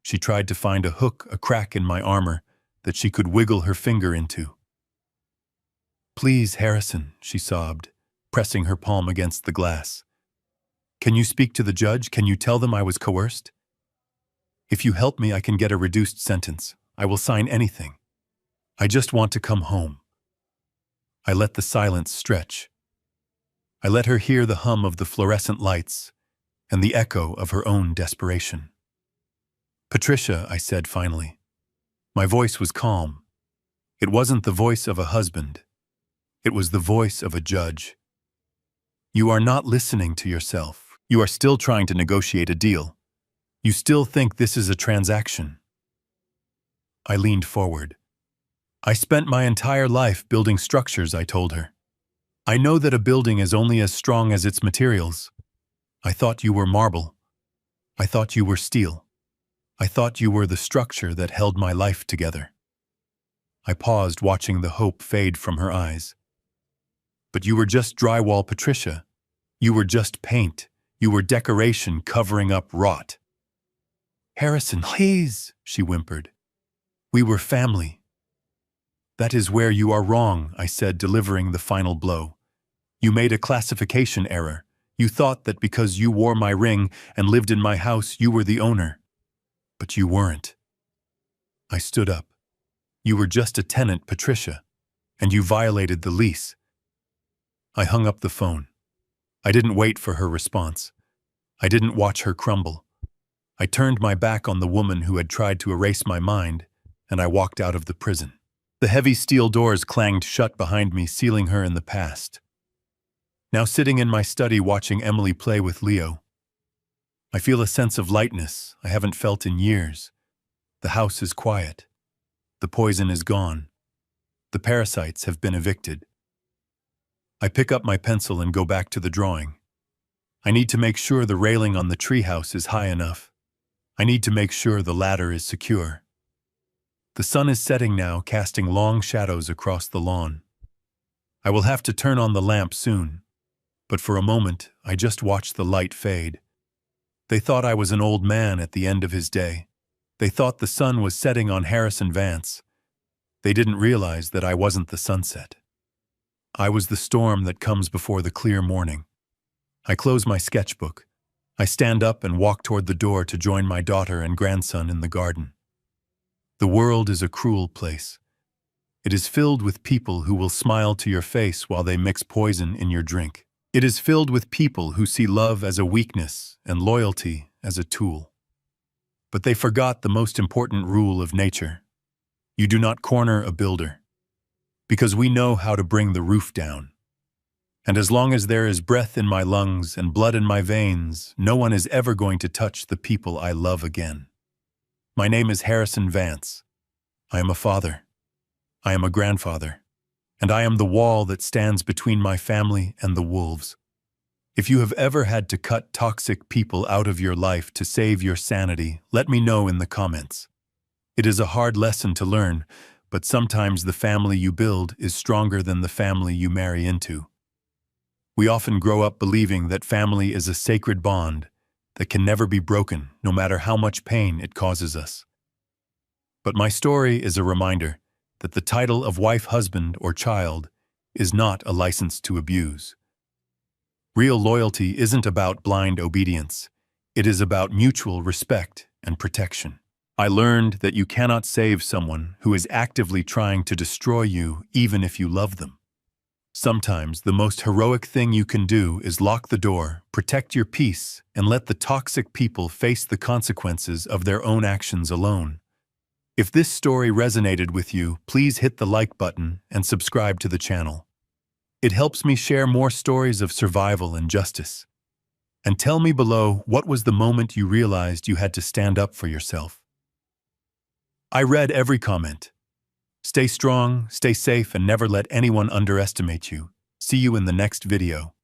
She tried to find a hook, a crack in my armor that she could wiggle her finger into. "Please, Harrison," she sobbed, pressing her palm against the glass. "Can you speak to the judge? Can you tell them I was coerced? If you help me, I can get a reduced sentence. I will sign anything. I just want to come home." I let the silence stretch. I let her hear the hum of the fluorescent lights and the echo of her own desperation. "Patricia," I said finally. My voice was calm. It wasn't the voice of a husband. It was the voice of a judge. "You are not listening to yourself. You are still trying to negotiate a deal. You still think this is a transaction." I leaned forward. "I spent my entire life building structures," I told her. "I know that a building is only as strong as its materials. I thought you were marble. I thought you were steel. I thought you were the structure that held my life together." I paused, watching the hope fade from her eyes. "But you were just drywall, Patricia. You were just paint. You were decoration covering up rot." "Harrison, please," she whimpered. "We were family." "That is where you are wrong," I said, delivering the final blow. "You made a classification error. You thought that because you wore my ring and lived in my house, you were the owner. But you weren't." I stood up. "You were just a tenant, Patricia, and you violated the lease." I hung up the phone. I didn't wait for her response. I didn't watch her crumble. I turned my back on the woman who had tried to erase my mind, and I walked out of the prison. The heavy steel doors clanged shut behind me, sealing her in the past. Now sitting in my study watching Emily play with Leo, I feel a sense of lightness I haven't felt in years. The house is quiet. The poison is gone. The parasites have been evicted. I pick up my pencil and go back to the drawing. I need to make sure the railing on the treehouse is high enough. I need to make sure the ladder is secure. The sun is setting now, casting long shadows across the lawn. I will have to turn on the lamp soon, but for a moment I just watched the light fade. They thought I was an old man at the end of his day. They thought the sun was setting on Harrison Vance. They didn't realize that I wasn't the sunset. I was the storm that comes before the clear morning. I close my sketchbook. I stand up and walk toward the door to join my daughter and grandson in the garden. The world is a cruel place. It is filled with people who will smile to your face while they mix poison in your drink. It is filled with people who see love as a weakness and loyalty as a tool. But they forgot the most important rule of nature. You do not corner a builder, because we know how to bring the roof down. And as long as there is breath in my lungs and blood in my veins, no one is ever going to touch the people I love again. My name is Harrison Vance. I am a father. I am a grandfather. And I am the wall that stands between my family and the wolves. If you have ever had to cut toxic people out of your life to save your sanity, let me know in the comments. It is a hard lesson to learn, but sometimes the family you build is stronger than the family you marry into. We often grow up believing that family is a sacred bond that can never be broken, no matter how much pain it causes us. But my story is a reminder that the title of wife, husband, or child is not a license to abuse. Real loyalty isn't about blind obedience. It is about mutual respect and protection. I learned that you cannot save someone who is actively trying to destroy you, even if you love them. Sometimes the most heroic thing you can do is lock the door, protect your peace, and let the toxic people face the consequences of their own actions alone. If this story resonated with you, please hit the like button and subscribe to the channel. It helps me share more stories of survival and justice. And tell me below, what was the moment you realized you had to stand up for yourself? I read every comment. Stay strong, stay safe, and never let anyone underestimate you. See you in the next video.